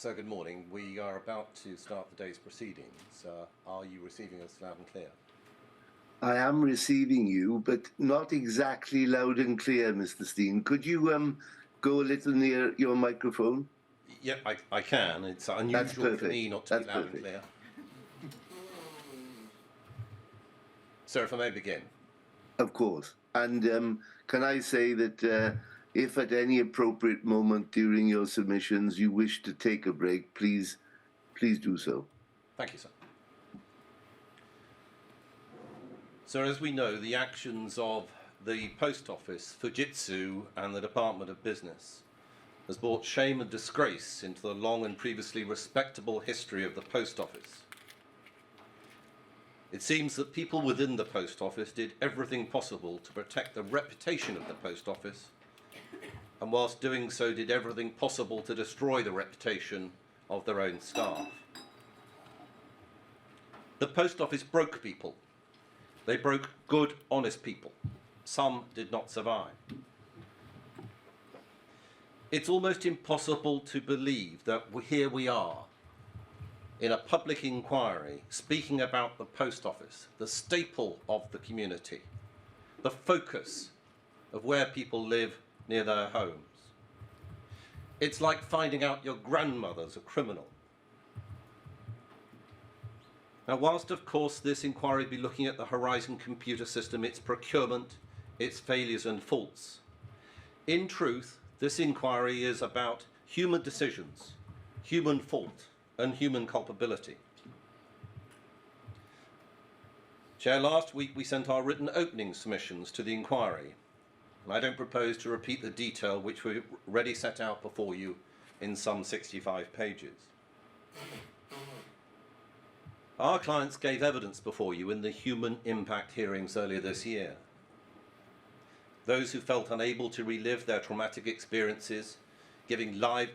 So good morning. We are about to start the day's proceedings. Are you receiving us loud and clear? I am receiving you, but not exactly loud and clear, Mr. Steen. Could you go a little near your microphone? Yep, I can. It's unusual for me not to be loud and clear. So if I may begin. Of course. And can I say that if at any appropriate moment during your submissions you wish to take a break, please do so. Thank you, sir. So as we know, the actions of the Post Office, Fujitsu and the Department of Business has brought shame and disgrace into the long and previously respectable history of the Post Office. It seems that people within the Post Office did everything possible to protect the reputation of the Post Office, and whilst doing so did everything possible to destroy the reputation of their own staff. The Post Office broke people. They broke good, honest people. Some did not survive. It's almost impossible to believe that here we are in a public inquiry speaking about the Post Office, the staple of the community, the focus of where people live near their homes. It's like finding out your grandmother's a criminal. Now, whilst of course this inquiry be looking at the Horizon computer system, its procurement, its failures and faults, in truth, this inquiry is about human decisions, human fault, and human culpability. Chair, last week we sent our written opening submissions to the inquiry, and I don't propose to repeat the detail which we already set out before you in some 65 pages. Our clients gave evidence before you in the human impact hearings earlier this year. Those who felt unable to relive their traumatic experiences, giving live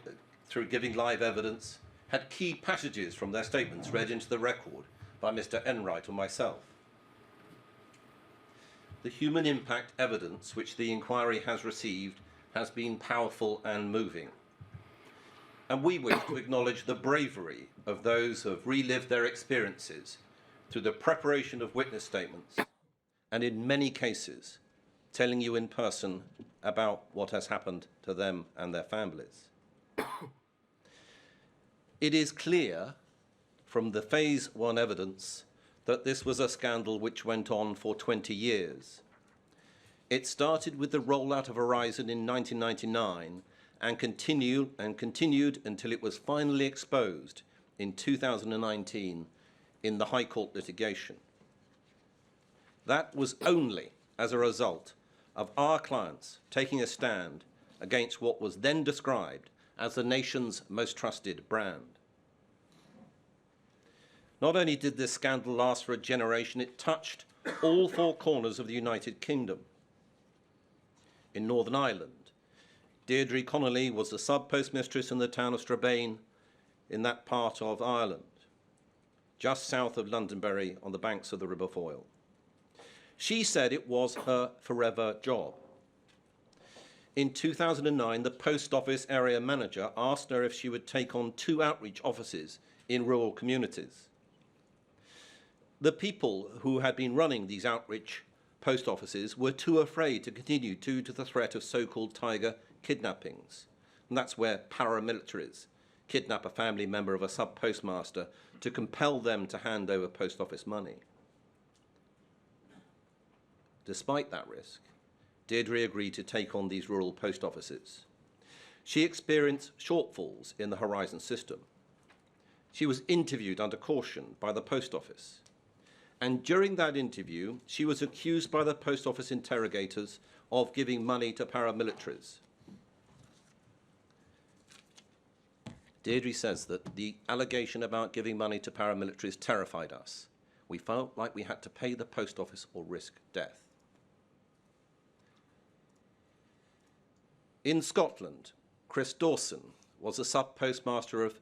evidence, had key passages from their statements read into the record by Mr. Enright or myself. The human impact evidence which the inquiry has received has been powerful and moving. And we wish to acknowledge the bravery of those who have relived their experiences through the preparation of witness statements, and in many cases, telling you in person about what has happened to them and their families. It is clear from the Phase 1 evidence that this was a scandal which went on for 20 years. It started with the rollout of Horizon in 1999 and continued until it was finally exposed in 2019 in the High Court litigation. That was only as a result of our clients taking a stand against what was then described as the nation's most trusted brand. Not only did this scandal last for a generation, it touched all four corners of the United Kingdom. In Northern Ireland, Deirdre Connolly was the sub-postmistress in the town of Strabane in that part of Ireland, just south of Londonderry on the banks of the River Foyle. She said it was her forever job. In 2009, the Post Office area manager asked her if she would take on 2 outreach offices in rural communities. The people who had been running these outreach post offices were too afraid to continue due to the threat of so-called tiger kidnappings. And that's where paramilitaries kidnap a family member of a sub-postmaster to compel them to hand over post office money. Despite that risk, Deirdre agreed to take on these rural post offices. She experienced shortfalls in the Horizon system. She was interviewed under caution by the post office. And during that interview, she was accused by the post office interrogators of giving money to paramilitaries. Deirdre says that the allegation about giving money to paramilitaries terrified us. We felt like we had to pay the post office or risk death. In Scotland, Chris Dawson was a sub-postmaster of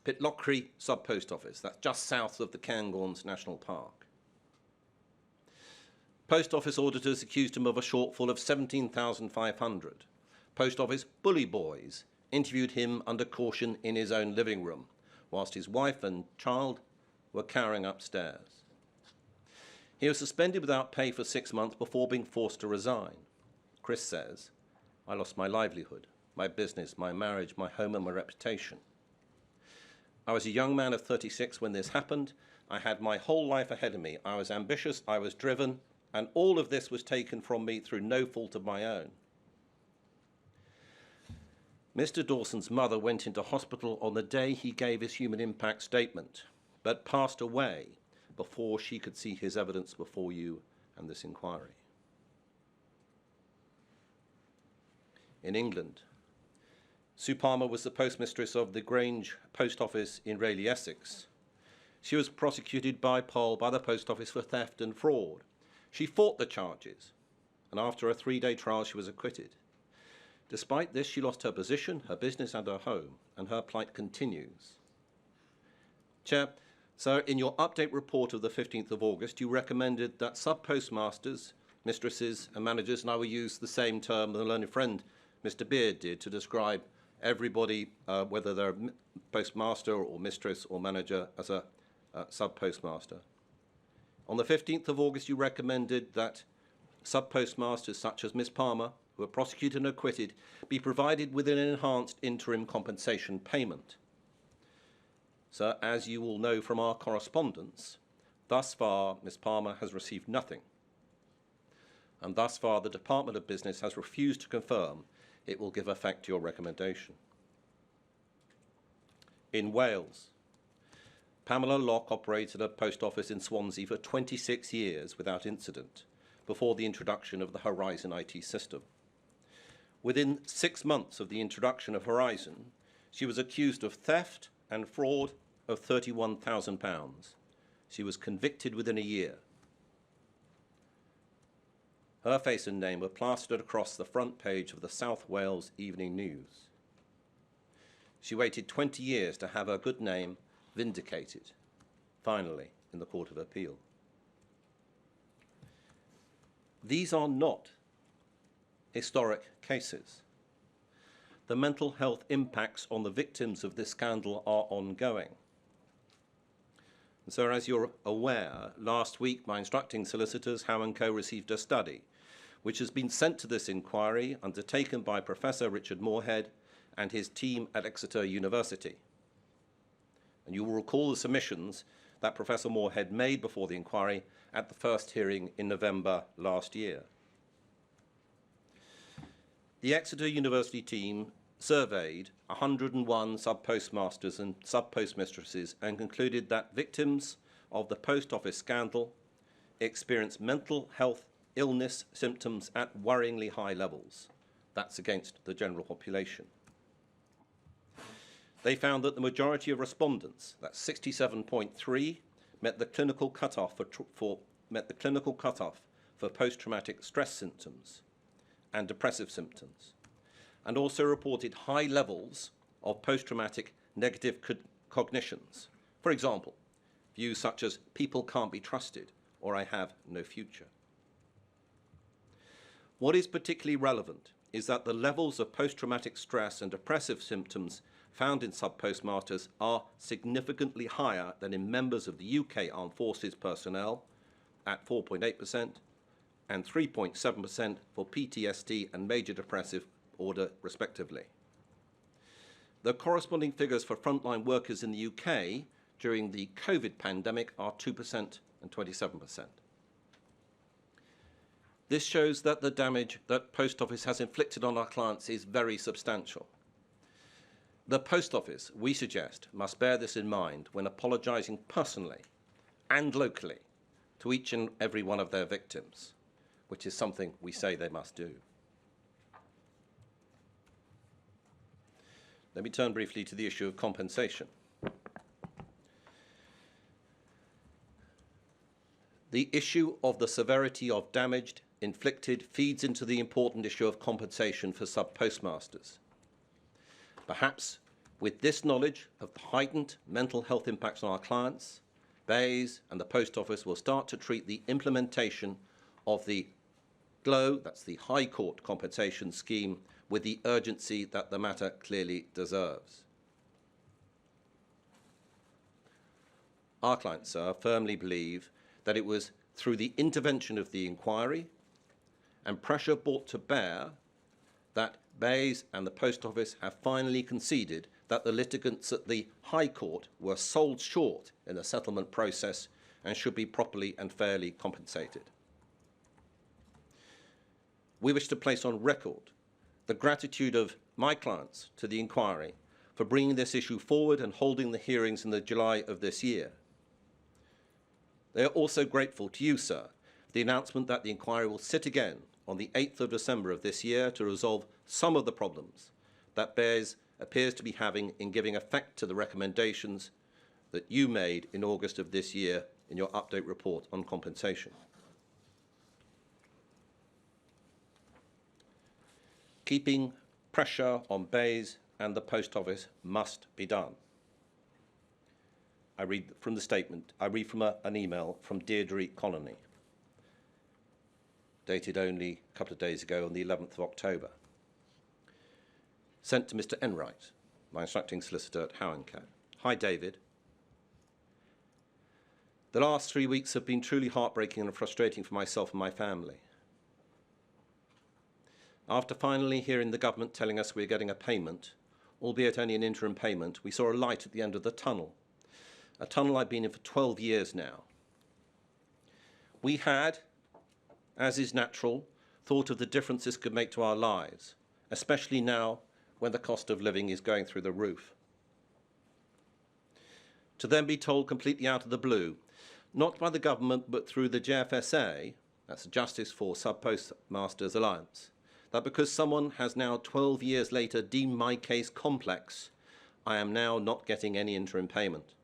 Pitlochry sub-post office. That's just south of the Cairngorms National Park. Post office auditors accused him of a shortfall of 17,500. Post office bully boys interviewed him under caution in his own living room, whilst his wife and child were cowering upstairs. He was suspended without pay for 6 months before being forced to resign. Chris says, "I lost my livelihood, my business, my marriage, my home and my reputation. I was a young man of 36 when this happened. I had my whole life ahead of me. I was ambitious, I was driven, and all of this was taken from me through no fault of my own." Mr. Dawson's mother went into hospital on the day he gave his human impact statement, but passed away before she could see his evidence before you and this inquiry. In England, Sue Palmer was the postmistress of the Grange Post Office in Rayleigh, Essex. She was prosecuted by poll by the post office for theft and fraud. She fought the charges, and after a 3-day trial, she was acquitted. Despite this, she lost her position, her business and her home, and her plight continues. Chair, so in your update report of the 15th of August, you recommended that sub-postmasters, mistresses and managers, and I will use the same term the learned friend Mr. Beard did to describe everybody, whether they're postmaster or mistress or manager, as a sub-postmaster. On the 15th of August, you recommended that sub-postmasters such as Miss Palmer, who are prosecuted and acquitted, be provided with an enhanced interim compensation payment. So, as you will know from our correspondence, thus far Miss Palmer has received nothing. And thus far the Department of Business has refused to confirm it will give effect to your recommendation. In Wales, Pamela Locke operated a post office in Swansea for 26 years without incident before the introduction of the Horizon IT system. Within 6 months of the introduction of Horizon, she was accused of theft and fraud of £31,000. She was convicted within a year. Her face and name were plastered across the front page of the South Wales Evening News. She waited 20 years to have her good name vindicated, finally, in the Court of Appeal. These are not historic cases. The mental health impacts on the victims of this scandal are ongoing. And so, as you're aware, last week my instructing solicitors, Howe & Co, received a study which has been sent to this inquiry, undertaken by Professor Richard Moorhead and his team at Exeter University. And you will recall the submissions that Professor Moorhead made before the inquiry at the first hearing in November last year. The Exeter University team surveyed 101 sub-postmasters and sub-postmistresses and concluded that victims of the post office scandal experienced mental health illness symptoms at worryingly high levels. That's against the general population. They found that the majority of respondents, that's 67.3, met the clinical cutoff for post-traumatic stress symptoms and depressive symptoms, and also reported high levels of post-traumatic negative cognitions. For example, views such as "people can't be trusted" or "I have no future." What is particularly relevant is that the levels of post-traumatic stress and depressive symptoms found in sub-postmasters are significantly higher than in members of the UK Armed Forces personnel at 4.8% and 3.7% for PTSD and major depressive order, respectively. The corresponding figures for frontline workers in the UK during the COVID pandemic are 2% and 27%. This shows that the damage that Post Office has inflicted on our clients is very substantial. The Post Office, we suggest, must bear this in mind when apologising personally and locally to each and every one of their victims, which is something we say they must do. Let me turn briefly to the issue of compensation. The issue of the severity of damage inflicted feeds into the important issue of compensation for sub-postmasters. Perhaps with this knowledge of the heightened mental health impacts on our clients, BEIS and the Post Office will start to treat the implementation of the GLOW, that's the High Court compensation scheme, with the urgency that the matter clearly deserves. Our clients, sir, firmly believe that it was through the intervention of the inquiry and pressure brought to bear that Bayes and the Post Office have finally conceded that the litigants at the High Court were sold short in the settlement process and should be properly and fairly compensated. We wish to place on record the gratitude of my clients to the inquiry for bringing this issue forward and holding the hearings in the July of this year. They are also grateful to you, sir, for the announcement that the inquiry will sit again on the 8th of December of this year to resolve some of the problems that Bayes appears to be having in giving effect to the recommendations that you made in August of this year in your update report on compensation. Keeping pressure on Bayes and the Post Office must be done. I read from the statement, I read from an email from Deirdre Connolly, dated only a couple of days ago on the 11th of October, sent to Mr. Enright, my instructing solicitor at Howe & Co. Hi, David. The last 3 weeks have been truly heartbreaking and frustrating for myself and my family. After finally hearing the government telling us we're getting a payment, albeit only an interim payment, we saw a light at the end of the tunnel, a tunnel I've been in for 12 years now. We had, as is natural, thought of the difference this could make to our lives, especially now when the cost of living is going through the roof. To then be told completely out of the blue, not by the government but through the JFSA, that's the Justice for Subpostmasters Alliance, that because someone has now 12 years later deemed my case complex, I am now not getting any interim payment.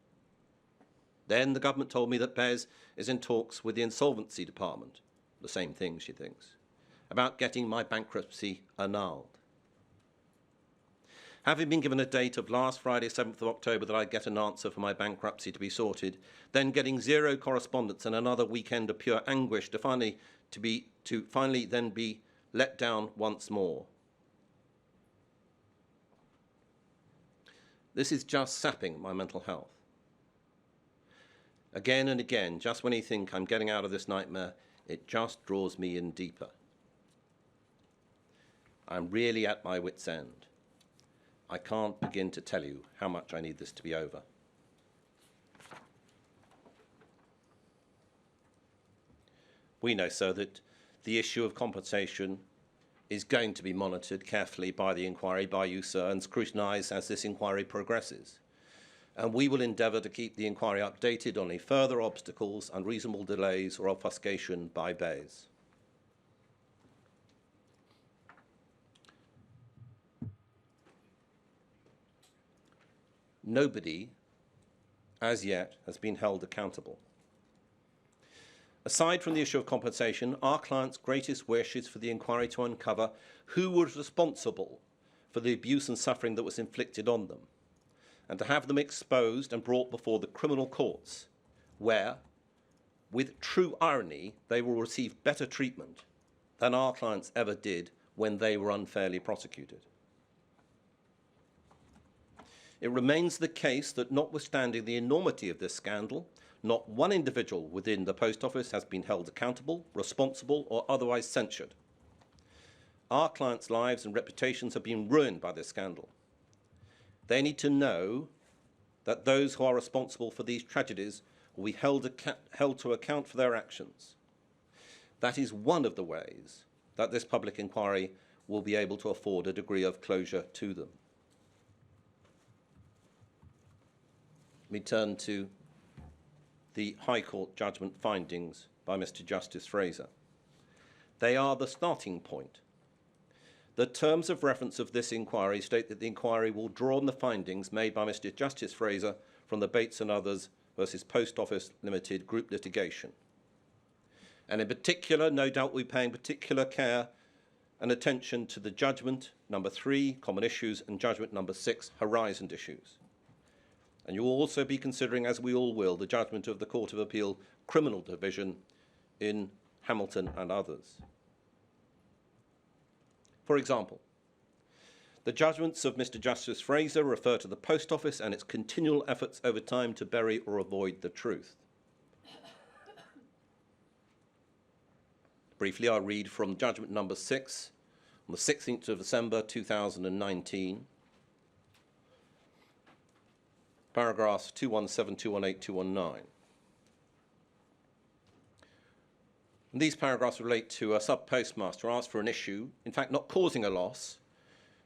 Then the government told me that Bayes is in talks with the Insolvency Department, the same thing she thinks, about getting my bankruptcy annulled. Having been given a date of last Friday, 7th of October, that I'd get an answer for my bankruptcy to be sorted, then getting zero correspondence and another weekend of pure anguish to finally then be let down once more. This is just sapping my mental health. Again and again, just when you think I'm getting out of this nightmare, it just draws me in deeper. I'm really at my wit's end. I can't begin to tell you how much I need this to be over. We know, sir, that the issue of compensation is going to be monitored carefully by the inquiry, by you, sir, and scrutinised as this inquiry progresses. And we will endeavour to keep the inquiry updated on any further obstacles, unreasonable delays or obfuscation by Bayes. Nobody, as yet, has been held accountable. Aside from the issue of compensation, our client's greatest wish is for the inquiry to uncover who was responsible for the abuse and suffering that was inflicted on them, and to have them exposed and brought before the criminal courts, where, with true irony, they will receive better treatment than our clients ever did when they were unfairly prosecuted. It remains the case that, notwithstanding the enormity of this scandal, not one individual within the Post Office has been held accountable, responsible, or otherwise censured. Our clients' lives and reputations have been ruined by this scandal. They need to know that those who are responsible for these tragedies will be held to account for their actions. That is one of the ways that this public inquiry will be able to afford a degree of closure to them. We turn to the High Court judgment findings by Mr. Justice Fraser. They are the starting point. The terms of reference of this inquiry state that the inquiry will draw on the findings made by Mr. Justice Fraser from the Bates and Others versus Post Office Limited group litigation. And in particular, no doubt we're paying particular care and attention to the judgment number 3, common issues, and judgment number 6, horizon issues. And you will also be considering, as we all will, the judgment of the Court of Appeal Criminal Division in Hamilton and others. For example, The judgments of Mr. Justice Fraser refer to the Post Office and its continual efforts over time to bury or avoid the truth. Briefly, I'll read from judgment number 6 on the 16th of December 2019, paragraphs 217, 218, 219. And these paragraphs relate to a sub-postmaster asked for an issue, in fact not causing a loss,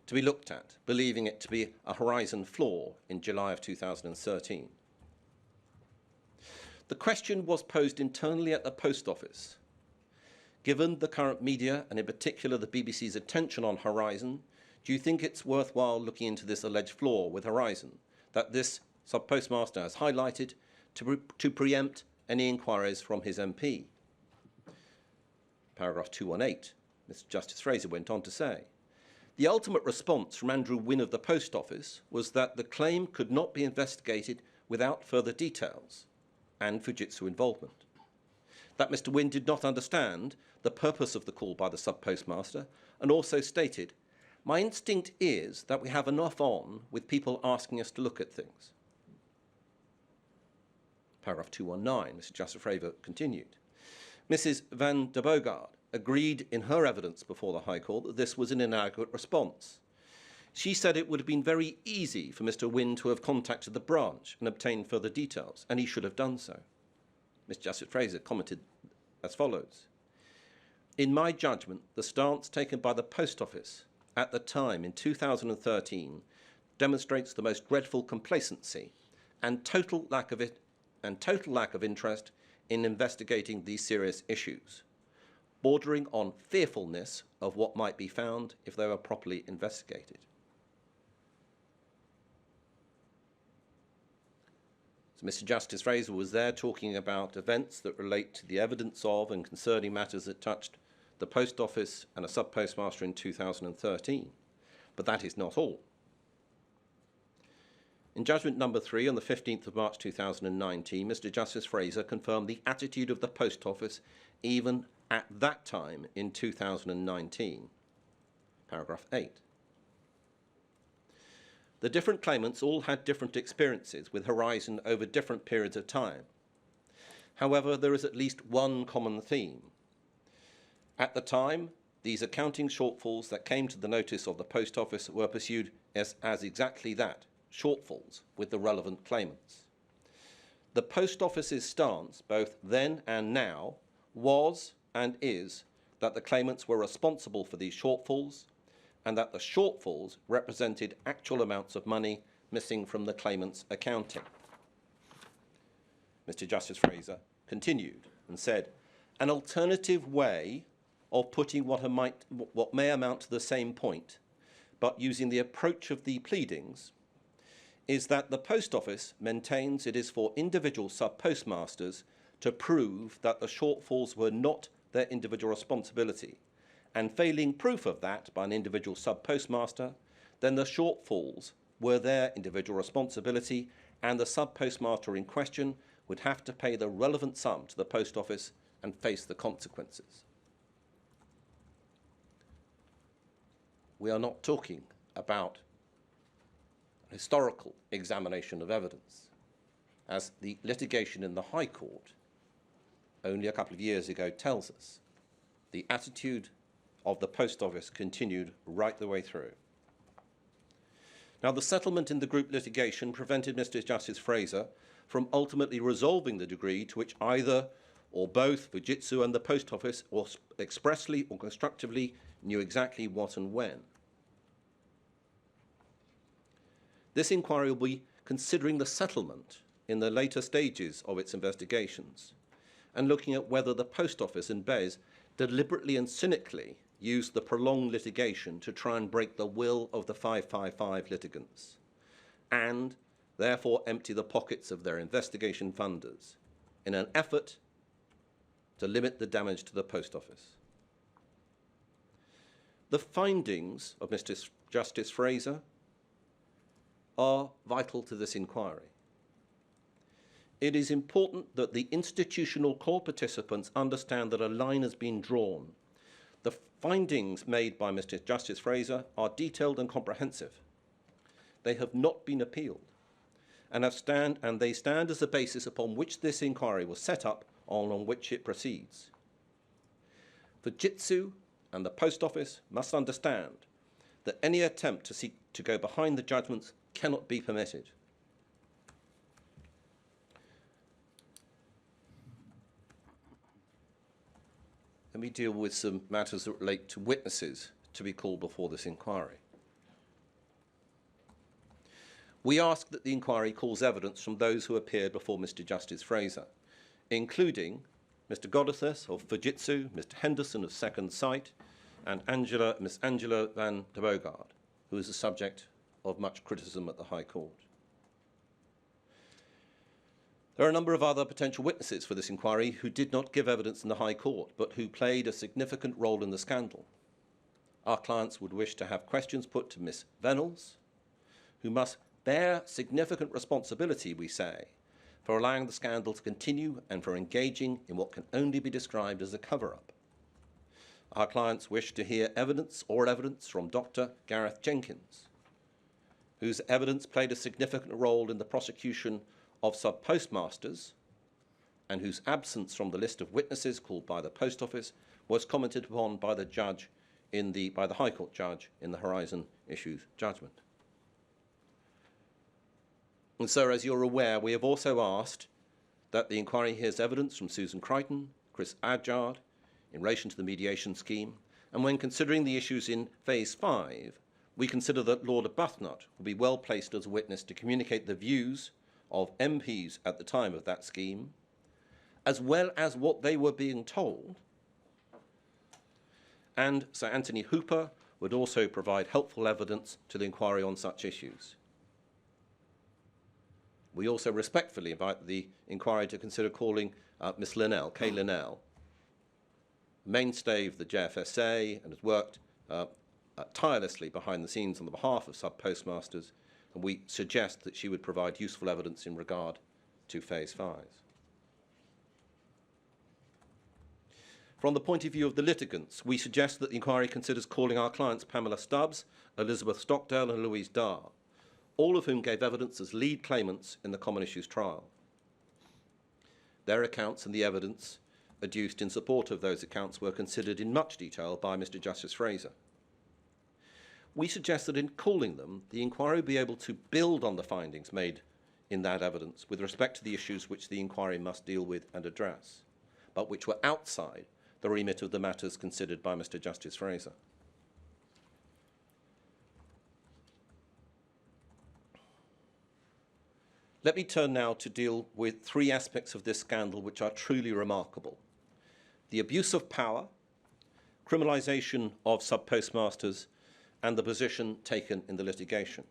to be looked at, believing it to be a horizon flaw in July of 2013. The question was posed internally at the Post Office. Given the current media, and in particular the BBC's attention on Horizon, do you think it's worthwhile looking into this alleged flaw with Horizon that this sub-postmaster has highlighted to preempt any inquiries from his MP? Paragraph 218, Mr. Justice Fraser went on to say, the ultimate response from Andrew Wynne of the Post Office was that the claim could not be investigated without further details and Fujitsu involvement. That Mr. Wynne did not understand the purpose of the call by the sub-postmaster and also stated, my instinct is that we have enough on with people asking us to look at things. Paragraph 219, Mr. Justice Fraser continued. Mrs. Van der Bogaard agreed in her evidence before the High Court that this was an inadequate response. She said it would have been very easy for Mr. Wynne to have contacted the branch and obtained further details, and he should have done so. Mr. Justice Fraser commented as follows. In my judgment, the stance taken by the Post Office at the time in 2013 demonstrates the most dreadful complacency and total lack of interest in investigating these serious issues, bordering on fearfulness of what might be found if they were properly investigated. So Mr. Justice Fraser was there talking about events that relate to the evidence of and concerning matters that touched the Post Office and a sub-postmaster in 2013. But that is not all. In judgment number 3 on the 15th of March 2019, Mr. Justice Fraser confirmed the attitude of the Post Office even at that time in 2019. Paragraph 8. The different claimants all had different experiences with Horizon over different periods of time. However, there is at least one common theme. At the time, these accounting shortfalls that came to the notice of the Post Office were pursued as exactly that, shortfalls with the relevant claimants. The Post Office's stance, both then and now, was and is that the claimants were responsible for these shortfalls and that the shortfalls represented actual amounts of money missing from the claimant's accounting. Mr. Justice Fraser continued and said, an alternative way of putting what may amount to the same point, but using the approach of the pleadings, is that the Post Office maintains it is for individual sub-postmasters to prove that the shortfalls were not their individual responsibility, and failing proof of that by an individual sub-postmaster, then the shortfalls were their individual responsibility, and the sub-postmaster in question would have to pay the relevant sum to the Post Office and face the consequences. We are not talking about historical examination of evidence, as the litigation in the High Court only a couple of years ago tells us. The attitude of the Post Office continued right the way through. Now, the settlement in the group litigation prevented Mr. Justice Fraser from ultimately resolving the degree to which either or both Fujitsu and the Post Office, or expressly or constructively, knew exactly what and when. This inquiry will be considering the settlement in the later stages of its investigations and looking at whether the Post Office and BES deliberately and cynically used the prolonged litigation to try and break the will of the 555 litigants and therefore empty the pockets of their investigation funders in an effort to limit the damage to the Post Office. The findings of Mr. Justice Fraser are vital to this inquiry. It is important that the institutional core participants understand that a line has been drawn, The findings made by Mr. Justice Fraser are detailed and comprehensive. They have not been appealed, and they stand as the basis upon which this inquiry was set up and on which it proceeds. Fujitsu and the Post Office must understand that any attempt to seek to go behind the judgments cannot be permitted. Let me deal with some matters that relate to witnesses to be called before this inquiry. We ask that the inquiry calls evidence from those who appeared before Mr. Justice Fraser, including Mr. Godethus of Fujitsu, Mr. Henderson of Second Sight, and Miss Angela van der Bogaard, who is the subject of much criticism at the High Court. There are a number of other potential witnesses for this inquiry who did not give evidence in the High Court, but who played a significant role in the scandal. Our clients would wish to have questions put to Miss Venables, who must bear significant responsibility, we say, for allowing the scandal to continue and for engaging in what can only be described as a cover-up. Our clients wish to hear evidence from Dr. Gareth Jenkins, whose evidence played a significant role in the prosecution of Subpostmasters, and whose absence from the list of witnesses called by the Post Office was commented upon by the High Court judge in the Horizon Issues judgment. And so, as you're aware, we have also asked that the inquiry hears evidence from Susan Crichton, Chris Adjard, in relation to the mediation scheme, and when considering the issues in Phase 5, we consider that Lord Arbuthnot will be well placed as a witness to communicate the views of MPs at the time of that scheme, as well as what they were being told. And Sir Anthony Hooper would also provide helpful evidence to the inquiry on such issues. We also respectfully invite the inquiry to consider calling Miss Linnell, Kay Linnell, mainstay of the JFSA, and has worked tirelessly behind the scenes on the behalf of Subpostmasters, and we suggest that she would provide useful evidence in regard to Phase 5. From the point of view of the litigants, we suggest that the inquiry considers calling our clients Pamela Stubbs, Elizabeth Stockdale and Louise Darr, all of whom gave evidence as lead claimants in the Common Issues trial. Their accounts and the evidence adduced in support of those accounts were considered in much detail by Mr. Justice Fraser. We suggest that in calling them, the inquiry be able to build on the findings made in that evidence with respect to the issues which the inquiry must deal with and address, but which were outside the remit of the matters considered by Mr. Justice Fraser. Let me turn now to deal with three aspects of this scandal which are truly remarkable: the abuse of power, criminalisation of Subpostmasters, and the position taken in the litigation.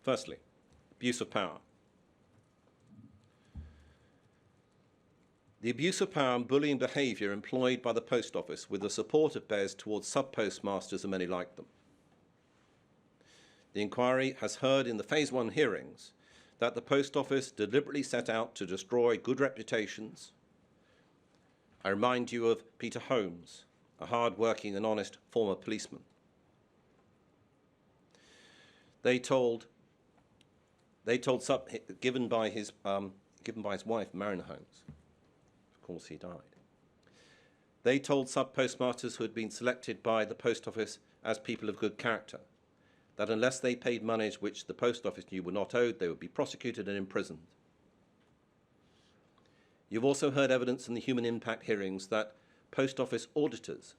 Firstly, abuse of power. The abuse of power and bullying behaviour employed by the Post Office with the support of BES towards Subpostmasters and many like them. The inquiry has heard in the Phase 1 hearings that the Post Office deliberately set out to destroy good reputations. I remind you of Peter Holmes, a hard-working and honest former policeman. Given by his wife, Marina Holmes. Of course, he died. They told Subpostmasters who had been selected by the Post Office as people of good character that unless they paid monies which the Post Office knew were not owed, they would be prosecuted and imprisoned. You've also heard evidence in the human impact hearings that Post Office auditors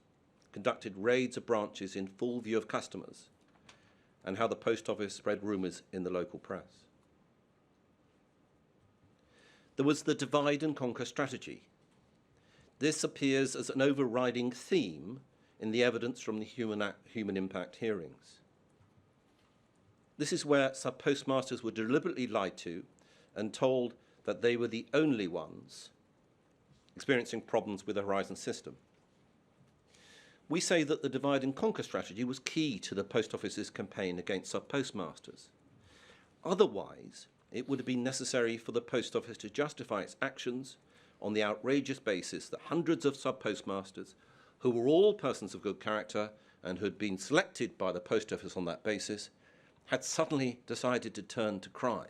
conducted raids of branches in full view of customers, and how the Post Office spread rumours in the local press. There was the divide and conquer strategy. This appears as an overriding theme in the evidence from the human impact hearings. This is where Subpostmasters were deliberately lied to and told that they were the only ones experiencing problems with the Horizon system. We say that the divide and conquer strategy was key to the Post Office's campaign against Subpostmasters. Otherwise, it would have been necessary for the Post Office to justify its actions on the outrageous basis that hundreds of sub-postmasters, who were all persons of good character and who had been selected by the Post Office on that basis, had suddenly decided to turn to crime.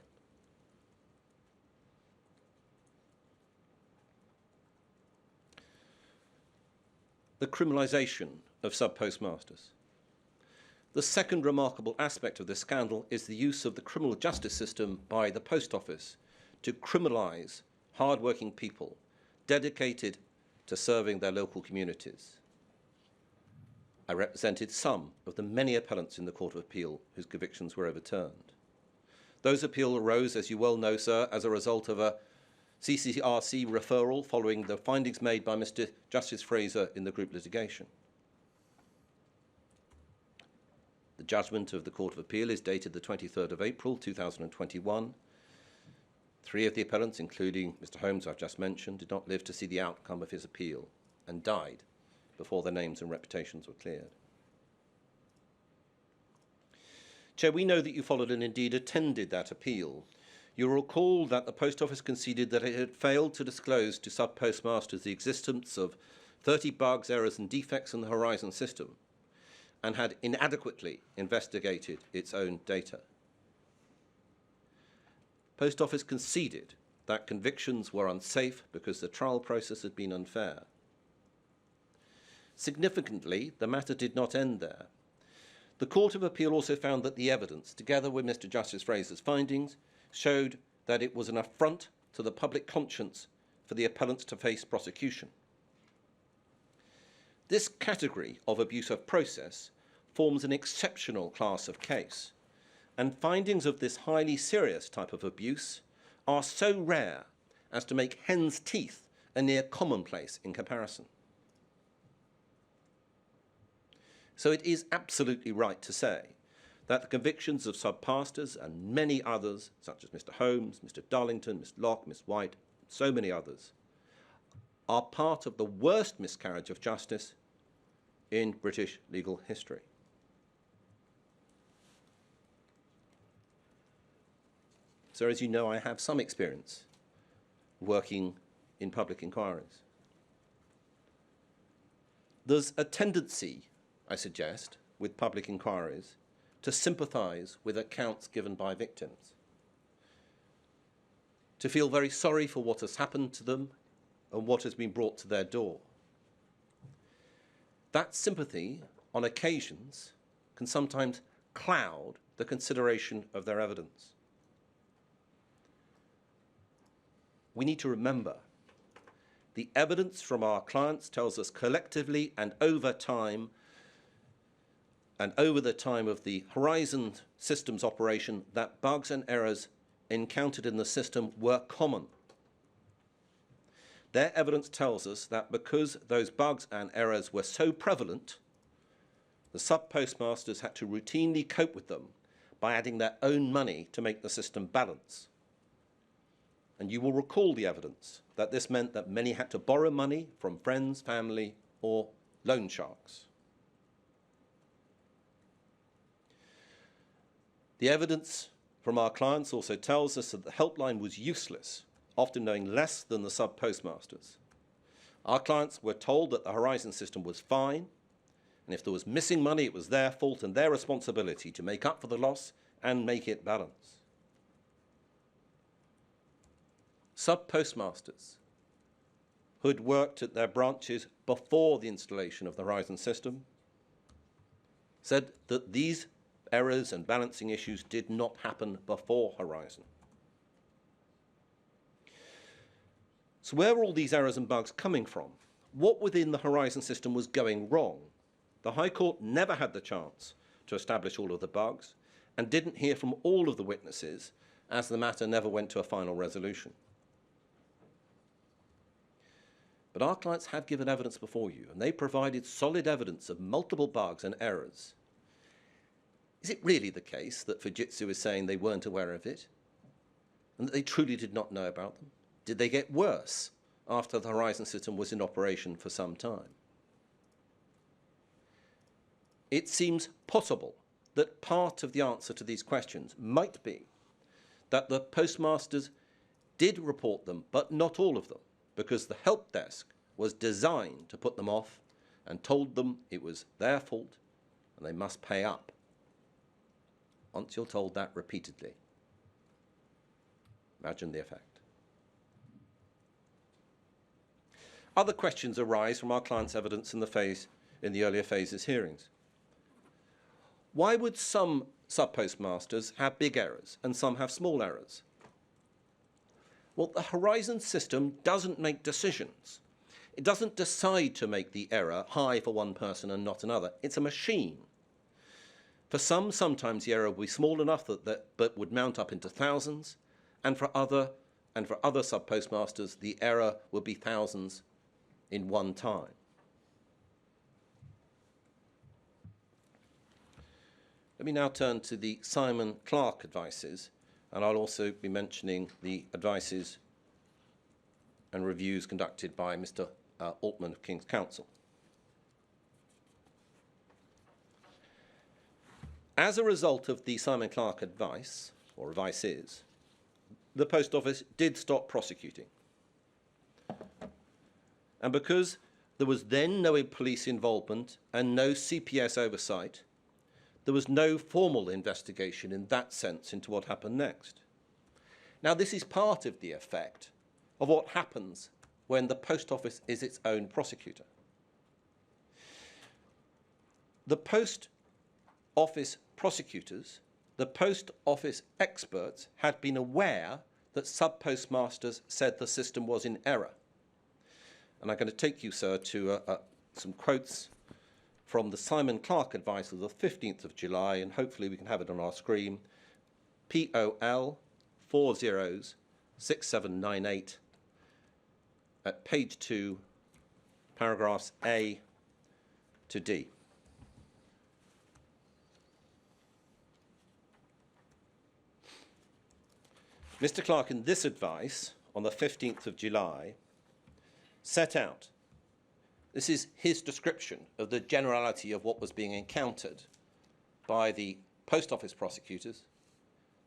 The criminalisation of sub-postmasters. The second remarkable aspect of this scandal is the use of the criminal justice system by the Post Office to criminalise hard-working people dedicated to serving their local communities. I represented some of the many appellants in the Court of Appeal whose convictions were overturned. Those appeals arose, as you well know, sir, as a result of a CCRC referral following the findings made by Mr. Justice Fraser in the group litigation. The judgment of the Court of Appeal is dated the 23rd of April 2021. Three of the appellants, including Mr. Holmes, I've just mentioned, did not live to see the outcome of his appeal and died before their names and reputations were cleared. Chair, we know that you followed and indeed attended that appeal. You recall that the Post Office conceded that it had failed to disclose to sub-postmasters the existence of 30 bugs, errors and defects in the Horizon system and had inadequately investigated its own data. Post Office conceded that convictions were unsafe because the trial process had been unfair. Significantly, the matter did not end there. The Court of Appeal also found that the evidence, together with Mr. Justice Fraser's findings, showed that it was an affront to the public conscience for the appellants to face prosecution. This category of abuse of process forms an exceptional class of case, and findings of this highly serious type of abuse are so rare as to make hen's teeth a near commonplace in comparison. So it is absolutely right to say that the convictions of sub-pastors and many others, such as Mr. Holmes, Mr. Darlington, Miss Locke, Miss White, so many others, are part of the worst miscarriage of justice in British legal history. So, as you know, I have some experience working in public inquiries. There's a tendency, I suggest, with public inquiries to sympathise with accounts given by victims, to feel very sorry for what has happened to them and what has been brought to their door. That sympathy, on occasions, can sometimes cloud the consideration of their evidence. We need to remember the evidence from our clients tells us collectively and over time, and over the time of the Horizon systems operation, that bugs and errors encountered in the system were common. Their evidence tells us that because those bugs and errors were so prevalent, the sub-postmasters had to routinely cope with them by adding their own money to make the system balance. And you will recall the evidence that this meant that many had to borrow money from friends, family, or loan sharks. The evidence from our clients also tells us that the helpline was useless, often knowing less than the sub-postmasters. Our clients were told that the Horizon system was fine, and if there was missing money, it was their fault and their responsibility to make up for the loss and make it balance. Sub-postmasters who had worked at their branches before the installation of the Horizon system said that these errors and balancing issues did not happen before Horizon. So where were all these errors and bugs coming from? What within the Horizon system was going wrong? The High Court never had the chance to establish all of the bugs and didn't hear from all of the witnesses, as the matter never went to a final resolution. But our clients have given evidence before you, and they provided solid evidence of multiple bugs and errors. Is it really the case that Fujitsu is saying they weren't aware of it, and that they truly did not know about them? Did they get worse after the Horizon system was in operation for some time? It seems possible that part of the answer to these questions might be that the postmasters did report them, but not all of them, because the help desk was designed to put them off and told them it was their fault and they must pay up. Once you're told that repeatedly, imagine the effect. Other questions arise from our client's evidence in the earlier phases hearings. Why would some sub-postmasters have big errors and some have small errors? Well, the Horizon system doesn't make decisions. It doesn't decide to make the error high for one person and not another. It's a machine. For some, sometimes the error will be small enough but would mount up into thousands, and for other sub-postmasters, the error would be thousands in one time. Let me now turn to the Simon Clarke advices, and I'll also be mentioning the advices and reviews conducted by Mr. Altman of King's Counsel. As a result of the Simon Clarke advice, or advices, the Post Office did stop prosecuting. And because there was then no police involvement and no CPS oversight, there was no formal investigation in that sense into what happened next. Now, this is part of the effect of what happens when the Post Office is its own prosecutor. The Post Office prosecutors, the Post Office experts, had been aware that sub-postmasters said the system was in error. And I'm going to take you, sir, to some quotes from the Simon Clarke advice of the 15th of July, and hopefully we can have it on our screen. POL 406798 at page 2, paragraphs A to D. Mr. Clarke, in this advice on the 15th of July, set out, this is his description of the generality of what was being encountered by the Post Office prosecutors,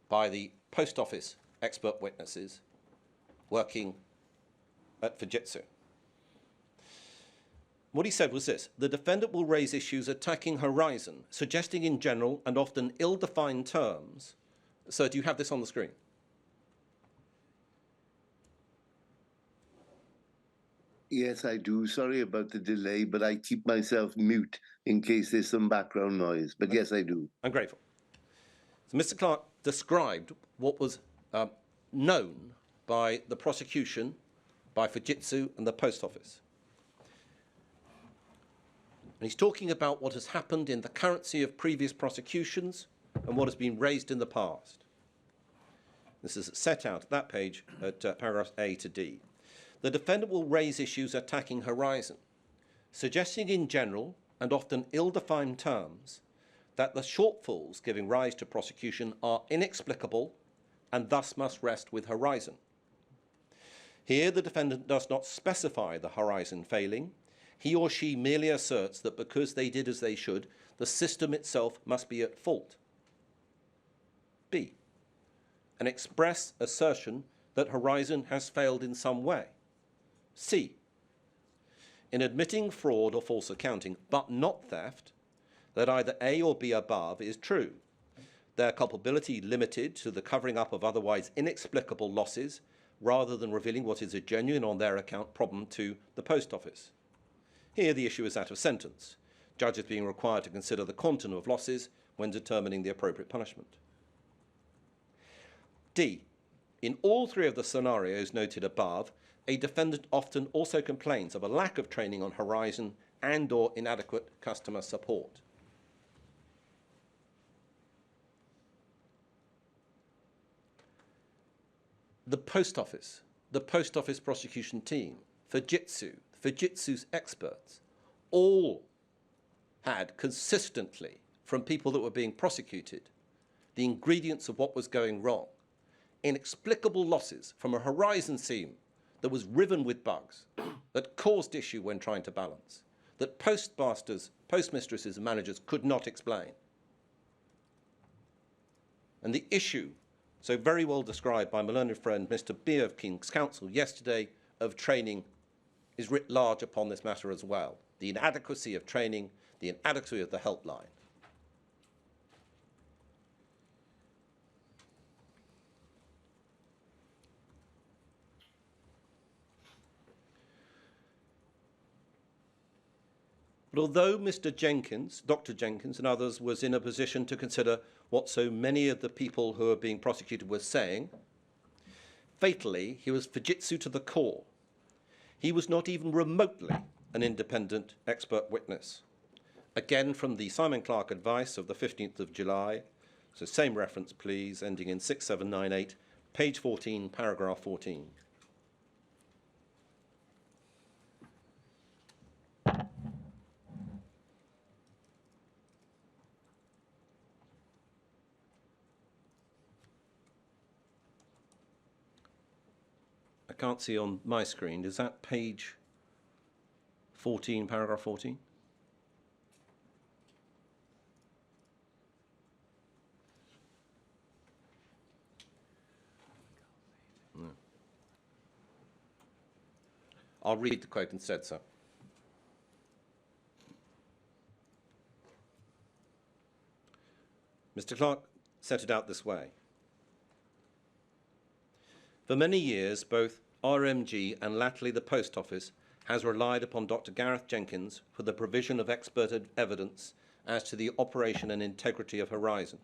by the Post Office expert witnesses working at Fujitsu. What he said was this: the defendant will raise issues attacking Horizon, suggesting in general and often ill-defined terms. So do you have this on the screen? Yes, I do. Sorry about the delay, but I keep myself mute in case there's some background noise. But yes, I do. I'm grateful. So Mr. Clarke described what was known by the prosecution, by Fujitsu and the Post Office. And he's talking about what has happened in the currency of previous prosecutions and what has been raised in the past. This is set out at that page at paragraphs A to D. The defendant will raise issues attacking Horizon, suggesting in general and often ill-defined terms that the shortfalls giving rise to prosecution are inexplicable and thus must rest with Horizon. Here, the defendant does not specify the Horizon failing. He or she merely asserts that because they did as they should, the system itself must be at fault. B, an express assertion that Horizon has failed in some way. C, in admitting fraud or false accounting, but not theft, that either A or B above is true, their culpability limited to the covering up of otherwise inexplicable losses rather than revealing what is a genuine on their account problem to the Post Office. Here the issue is that of sentence, judges being required to consider the quantum of losses when determining the appropriate punishment. D, in all three of the scenarios noted above, a defendant often also complains of a lack of training on Horizon and or inadequate customer support. The Post Office prosecution team, Fujitsu's experts, all had consistently, from people that were being prosecuted, the ingredients of what was going wrong. Inexplicable losses from a Horizon team that was riven with bugs, that caused issue when trying to balance, that postmasters, postmistresses and managers could not explain. And the issue so very well described by my learned friend Mr. Beer of King's Counsel yesterday, of training is writ large upon this matter as well. The inadequacy of training, the inadequacy of the helpline. But although Mr. Jenkins, Dr. Jenkins and others was in a position to consider what so many of the people who are being prosecuted were saying, fatally, he was Fujitsu to the core. He was not even remotely an independent expert witness. Again, from the Simon Clark advice of the 15th of July, so same reference, please, ending in 6798, page 14, paragraph 14. I can't see on my screen. Is that page 14, paragraph 14? No. I'll read the quote instead, sir. Mr. Clark set it out this way. For many years, both RMG and latterly the Post Office has relied upon Dr. Gareth Jenkins for the provision of expert evidence as to the operation and integrity of Horizon.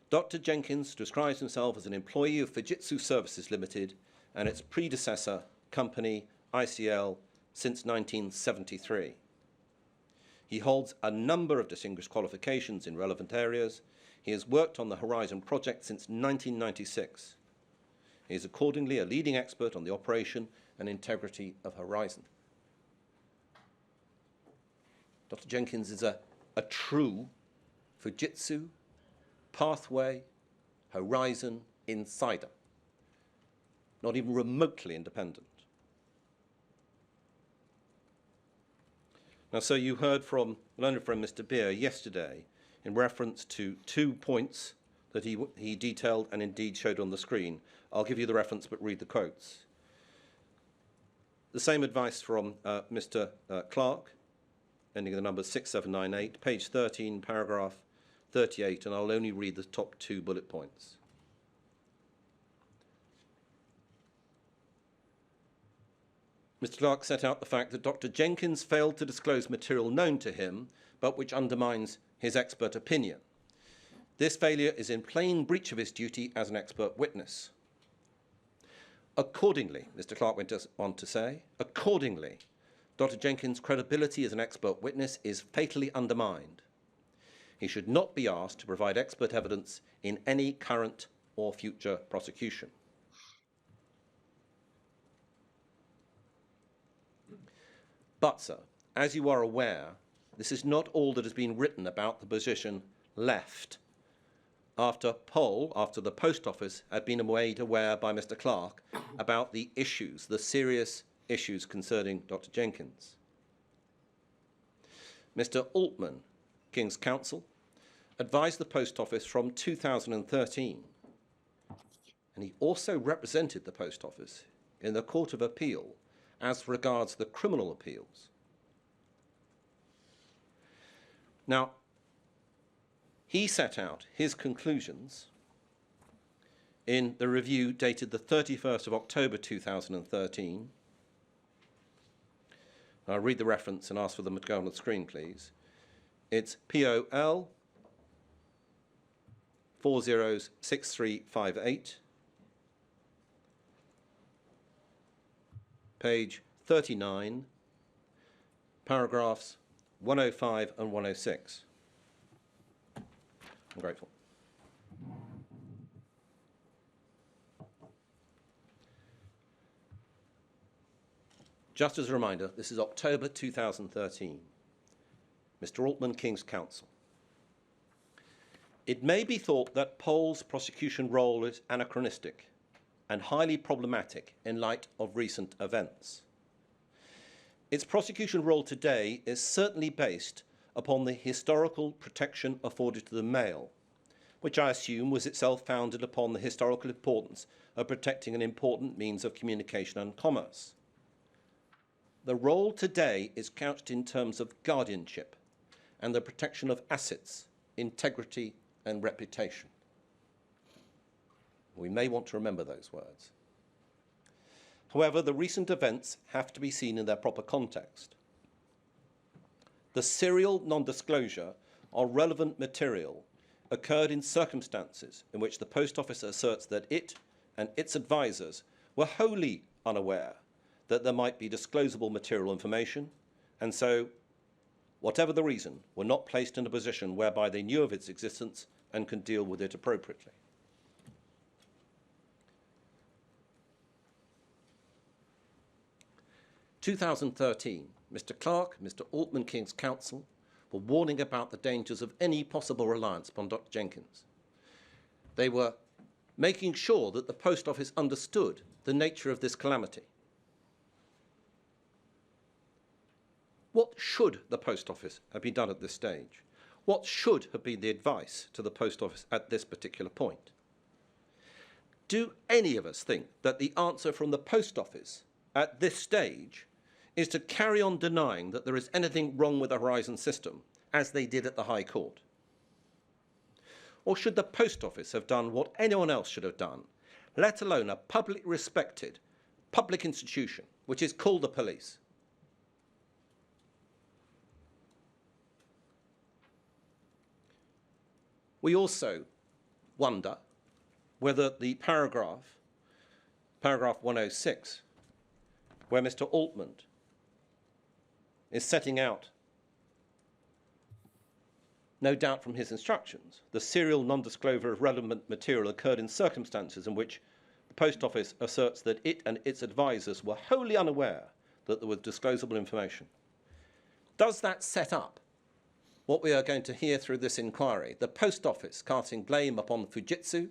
Dr. Jenkins describes himself as an employee of Fujitsu Services Limited and its predecessor company, ICL, since 1973. He holds a number of distinguished qualifications in relevant areas. He has worked on the Horizon project since 1996. He is accordingly a leading expert on the operation and integrity of Horizon. Dr. Jenkins is a true Fujitsu, Pathway, Horizon insider, not even remotely independent. Now, so you heard from learned friend Mr. Beer yesterday in reference to 2 points that he detailed and indeed showed on the screen. I'll give you the reference, but read the quotes. The same advice from Mr. Clark, ending in the number 6798, page 13, paragraph 38, and I'll only read the top 2 bullet points. Mr. Clark set out the fact that Dr. Jenkins failed to disclose material known to him, but which undermines his expert opinion. This failure is in plain breach of his duty as an expert witness. Accordingly, Mr. Clark went on to say, accordingly, Dr. Jenkins' credibility as an expert witness is fatally undermined. He should not be asked to provide expert evidence in any current or future prosecution. But, sir, as you are aware, this is not all that has been written about the position left after the Post Office had been made aware by Mr. Clark about the issues, the serious issues concerning Dr. Jenkins. Mr. Altman, King's Counsel, advised the Post Office from 2013, and he also represented the Post Office in the Court of Appeal as regards the criminal appeals. Now, he set out his conclusions in the review dated the 31st of October 2013. I'll read the reference and ask for them to go on the screen, please. It's POL 406358, page 39, paragraphs 105 and 106. I'm grateful. Just as a reminder, this is October 2013. Mr. Altman, King's Counsel. It may be thought that Pohl's prosecution role is anachronistic and highly problematic in light of recent events. Its prosecution role today is certainly based upon the historical protection afforded to the Mail, which I assume was itself founded upon the historical importance of protecting an important means of communication and commerce. The role today is couched in terms of guardianship and the protection of assets, integrity and reputation. We may want to remember those words. However, the recent events have to be seen in their proper context. The serial non-disclosure of relevant material occurred in circumstances in which the Post Office asserts that it and its advisors were wholly unaware that there might be disclosable material information, and so, whatever the reason, were not placed in a position whereby they knew of its existence and could deal with it appropriately. In 2013, Mr. Clark, Mr. Altman King's counsel, were warning about the dangers of any possible reliance upon Dr. Jenkins. They were making sure that the Post Office understood the nature of this calamity. What should the Post Office have been done at this stage? What should have been the advice to the Post Office at this particular point? Do any of us think that the answer from the Post Office at this stage is to carry on denying that there is anything wrong with the Horizon system, as they did at the High Court? Or should the Post Office have done what anyone else should have done, let alone a publicly respected public institution, which is called the police? We also wonder whether the paragraph 106, where Mr. Altman is setting out, no doubt from his instructions, the serial non-disclosure of relevant material occurred in circumstances in which the Post Office asserts that it and its advisors were wholly unaware that there was disclosable information. Does that set up what we are going to hear through this inquiry? The Post Office casting blame upon Fujitsu,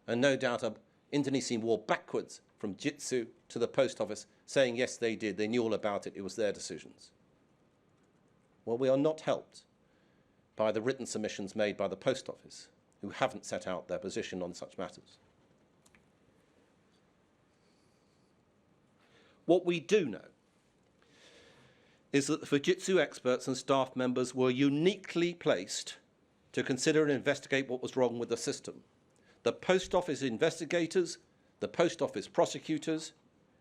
and no doubt an Indonesian war backwards from Jitsu to the Post Office, saying, yes, they did, they knew all about it, it was their decisions. Well, we are not helped by the written submissions made by the Post Office, who haven't set out their position on such matters. What we do know is that the Fujitsu experts and staff members were uniquely placed to consider and investigate what was wrong with the system. The Post Office investigators, the Post Office prosecutors,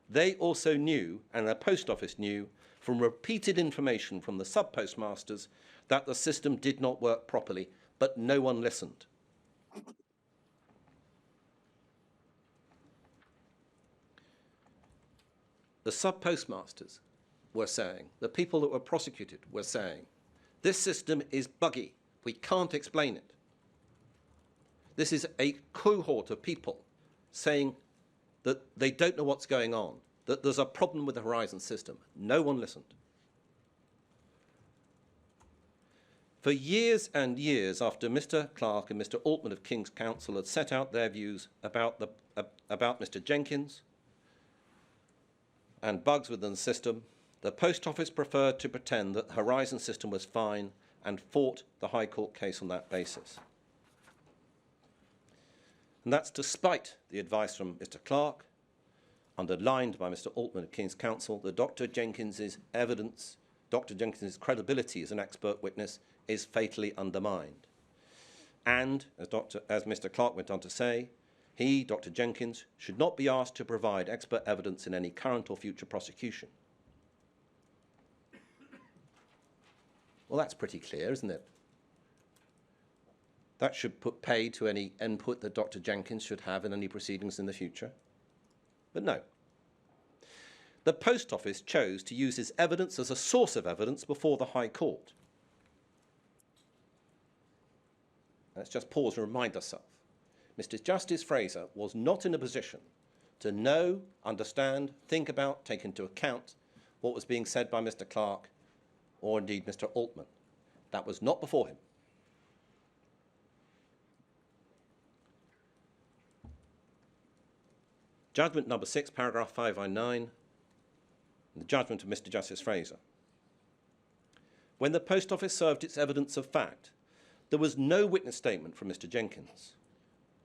they also knew, and the Post Office knew, from repeated information from the sub-postmasters that the system did not work properly, but no one listened. The sub-postmasters were saying, the people that were prosecuted were saying, this system is buggy, we can't explain it. This is a cohort of people saying that they don't know what's going on, that there's a problem with the Horizon system. No one listened. For years and years after Mr. Clark and Mr. Altman of King's Counsel had set out their views about Mr. Jenkins and bugs within the system, the Post Office preferred to pretend that the Horizon system was fine and fought the High Court case on that basis. And that's despite the advice from Mr. Clark, underlined by Mr. Altman of King's Counsel, that Dr. Jenkins's evidence, Dr. Jenkins's credibility as an expert witness is fatally undermined. And, as Mr. Clark went on to say, he, Dr. Jenkins, should not be asked to provide expert evidence in any current or future prosecution. Well, that's pretty clear, isn't it? That should put pay to any input that Dr. Jenkins should have in any proceedings in the future. But no. The Post Office chose to use his evidence as a source of evidence before the High Court. Let's just pause and remind ourselves. Mr. Justice Fraser was not in a position to know, understand, think about, take into account what was being said by Mr. Clark or indeed Mr. Altman. That was not before him. Judgment number 6, paragraph 509, the judgment of Mr. Justice Fraser. When the Post Office served its evidence of fact, There was no witness statement from Mr. Jenkins,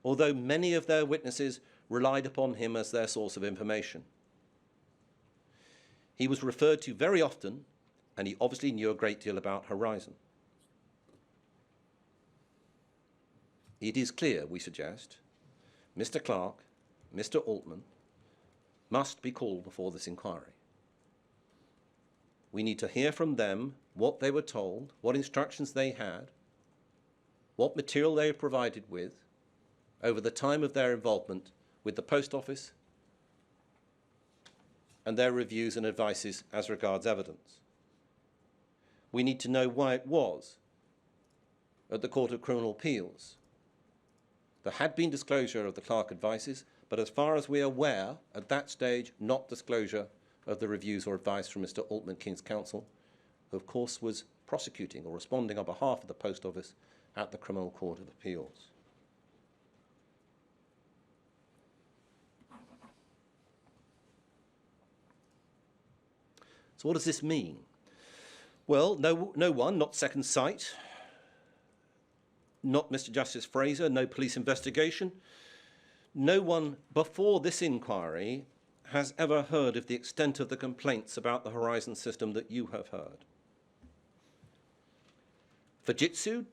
although many of their witnesses relied upon him as their source of information. He was referred to very often, and he obviously knew a great deal about Horizon. It is clear, we suggest, Mr. Clark, Mr. Altman, must be called before this inquiry. We need to hear from them what they were told, what instructions they had, what material they were provided with over the time of their involvement with the Post Office, and their reviews and advices as regards evidence. We need to know why it was at the Court of Criminal Appeals there had been disclosure of the Clark advices, but as far as we are aware, at that stage, not disclosure of the reviews or advice from Mr. Altman, King's Counsel, who of course was prosecuting or responding on behalf of the Post Office at the Criminal Court of Appeals. So what does this mean? Well, no one, not Second Sight, not Mr. Justice Fraser, no police investigation, no one before this inquiry has ever heard of the extent of the complaints about the Horizon system that you have heard. Fujitsu,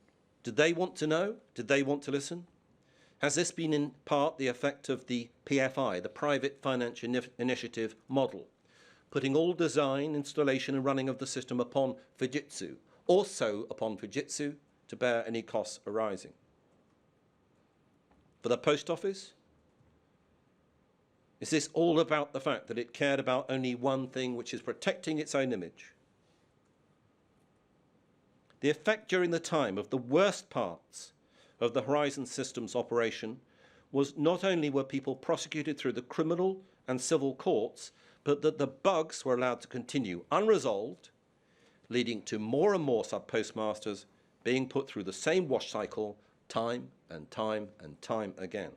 did they want to know? Did they want to listen? Has this been in part the effect of the PFI, the Private Financial Initiative model, putting all design, installation and running of the system upon Fujitsu, also upon Fujitsu to bear any costs arising? For the Post Office, is this all about the fact that it cared about only one thing, which is protecting its own image? The effect during the time of the worst parts of the Horizon Systems operation was not only were people prosecuted through the criminal and civil courts, but that the bugs were allowed to continue unresolved, leading to more and more sub-postmasters being put through the same wash cycle time and time and time again.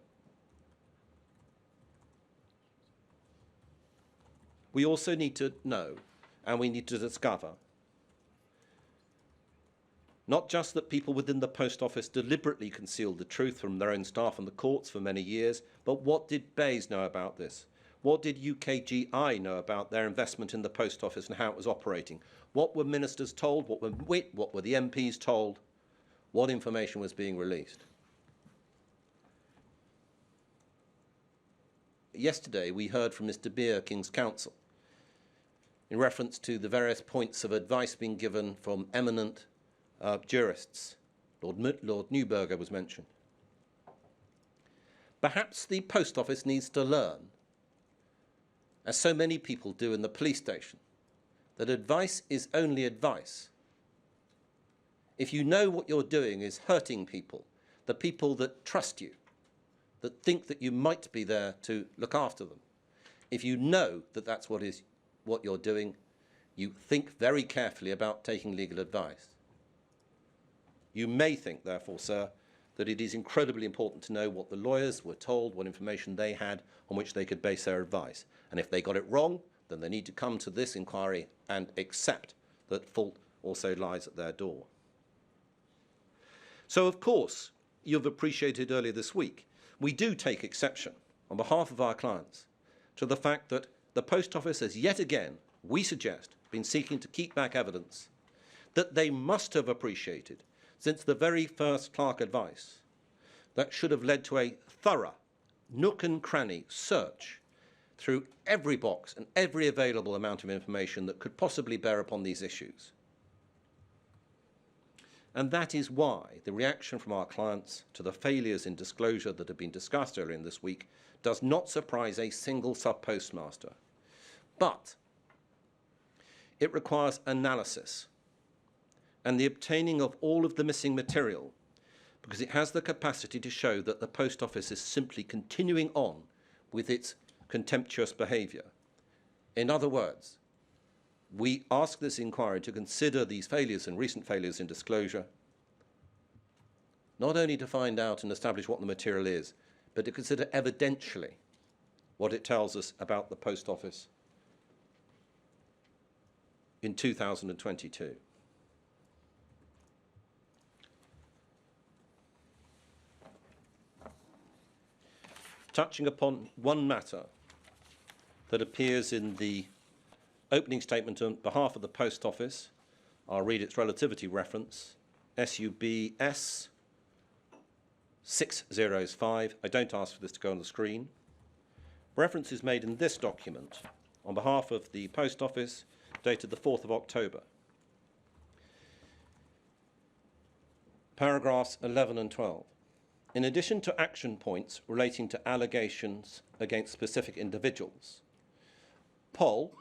We also need to know, and we need to discover, not just that people within the Post Office deliberately concealed the truth from their own staff and the courts for many years, but what did BEIS know about this? What did UKGI know about their investment in the Post Office and how it was operating? What were ministers told? What were the MPs told? What information was being released? Yesterday, we heard from Mr. Beer, King's Counsel, in reference to the various points of advice being given from eminent jurists. Lord Neuberger was mentioned. Perhaps the Post Office needs to learn, as so many people do in the police station, that advice is only advice. If you know what you're doing is hurting people, the people that trust you, that think that you might be there to look after them, if you know that that's what you're doing, you think very carefully about taking legal advice. You may think, therefore, sir, that it is incredibly important to know what the lawyers were told, what information they had on which they could base their advice. And if they got it wrong, then they need to come to this inquiry and accept that fault also lies at their door. So, of course, you've appreciated earlier this week, we do take exception, on behalf of our clients, to the fact that the Post Office has yet again, we suggest, been seeking to keep back evidence that they must have appreciated since the very first Clark advice that should have led to a thorough, nook and cranny search through every box and every available amount of information that could possibly bear upon these issues. And that is why the reaction from our clients to the failures in disclosure that have been discussed earlier in this week does not surprise a single sub-postmaster. But it requires analysis and the obtaining of all of the missing material, because it has the capacity to show that the Post Office is simply continuing on with its contemptuous behaviour. In other words, we ask this inquiry to consider these failures and recent failures in disclosure, not only to find out and establish what the material is, but to consider evidentially what it tells us about the Post Office in 2022. touching upon one matter that appears in the opening statement on behalf of the Post Office. I'll read its relativity reference, SUBS 605. I don't ask for this to go on the screen. Reference is made in this document on behalf of the Post Office, dated the 4th of October. Paragraphs 11 and 12. In addition to action points relating to allegations against specific individuals, POL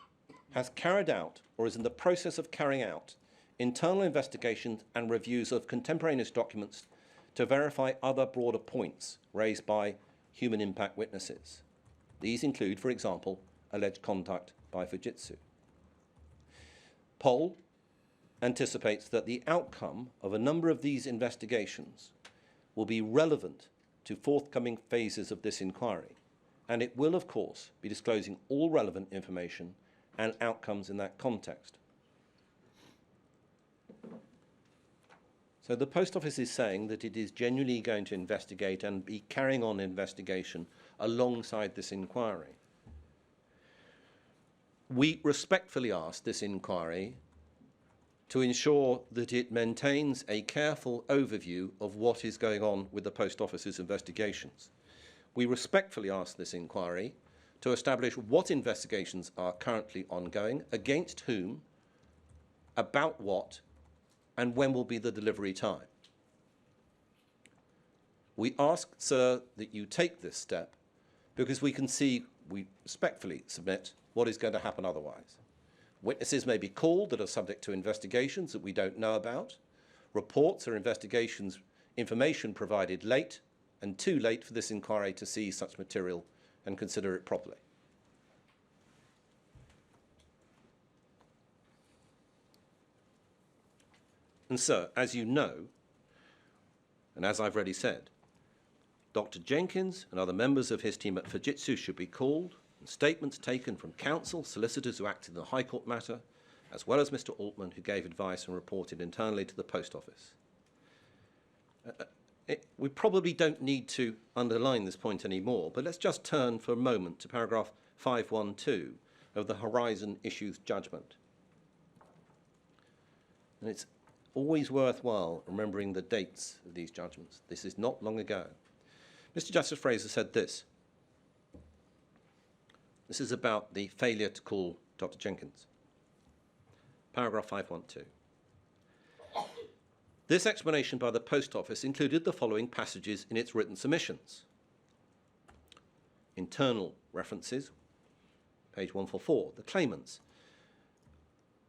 has carried out or is in the process of carrying out internal investigations and reviews of contemporaneous documents to verify other broader points raised by human impact witnesses. These include, for example, alleged conduct by Fujitsu. POL anticipates that the outcome of a number of these investigations will be relevant to forthcoming phases of this inquiry, and it will, of course, be disclosing all relevant information and outcomes in that context. So the Post Office is saying that it is genuinely going to investigate and be carrying on investigation alongside this inquiry. We respectfully ask this inquiry to ensure that it maintains a careful overview of what is going on with the Post Office's investigations. We respectfully ask this inquiry to establish what investigations are currently ongoing, against whom, about what, and when will be the delivery time. We ask, sir, that you take this step because we can see, we respectfully submit, what is going to happen otherwise. Witnesses may be called that are subject to investigations that we don't know about. Reports or investigations, information provided late and too late for this inquiry to see such material and consider it properly. And so, as you know, and as I've already said, Dr. Jenkins and other members of his team at Fujitsu should be called, and statements taken from counsel, solicitors who acted in the High Court matter, as well as Mr. Altman, who gave advice and reported internally to the Post Office. We probably don't need to underline this point anymore, but let's just turn for a moment to paragraph 512 of the Horizon Issues Judgment. And it's always worthwhile remembering the dates of these judgments. This is not long ago. Mr. Justice Fraser said this. This is about the failure to call Dr. Jenkins. Paragraph 512. This explanation by the Post Office included the following passages in its written submissions. Internal references, page 144. The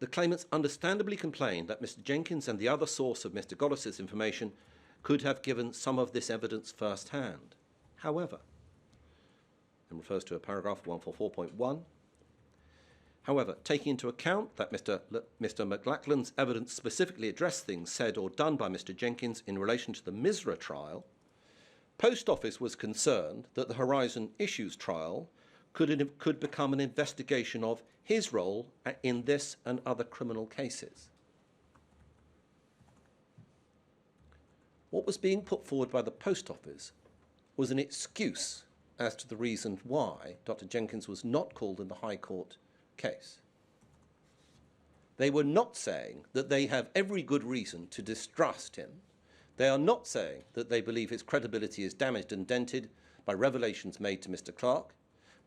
claimants understandably complained that Mr. Jenkins and the other source of Mr. Goddard's information could have given some of this evidence firsthand. However, and refers to a paragraph 144.1. However, taking into account that Mr. McLachlan's evidence specifically addressed things said or done by Mr. Jenkins in relation to the Misra trial, Post Office was concerned that the Horizon Issues trial could become an investigation of his role in this and other criminal cases. What was being put forward by the Post Office was an excuse as to the reason why Dr. Jenkins was not called in the High Court case. They were not saying that they have every good reason to distrust him. They are not saying that they believe his credibility is damaged and dented by revelations made to Mr. Clark.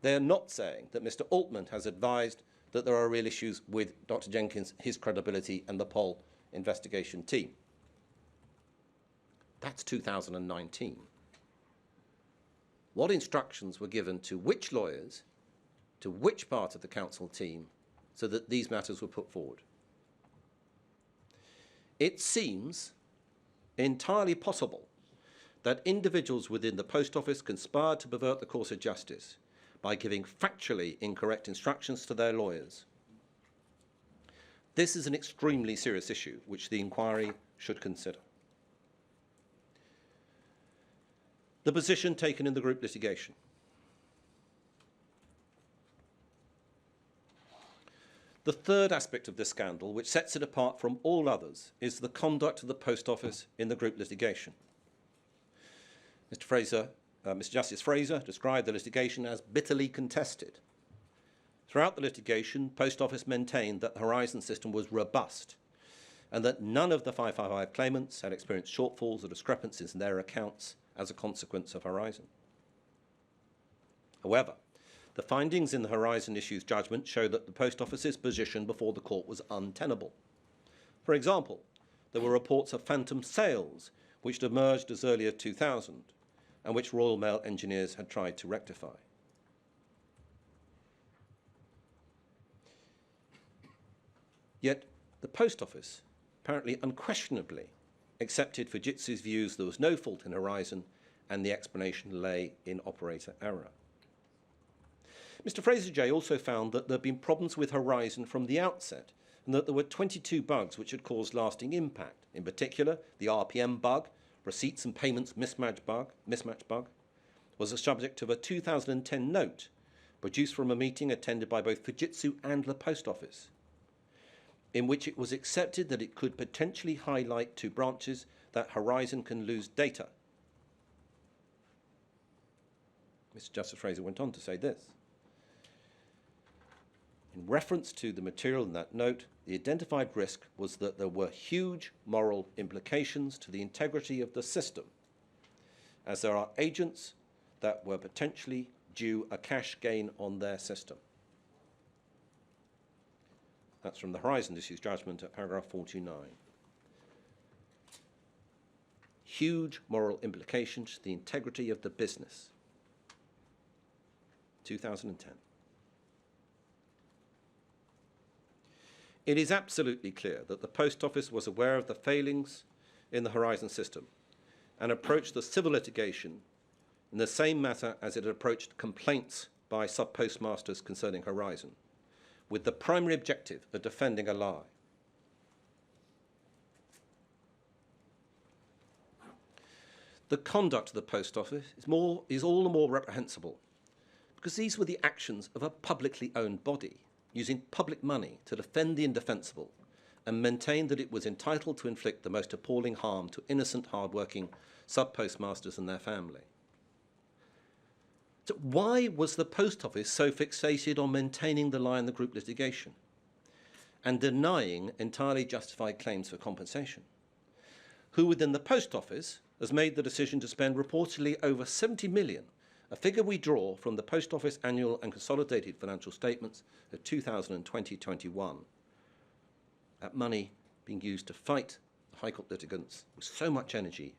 They are not saying that Mr. Altman has advised that there are real issues with Dr. Jenkins, his credibility, and the POL investigation team. That's 2019. What instructions were given to which lawyers, to which part of the counsel team, so that these matters were put forward? It seems entirely possible that individuals within the Post Office conspired to pervert the course of justice by giving factually incorrect instructions to their lawyers. This is an extremely serious issue which the inquiry should consider. The position taken in the group litigation. The third aspect of this scandal, which sets it apart from all others, is the conduct of the Post Office in the group litigation. Mr. Fraser Mr. Justice Fraser described the litigation as bitterly contested. Throughout the litigation, Post Office maintained that the Horizon system was robust and that none of the 555 claimants had experienced shortfalls or discrepancies in their accounts as a consequence of Horizon. However, the findings in the Horizon issues judgment show that the Post Office's position before the court was untenable. For example, there were reports of phantom sales which had emerged as early as 2000 and which Royal Mail engineers had tried to rectify. Yet the Post Office apparently unquestionably accepted Fujitsu's views there was no fault in Horizon and the explanation lay in operator error. Mr. Fraser J. also found that there had been problems with Horizon from the outset and that there were 22 bugs which had caused lasting impact. In particular, the RPM bug, receipts and payments mismatch bug, was the subject of a 2010 note produced from a meeting attended by both Fujitsu and the Post Office, in which it was accepted that it could potentially highlight to branches that Horizon can lose data. Mr. Justice Fraser went on to say this. In reference to the material in that note, the identified risk was that there were huge moral implications to the integrity of the system, as there are agents that were potentially due a cash gain on their system. That's from the Horizon Issues Judgment at paragraph 49. Huge moral implications to the integrity of the business. 2010. It is absolutely clear that the Post Office was aware of the failings in the Horizon system and approached the civil litigation in the same manner as it approached complaints by sub-postmasters concerning Horizon, with the primary objective of defending a lie. The conduct of the Post Office is all the more reprehensible because these were the actions of a publicly owned body using public money to defend the indefensible and maintain that it was entitled to inflict the most appalling harm to innocent, hard-working sub-postmasters and their family. So why was the Post Office so fixated on maintaining the lie in the group litigation and denying entirely justified claims for compensation? Who within the Post Office has made the decision to spend reportedly over 70 million, a figure we draw from the Post Office annual and consolidated financial statements of 2020-21, that money being used to fight the High Court litigants with so much energy?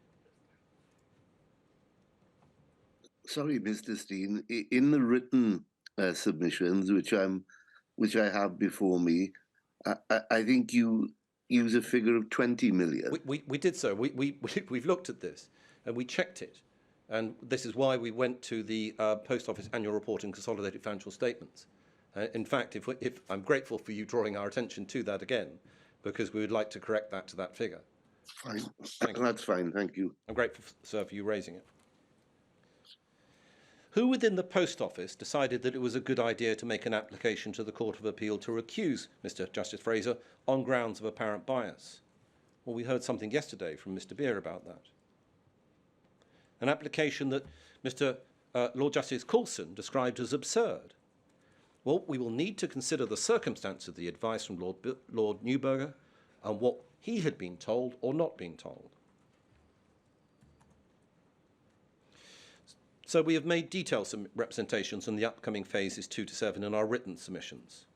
Sorry, Mr. Steen, in the written submissions, which I have before me, I think you use a figure of 20 million. We did so. We've looked at this and we checked it. And this is why we went to the Post Office annual report and consolidated financial statements. In fact, if I'm grateful for you drawing our attention to that again, because we would like to correct that to that figure. Fine. That's fine, thank you. I'm grateful, sir, for you raising it. Who within the Post Office decided that it was a good idea to make an application to the Court of Appeal to recuse Mr. Justice Fraser on grounds of apparent bias? Well, we heard something yesterday from Mr. Beer about that. An application that Mr. Lord Justice Coulson described as absurd. Well, we will need to consider the circumstance of the advice from Lord Newberger and what he had been told or not been told. So we have made detailed representations on the upcoming phases 2 to 7 in our written submissions.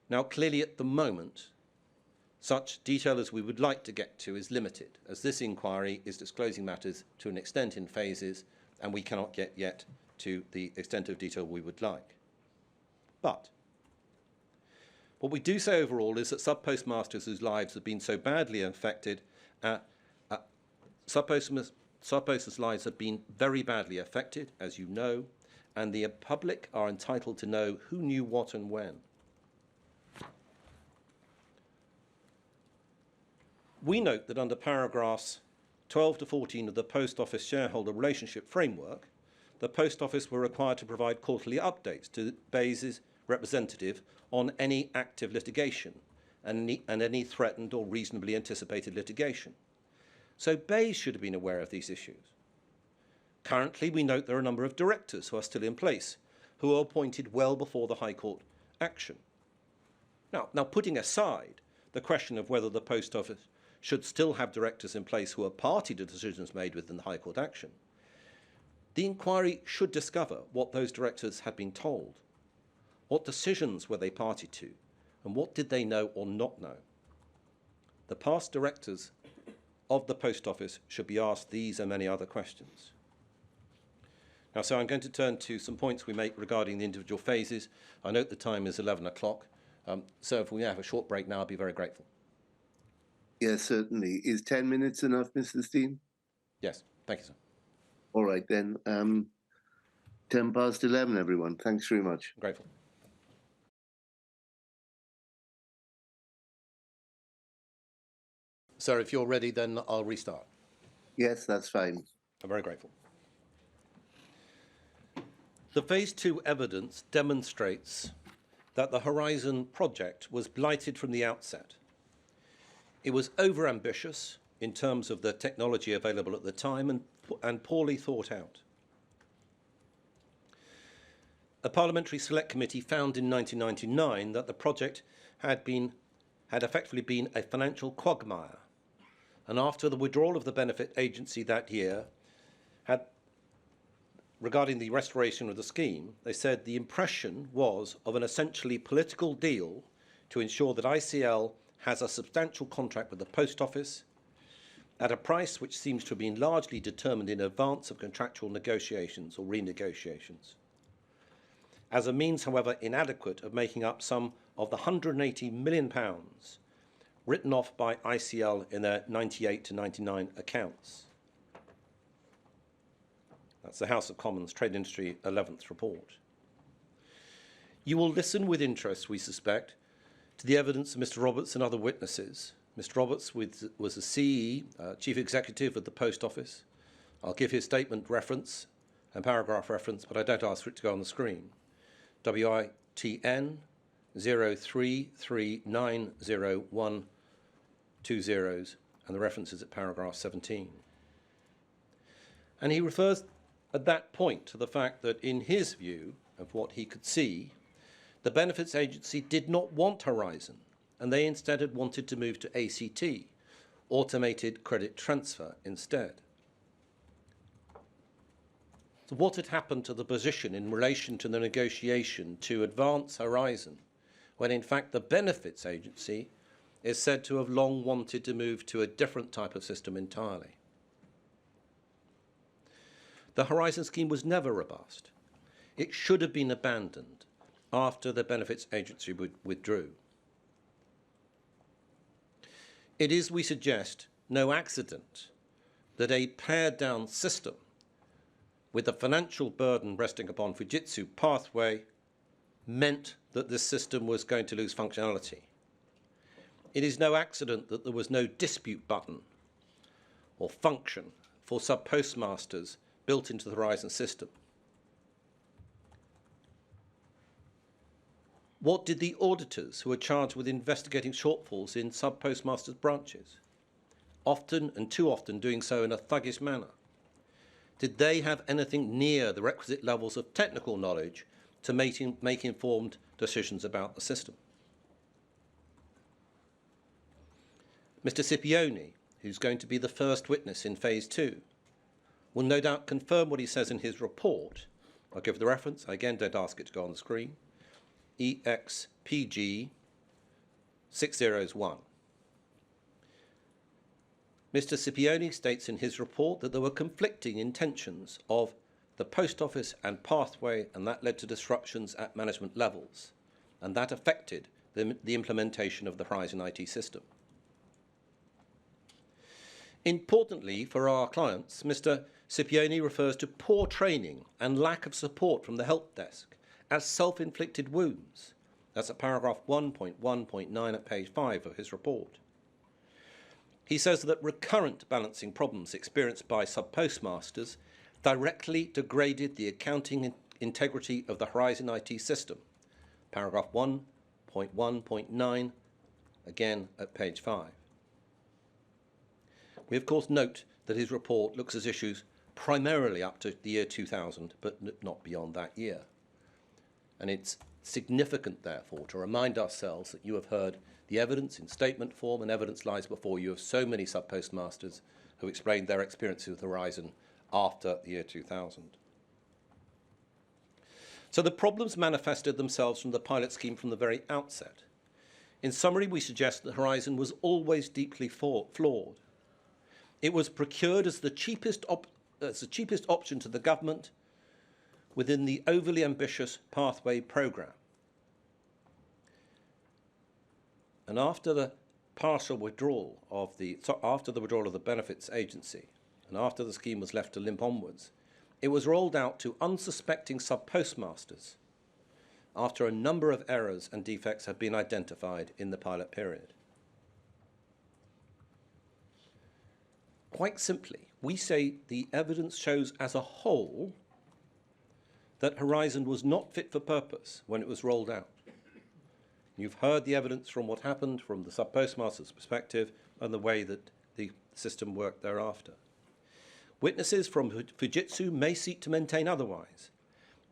Now, clearly at the moment, such detail as we would like to get to is limited, as this inquiry is disclosing matters to an extent in phases, and we cannot get yet to the extent of detail we would like. But what we do say overall is that sub-postmasters whose lives have been so badly affected, sub-postmasters' lives have been very badly affected, as you know, and the public are entitled to know who knew what and when. We note that under paragraphs 12 to 14 of the Post Office Shareholder Relationship Framework, the Post Office were required to provide quarterly updates to BEIS's representative on any active litigation and any threatened or reasonably anticipated litigation. So BEIS should have been aware of these issues. Currently, we note there are a number of directors who are still in place, who were appointed well before the High Court action. Now, putting aside the question of whether the Post Office should still have directors in place who are party to decisions made within the High Court action, the inquiry should discover what those directors had been told, what decisions were they party to, and what did they know or not know. The past directors of the Post Office should be asked these and many other questions. Now, so I'm going to turn to some points we make regarding the individual phases. I note the time is 11 o'clock, so if we have a short break now, I'll be very grateful. Yes, certainly. Is 10 minutes enough, Mr. Steen? Yes, thank you, sir. All right, then. 10 past 11, everyone. Thanks very much. I'm grateful. Sir, if you're ready, then I'll restart. Yes, that's fine. I'm very grateful. The Phase 2 evidence demonstrates that the Horizon project was blighted from the outset. It was overambitious in terms of the technology available at the time and poorly thought out. A parliamentary select committee found in 1999 that the project had effectively been a financial quagmire, and after the withdrawal of the benefit agency that year, regarding the restoration of the scheme, they said the impression was of an essentially political deal to ensure that ICL has a substantial contract with the Post Office at a price which seems to have been largely determined in advance of contractual negotiations or renegotiations, as a means, however, inadequate of making up some of the £180 million written off by ICL in their 98 to 99 accounts. That's the House of Commons Trade Industry 11th report. You will listen with interest, we suspect, to the evidence of Mr. Roberts and other witnesses. Mr. Roberts was the CE, Chief Executive of the Post Office. I'll give his statement reference and paragraph reference, but I don't ask for it to go on the screen. WITN 0339012 zeros, and the reference is at paragraph 17. And he refers at that point to the fact that in his view of what he could see, the benefits agency did not want Horizon, and they instead had wanted to move to ACT, automated credit transfer, instead. So what had happened to the position in relation to the negotiation to advance Horizon, when in fact the benefits agency is said to have long wanted to move to a different type of system entirely? The Horizon scheme was never robust. It should have been abandoned after the benefits agency withdrew. It is, we suggest, no accident that a pared-down system with the financial burden resting upon Fujitsu Pathway meant that this system was going to lose functionality. It is no accident that there was no dispute button or function for Subpostmasters built into the Horizon system. What did the auditors who were charged with investigating shortfalls in Subpostmasters branches, often and too often doing so in a thuggish manner, did they have anything near the requisite levels of technical knowledge to make informed decisions about the system? Mr. Scipione, who's going to be the first witness in Phase 2, will no doubt confirm what he says in his report. I'll give the reference. I again don't ask it to go on the screen. EXPG 601. Mr. Scipione states in his report that there were conflicting intentions of the Post Office and Pathway, and that led to disruptions at management levels, and that affected the implementation of the Horizon IT system. Importantly for our clients, Mr. Scipione refers to poor training and lack of support from the help desk as self-inflicted wounds. That's at paragraph 1.1.9 at page 5 of his report. He says that recurrent balancing problems experienced by Subpostmasters directly degraded the accounting integrity of the Horizon IT system. Paragraph 1.1.9, again at page 5. We of course note that his report looks at issues primarily up to the year 2000, but not beyond that year. And it's significant, therefore, to remind ourselves that you have heard the evidence in statement form, and evidence lies before you of so many sub-postmasters who explained their experiences with Horizon after the year 2000. So the problems manifested themselves from the pilot scheme from the very outset. In summary, we suggest that Horizon was always deeply flawed. It was procured as the cheapest option to the government within the overly ambitious Pathway programme. And after the partial withdrawal of the benefits agency, and after the scheme was left to limp onwards, it was rolled out to unsuspecting sub-postmasters after a number of errors and defects had been identified in the pilot period. Quite simply, we say the evidence shows as a whole that Horizon was not fit for purpose when it was rolled out. You've heard the evidence from what happened from the sub-postmaster's perspective and the way that the system worked thereafter. Witnesses from Fujitsu may seek to maintain otherwise,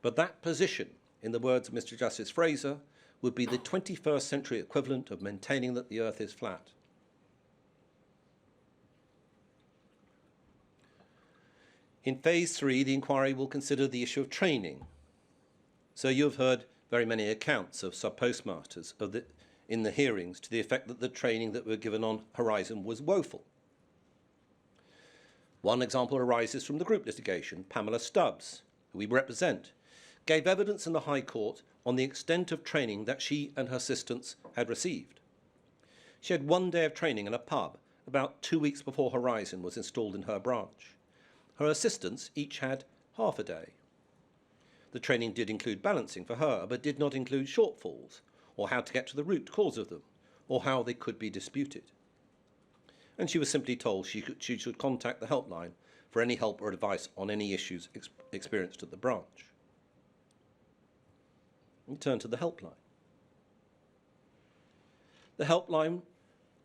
but that position, in the words of Mr. Justice Fraser, would be the 21st century equivalent of maintaining that the Earth is flat. In Phase 3, the inquiry will consider the issue of training. So you have heard very many accounts of sub-postmasters in the hearings to the effect that the training that were given on Horizon was woeful. One example arises from the group litigation. Pamela Stubbs, who we represent, gave evidence in the High Court on the extent of training that she and her assistants had received. She had 1 day of training in a pub about 2 weeks before Horizon was installed in her branch. Her assistants each had half a day. The training did include balancing for her, but did not include shortfalls, or how to get to the root cause of them, or how they could be disputed. And she was simply told she should contact the helpline for any help or advice on any issues experienced at the branch. We turn to the helpline. The helpline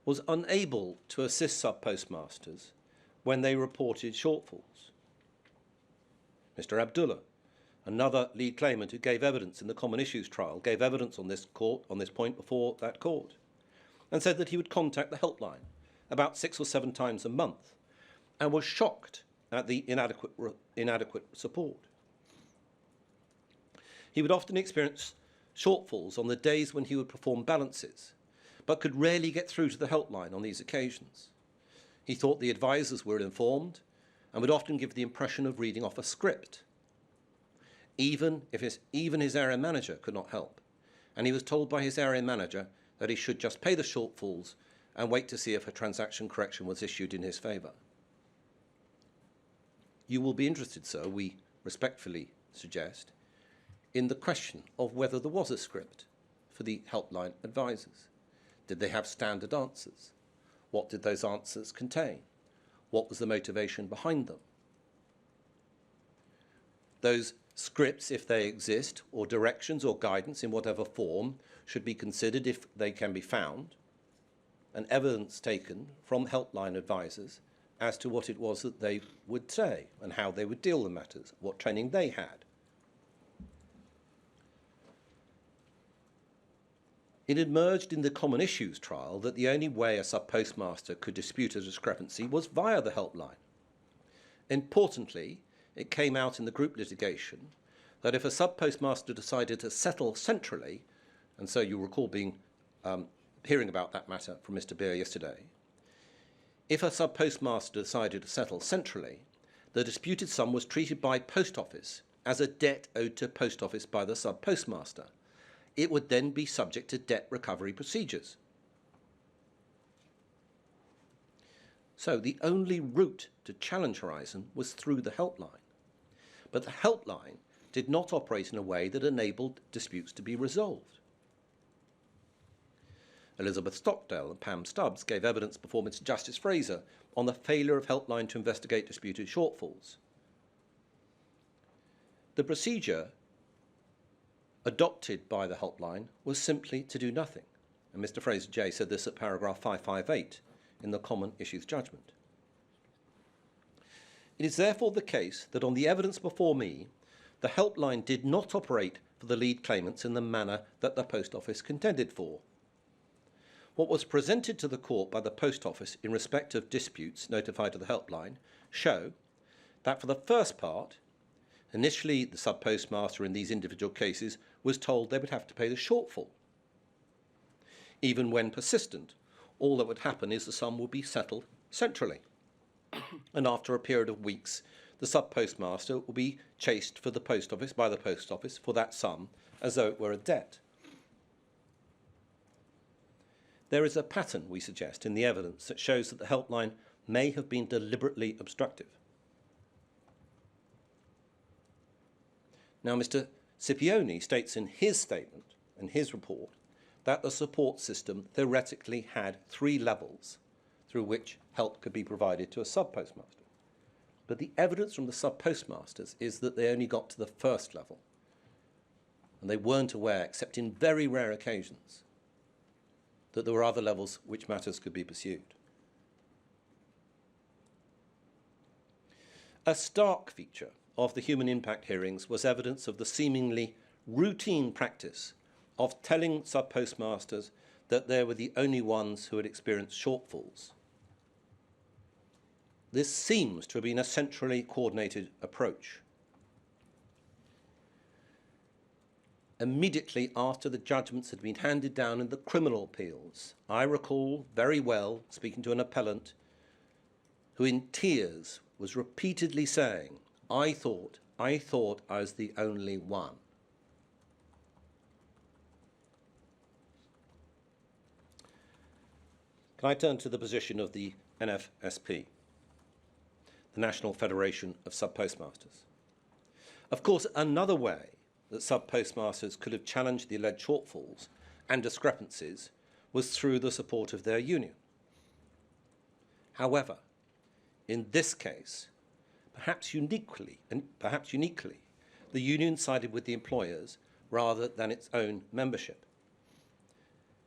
was unable to assist sub-postmasters when they reported shortfalls. Mr. Abdullah, another lead claimant who gave evidence in the Common Issues trial, gave evidence on this point before that court, and said that he would contact the helpline about 6 or 7 times a month, and was shocked at the inadequate support. He would often experience shortfalls on the days when he would perform balances, but could rarely get through to the helpline on these occasions. He thought the advisors were informed and would often give the impression of reading off a script, even his area manager could not help, and he was told by his area manager that he should just pay the shortfalls and wait to see if a transaction correction was issued in his favour. You will be interested, sir, we respectfully suggest, in the question of whether there was a script for the helpline advisors. Did they have standard answers? What did those answers contain? What was the motivation behind them? Those scripts, if they exist, or directions or guidance in whatever form, should be considered if they can be found, and evidence taken from helpline advisors as to what it was that they would say and how they would deal with matters, what training they had. It emerged in the Common Issues trial that the only way a sub-postmaster could dispute a discrepancy was via the helpline. Importantly, it came out in the group litigation that if a sub-postmaster decided to settle centrally, and so you recall hearing about that matter from Mr. Beer yesterday, if a sub-postmaster decided to settle centrally, the disputed sum was treated by Post Office as a debt owed to Post Office by the sub-postmaster. It would then be subject to debt recovery procedures. So the only route to challenge Horizon was through the helpline. But the helpline did not operate in a way that enabled disputes to be resolved. Elizabeth Stockdale and Pam Stubbs gave evidence before Mr. Justice Fraser on the failure of helpline to investigate disputed shortfalls. The procedure adopted by the helpline was simply to do nothing. And Mr. Fraser J. said this at paragraph 558 in the Common Issues judgment. It is therefore the case that on the evidence before me, the helpline did not operate for the lead claimants in the manner that the Post Office contended for. What was presented to the court by the Post Office in respect of disputes notified to the helpline show that for the first part, initially the sub-postmaster in these individual cases was told they would have to pay the shortfall. Even when persistent, all that would happen is the sum would be settled centrally. And after a period of weeks, the sub-postmaster will be chased for the Post Office by the Post Office for that sum as though it were a debt. There is a pattern, we suggest, in the evidence that shows that the helpline may have been deliberately obstructive. Now, Mr. Scipione states in his statement and his report that the support system theoretically had 3 levels through which help could be provided to a sub-postmaster. But the evidence from the sub-postmasters is that they only got to the first level, and they weren't aware, except in very rare occasions, that there were other levels which matters could be pursued. A stark feature of the human impact hearings was evidence of the seemingly routine practice of telling sub-postmasters that they were the only ones who had experienced shortfalls. This seems to have been a centrally coordinated approach. Immediately after the judgments had been handed down in the criminal appeals, I recall very well speaking to an appellant who in tears was repeatedly saying, I thought I was the only one. Can I turn to the position of the NFSP, the National Federation of Sub-Postmasters? Of course, another way that sub-postmasters could have challenged the alleged shortfalls and discrepancies was through the support of their union. However, in this case, perhaps uniquely, the union sided with the employers rather than its own membership.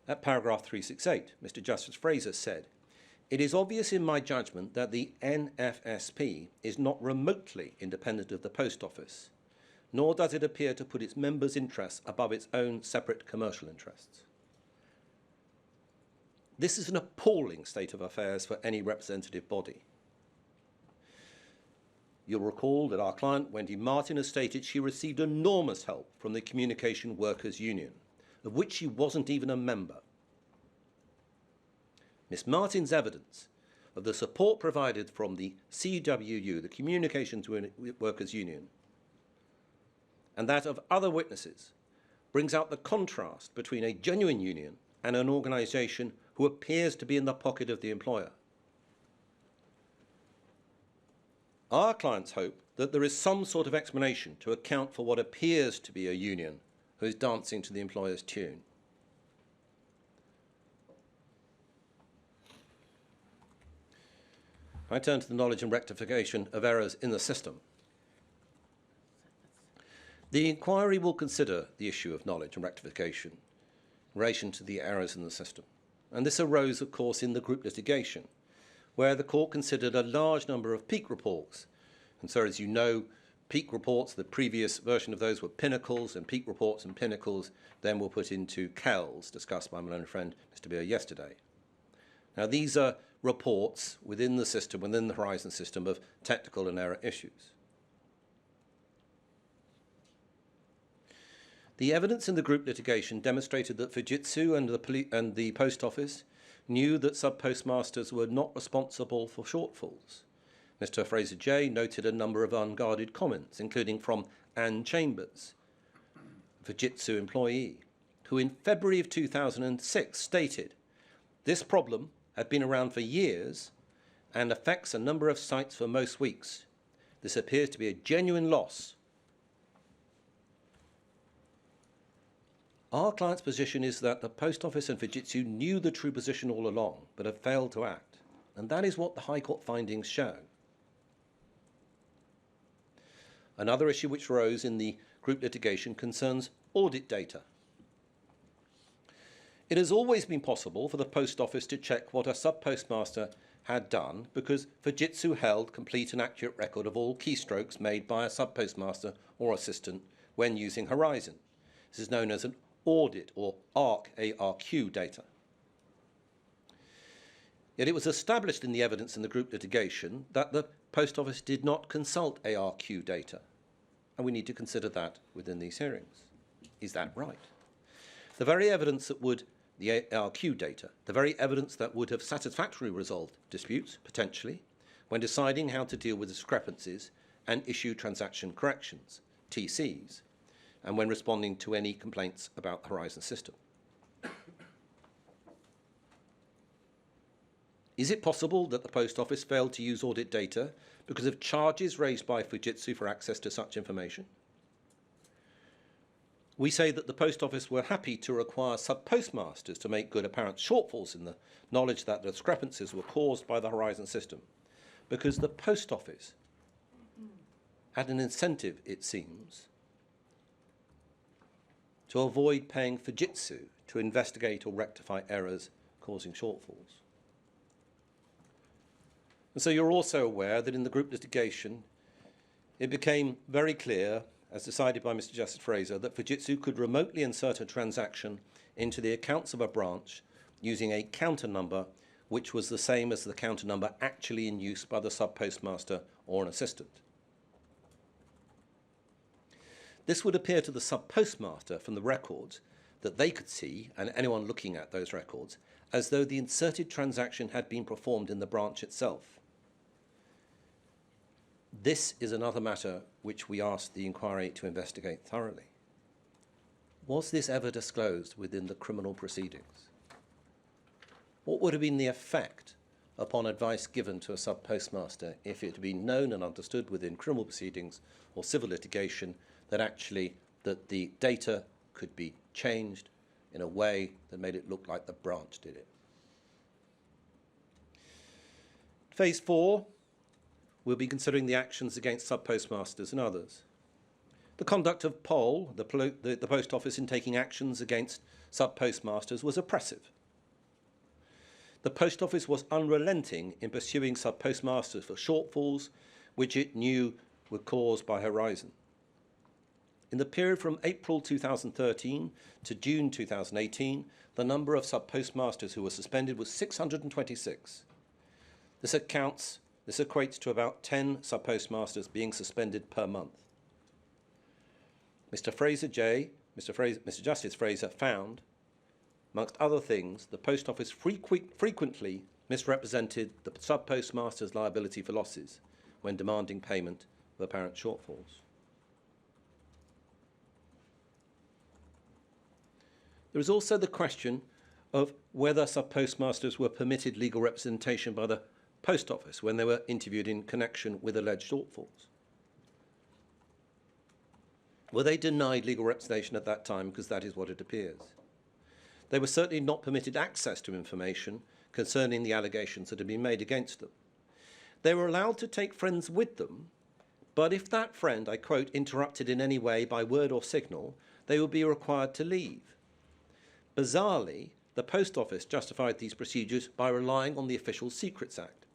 At paragraph 368, Mr. Justice Fraser said, "It is obvious in my judgment that the NFSP is not remotely independent of the Post Office, nor does it appear to put its members' interests above its own separate commercial interests." This is an appalling state of affairs for any representative body. You'll recall that our client, Wendy Martin, has stated she received enormous help from the Communication Workers Union, of which she wasn't even a member. Miss Martin's evidence of the support provided from the CWU, the Communications Workers Union, and that of other witnesses brings out the contrast between a genuine union and an organisation who appears to be in the pocket of the employer. Our clients hope that there is some sort of explanation to account for what appears to be a union who is dancing to the employer's tune. I turn to the knowledge and rectification of errors in the system. The inquiry will consider the issue of knowledge and rectification in relation to the errors in the system. And this arose, of course, in the group litigation, where the court considered a large number of peak reports. And so, as you know, peak reports, the previous version of those were pinnacles, and peak reports and pinnacles then were put into KELs, discussed by my learned friend Mr. Beer yesterday. Now, these are reports within the system, within the Horizon system, of technical and error issues. The evidence in the group litigation demonstrated that Fujitsu and the Post Office knew that sub-postmasters were not responsible for shortfalls. Mr. Fraser J. noted a number of unguarded comments, including from Anne Chambers, a Fujitsu employee, who in February of 2006 stated, "This problem had been around for years and affects a number of sites for most weeks. This appears to be a genuine loss." Our client's position is that the Post Office and Fujitsu knew the true position all along, but have failed to act. And that is what the High Court findings show. Another issue which arose in the group litigation concerns audit data. It has always been possible for the Post Office to check what a sub-postmaster had done because Fujitsu held complete and accurate record of all keystrokes made by a sub-postmaster or assistant when using Horizon. This is known as an audit or ARQ data. Yet it was established in the evidence in the group litigation that the Post Office did not consult ARQ data, and we need to consider that within these hearings. Is that right? The very evidence that would, the ARQ data, the very evidence that would have satisfactorily resolved disputes, potentially, when deciding how to deal with discrepancies and issue transaction corrections, TCs, and when responding to any complaints about the Horizon system. Is it possible that the Post Office failed to use audit data because of charges raised by Fujitsu for access to such information? We say that the Post Office were happy to require sub-postmasters to make good apparent shortfalls in the knowledge that the discrepancies were caused by the Horizon system, because the Post Office had an incentive, it seems, to avoid paying Fujitsu to investigate or rectify errors causing shortfalls. And so you're also aware that in the group litigation, it became very clear, as decided by Mr. Justice Fraser, that Fujitsu could remotely insert a transaction into the accounts of a branch using a counter number which was the same as the counter number actually in use by the sub-postmaster or an assistant. This would appear to the sub-postmaster from the records that they could see, and anyone looking at those records, as though the inserted transaction had been performed in the branch itself. This is another matter which we asked the inquiry to investigate thoroughly. Was this ever disclosed within the criminal proceedings? What would have been the effect upon advice given to a sub-postmaster if it had been known and understood within criminal proceedings or civil litigation that actually that the data could be changed in a way that made it look like the branch did it? Phase 4, we'll be considering the actions against sub-postmasters and others. The conduct of Poll, the Post Office, in taking actions against sub-postmasters was oppressive. The Post Office was unrelenting in pursuing sub-postmasters for shortfalls which it knew were caused by Horizon. In the period from April 2013 to June 2018, the number of sub-postmasters who were suspended was 626. This equates to about 10 sub-postmasters being suspended per month. Mr. Justice Fraser found, amongst other things, the Post Office frequently misrepresented the sub-postmaster's liability for losses when demanding payment of apparent shortfalls. There is also the question of whether sub-postmasters were permitted legal representation by the Post Office when they were interviewed in connection with alleged shortfalls. Were they denied legal representation at that time, because that is what it appears? They were certainly not permitted access to information concerning the allegations that had been made against them. They were allowed to take friends with them, but if that friend, I quote, interrupted in any way by word or signal, they would be required to leave. Bizarrely, the Post Office justified these procedures by relying on the Official Secrets Act.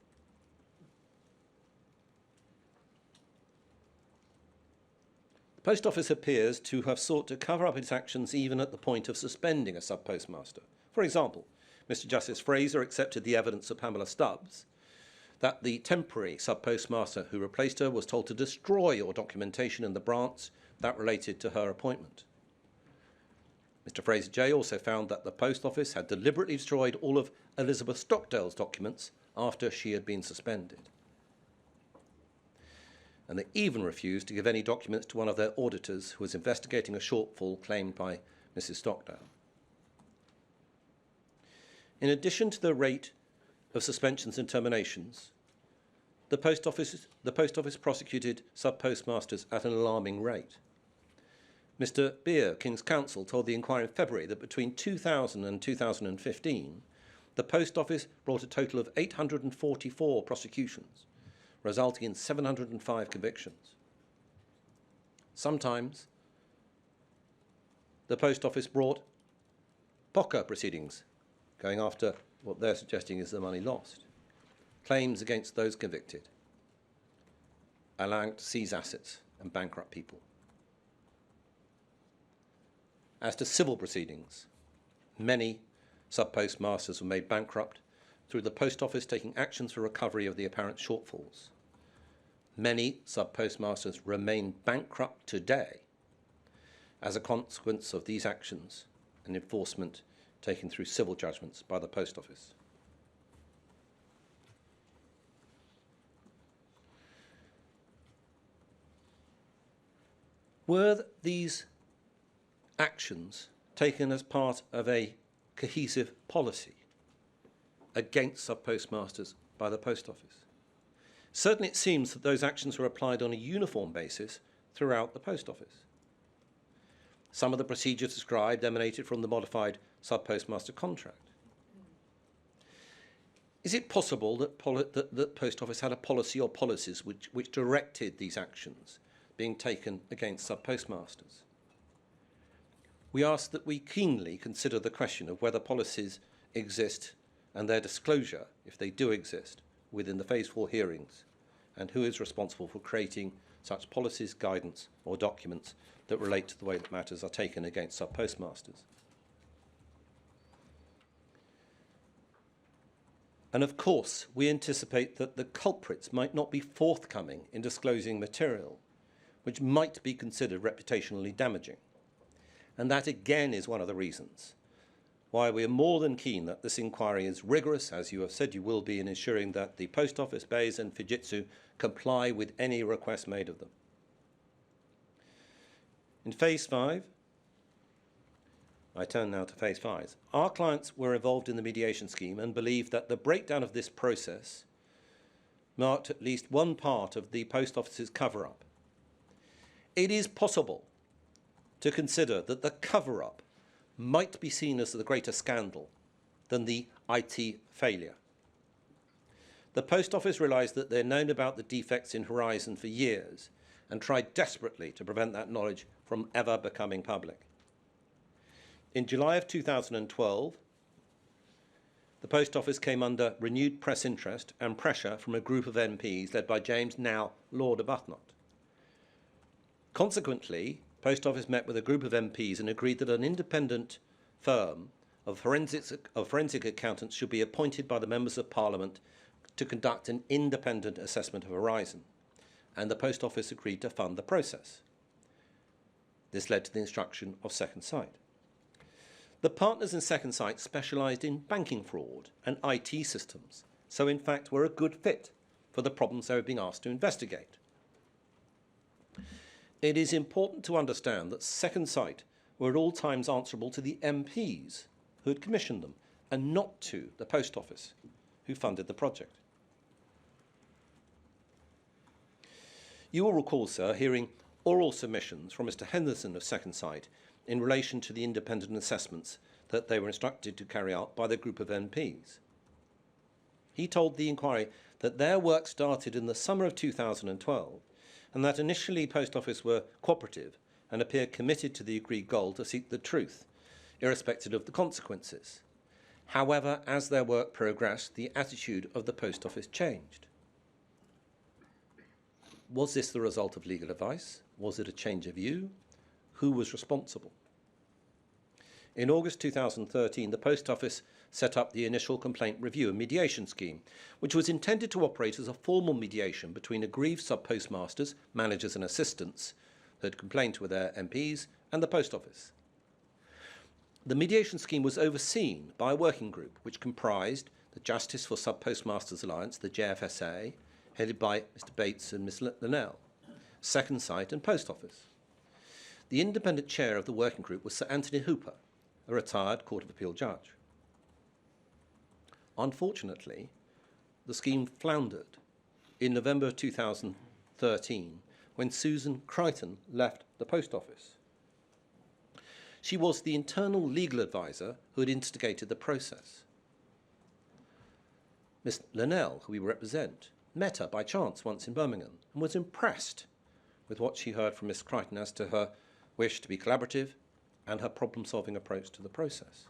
The Post Office appears to have sought to cover up its actions even at the point of suspending a sub-postmaster. For example, Mr. Justice Fraser accepted the evidence of Pamela Stubbs that the temporary sub-postmaster who replaced her was told to destroy all documentation in the branch that related to her appointment. Mr. Fraser J. also found that the Post Office had deliberately destroyed all of Elizabeth Stockdale's documents after she had been suspended. And they even refused to give any documents to one of their auditors who was investigating a shortfall claimed by Mrs. Stockdale. In addition to the rate of suspensions and terminations, the Post Office prosecuted sub-postmasters at an alarming rate. Mr. Beer, King's Counsel, told the inquiry in February that between 2000 and 2015, the Post Office brought a total of 844 prosecutions, resulting in 705 convictions. Sometimes the Post Office brought POCA proceedings, going after what they're suggesting is the money lost. claims against those convicted, allowing to seize assets and bankrupt people. As to civil proceedings, many sub-postmasters were made bankrupt through the Post Office taking actions for recovery of the apparent shortfalls. Many sub-postmasters remain bankrupt today as a consequence of these actions and enforcement taken through civil judgments by the Post Office. Were these actions taken as part of a cohesive policy against sub-postmasters by the Post Office? Certainly it seems that those actions were applied on a uniform basis throughout the Post Office. Some of the procedures described emanated from the modified sub-postmaster contract. Is it possible that the Post Office had a policy or policies which directed these actions being taken against sub-postmasters? We ask that we keenly consider the question of whether policies exist and their disclosure, if they do exist, within the Phase 4 hearings, and who is responsible for creating such policies, guidance, or documents that relate to the way that matters are taken against sub-postmasters. And of course, we anticipate that the culprits might not be forthcoming in disclosing material which might be considered reputationally damaging. And that again is one of the reasons why we are more than keen that this inquiry is rigorous, as you have said you will be, in ensuring that the Post Office, Bays and Fujitsu comply with any request made of them. In Phase 5, I turn now to Phase 5. Our clients were involved in the mediation scheme and believe that the breakdown of this process marked at least one part of the Post Office's cover-up. It is possible to consider that the cover-up might be seen as the greater scandal than the IT failure. The Post Office realised that they'd known about the defects in Horizon for years and tried desperately to prevent that knowledge from ever becoming public. In July of 2012, the Post Office came under renewed press interest and pressure from a group of MPs led by James, now Lord Arbuthnot. Consequently, Post Office met with a group of MPs and agreed that an independent firm of forensic accountants should be appointed by the members of Parliament to conduct an independent assessment of Horizon, and the Post Office agreed to fund the process. This led to the instruction of Second Sight. The partners in Second Sight specialised in banking fraud and IT systems, so in fact were a good fit for the problems they were being asked to investigate. It is important to understand that Second Sight were at all times answerable to the MPs who had commissioned them, and not to the Post Office, who funded the project. You will recall, sir, hearing oral submissions from Mr. Henderson of Second Sight in relation to the independent assessments that they were instructed to carry out by the group of MPs. He told the inquiry that their work started in the summer of 2012, and that initially Post Office were cooperative and appeared committed to the agreed goal to seek the truth, irrespective of the consequences. However, as their work progressed, the attitude of the Post Office changed. Was this the result of legal advice? Was it a change of view? Who was responsible? In August 2013, the Post Office set up the initial complaint review and mediation scheme, which was intended to operate as a formal mediation between aggrieved sub-postmasters, managers and assistants who had complained to their MPs, and the Post Office. The mediation scheme was overseen by a working group which comprised the Justice for Sub-Postmasters Alliance, the JFSA, headed by Mr. Bates and Ms. Linnell, Second Sight and Post Office. The independent chair of the working group was Sir Anthony Hooper, a retired Court of Appeal judge. Unfortunately, the scheme floundered in November of 2013 when Susan Crichton left the Post Office. She was the internal legal advisor who had instigated the process. Miss Linnell, who we represent, met her by chance once in Birmingham and was impressed with what she heard from Miss Crichton as to her wish to be collaborative and her problem-solving approach to the process.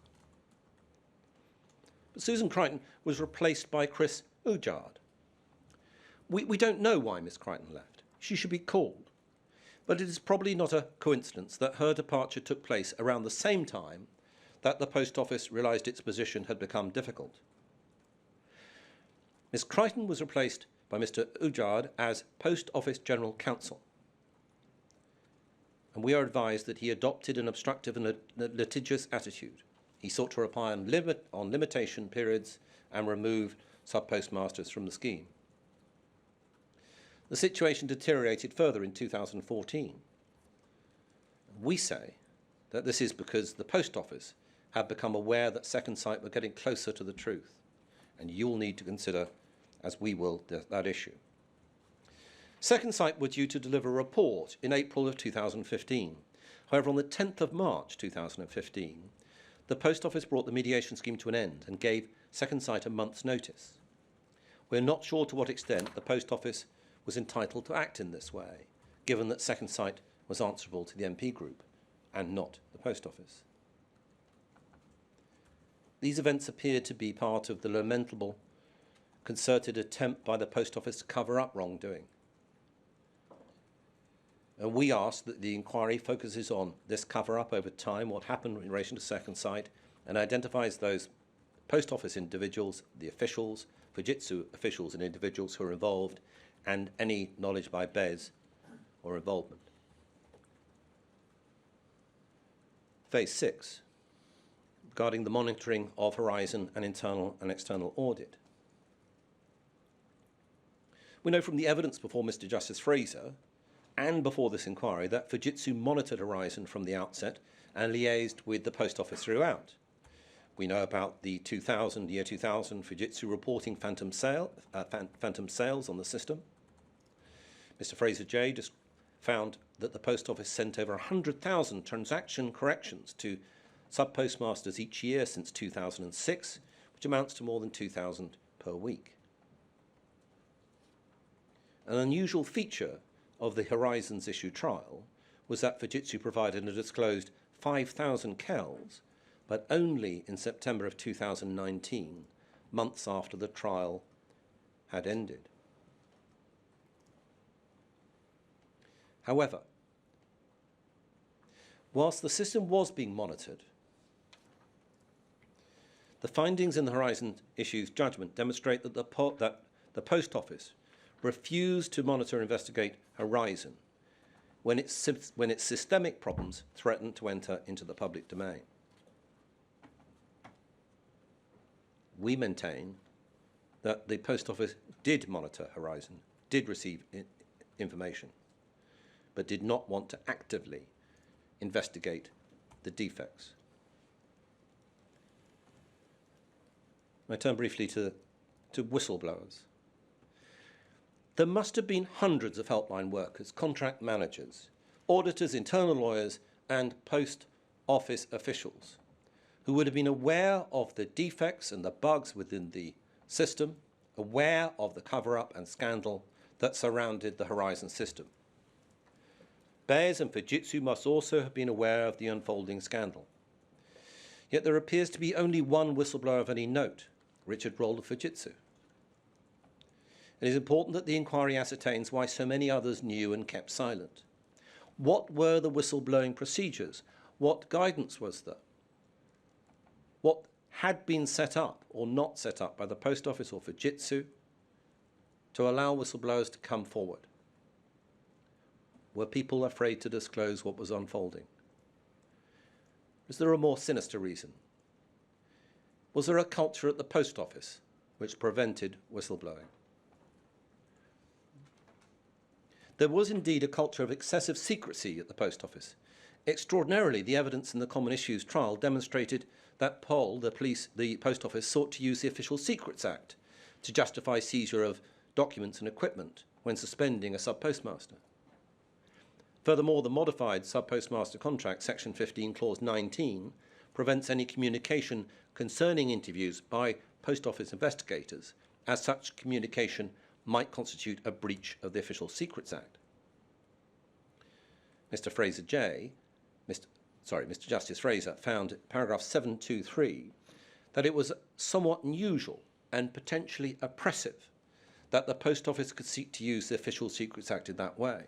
But Susan Crichton was replaced by Chris Ujard. We don't know why Miss Crichton left. She should be called. But it is probably not a coincidence that her departure took place around the same time that the Post Office realised its position had become difficult. Miss Crichton was replaced by Mr. Ujard as Post Office General Counsel, and we are advised that he adopted an obstructive and litigious attitude. He sought to rely on limitation periods and remove sub-postmasters from the scheme. The situation deteriorated further in 2014. We say that this is because the Post Office had become aware that Second Sight were getting closer to the truth, and you'll need to consider, as we will, that issue. Second Sight were due to deliver a report in April of 2015. However, on the 10th of March 2015, the Post Office brought the mediation scheme to an end and gave Second Sight a month's notice. We're not sure to what extent the Post Office was entitled to act in this way, given that Second Sight was answerable to the MP group and not the Post Office. These events appeared to be part of the lamentable, concerted attempt by the Post Office to cover up wrongdoing. And we ask that the inquiry focuses on this cover-up over time, what happened in relation to Second Sight, and identifies those Post Office individuals, the officials, Fujitsu officials and individuals who are involved, and any knowledge by BES or involvement. Phase 6, regarding the monitoring of Horizon and internal and external audit. We know from the evidence before Mr. Justice Fraser and before this inquiry that Fujitsu monitored Horizon from the outset and liaised with the Post Office throughout. We know about the year 2000 Fujitsu reporting phantom sales on the system. Mr. Fraser J. just found that the Post Office sent over 100,000 transaction corrections to sub-postmasters each year since 2006, which amounts to more than 2,000 per week. An unusual feature of the Horizons issue trial was that Fujitsu provided and disclosed 5,000 KELs, but only in September of 2019, months after the trial had ended. However, whilst the system was being monitored, the findings in the Horizon issues judgment demonstrate that the Post Office refused to monitor and investigate Horizon when its systemic problems threatened to enter into the public domain. We maintain that the Post Office did monitor Horizon, did receive information, but did not want to actively investigate the defects. I turn briefly to whistleblowers. There must have been hundreds of helpline workers, contract managers, auditors, internal lawyers, and Post Office officials who would have been aware of the defects and the bugs within the system, aware of the cover-up and scandal that surrounded the Horizon system. BES and Fujitsu must also have been aware of the unfolding scandal. Yet there appears to be only one whistleblower of any note, Richard Roll of Fujitsu. It is important that the inquiry ascertains why so many others knew and kept silent. What were the whistleblowing procedures? What guidance was there? What had been set up or not set up by the Post Office or Fujitsu to allow whistleblowers to come forward? Were people afraid to disclose what was unfolding? Was there a more sinister reason? Was there a culture at the Post Office which prevented whistleblowing? There was indeed a culture of excessive secrecy at the Post Office. Extraordinarily, the evidence in the Common Issues trial demonstrated that the Post Office sought to use the Official Secrets Act to justify seizure of documents and equipment when suspending a sub-postmaster. Furthermore, the modified sub-postmaster contract, Section 15, Clause 19, prevents any communication concerning interviews by Post Office investigators, as such communication might constitute a breach of the Official Secrets Act. Mr. Justice Fraser found, paragraph 723, that it was somewhat unusual and potentially oppressive that the Post Office could seek to use the Official Secrets Act in that way.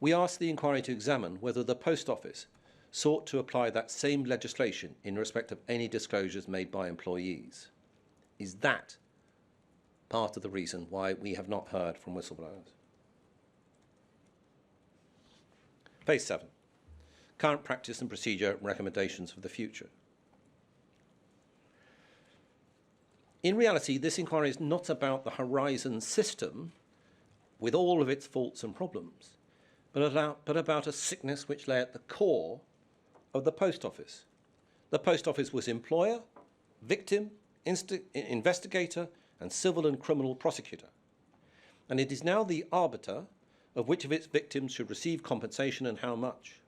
We asked the inquiry to examine whether the Post Office sought to apply that same legislation in respect of any disclosures made by employees. Is that part of the reason why we have not heard from whistleblowers? Phase 7. Current practice and procedure recommendations for the future. In reality, this inquiry is not about the Horizon system with all of its faults and problems, but about a sickness which lay at the core of the Post Office. The Post Office was employer, victim, investigator, and civil and criminal prosecutor. And it is now the arbiter of which of its victims should receive compensation and how much.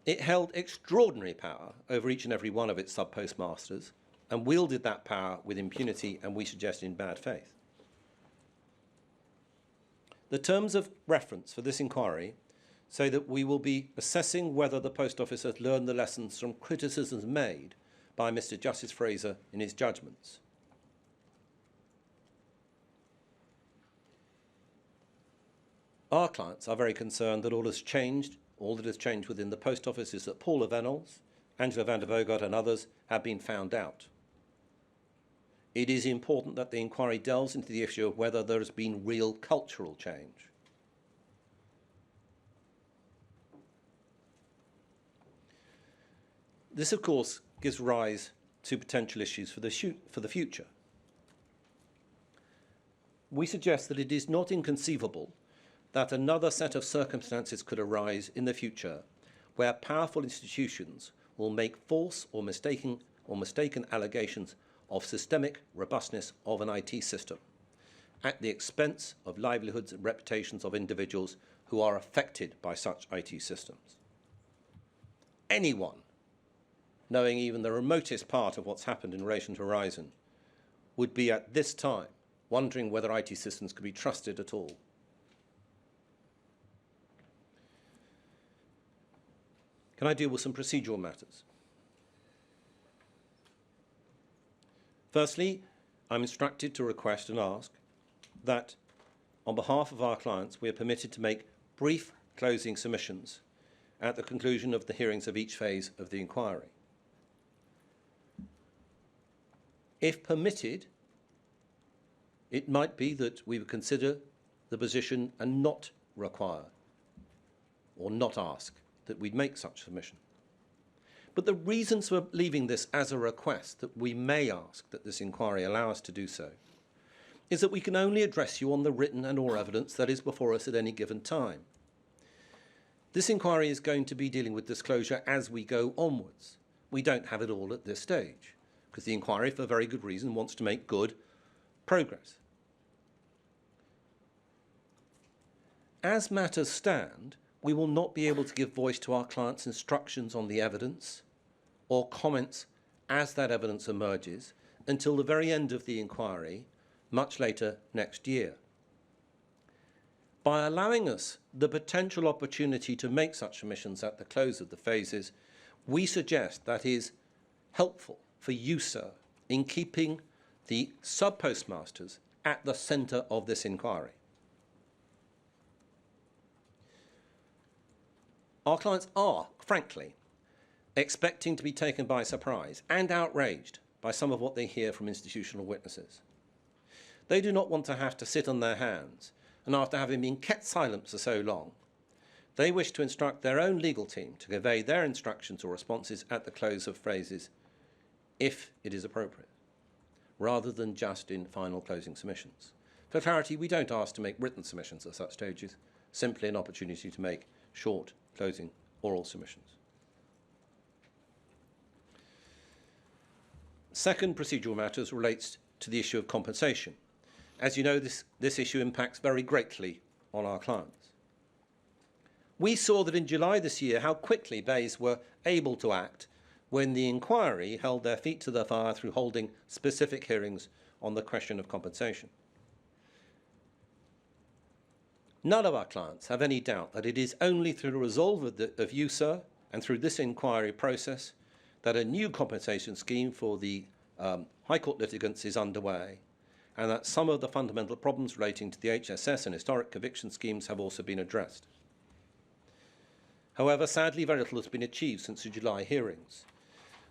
It held extraordinary power over each and every one of its sub-postmasters and wielded that power with impunity and, we suggest, in bad faith. The terms of reference for this inquiry say that we will be assessing whether the Post Office has learned the lessons from criticisms made by Mr. Justice Fraser in his judgments. Our clients are very concerned that all that has changed within the Post Office is that Paula Venels, Angela van der Voogd and others have been found out. It is important that the inquiry delves into the issue of whether there has been real cultural change. This, of course, gives rise to potential issues for the future. We suggest that it is not inconceivable that another set of circumstances could arise in the future where powerful institutions will make false or mistaken allegations of systemic robustness of an IT system at the expense of livelihoods and reputations of individuals who are affected by such IT systems. Anyone knowing even the remotest part of what's happened in relation to Horizon would be at this time wondering whether IT systems could be trusted at all. Can I deal with some procedural matters? Firstly, I'm instructed to request and ask that, on behalf of our clients, we are permitted to make brief closing submissions at the conclusion of the hearings of each phase of the inquiry. If permitted, it might be that we would consider the position and not require or not ask that we'd make such submission. But the reasons for leaving this as a request that we may ask that this inquiry allow us to do so is that we can only address you on the written and or evidence that is before us at any given time. This inquiry is going to be dealing with disclosure as we go onwards. We don't have it all at this stage because the inquiry, for very good reason, wants to make good progress. As matters stand, we will not be able to give voice to our clients' instructions on the evidence or comments as that evidence emerges until the very end of the inquiry, much later next year. By allowing us the potential opportunity to make such submissions at the close of the phases, we suggest that is helpful for you, sir, in keeping the sub-postmasters at the centre of this inquiry. Our clients are, frankly, expecting to be taken by surprise and outraged by some of what they hear from institutional witnesses. They do not want to have to sit on their hands, and after having been kept silent for so long, they wish to instruct their own legal team to convey their instructions or responses at the close of phrases, if it is appropriate, rather than just in final closing submissions. For clarity, we don't ask to make written submissions at such stages, simply an opportunity to make short closing oral submissions. Second procedural matters relates to the issue of compensation. As you know, this issue impacts very greatly on our clients. We saw that in July this year how quickly BEIS were able to act when the inquiry held their feet to the fire through holding specific hearings on the question of compensation. None of our clients have any doubt that it is only through the resolve of you, sir, and through this inquiry process that a new compensation scheme for the High Court litigants is underway, and that some of the fundamental problems relating to the HSS and historic conviction schemes have also been addressed. However, sadly, very little has been achieved since the July hearings.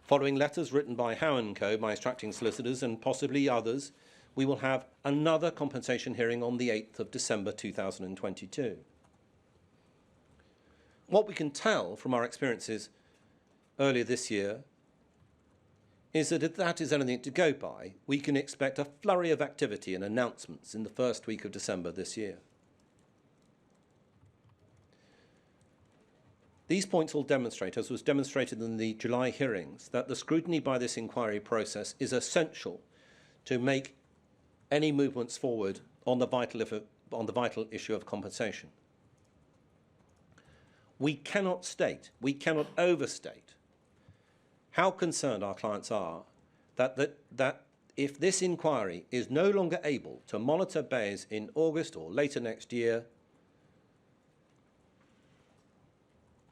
Following letters written by Howe & Co, my instructing solicitors, and possibly others, we will have another compensation hearing on the 8th of December 2022. What we can tell from our experiences earlier this year is that if that is anything to go by, we can expect a flurry of activity and announcements in the first week of December this year. These points will demonstrate, as was demonstrated in the July hearings, that the scrutiny by this inquiry process is essential to make any movements forward on the vital issue of compensation. We cannot overstate how concerned our clients are that if this inquiry is no longer able to monitor BEIS in August or later next year,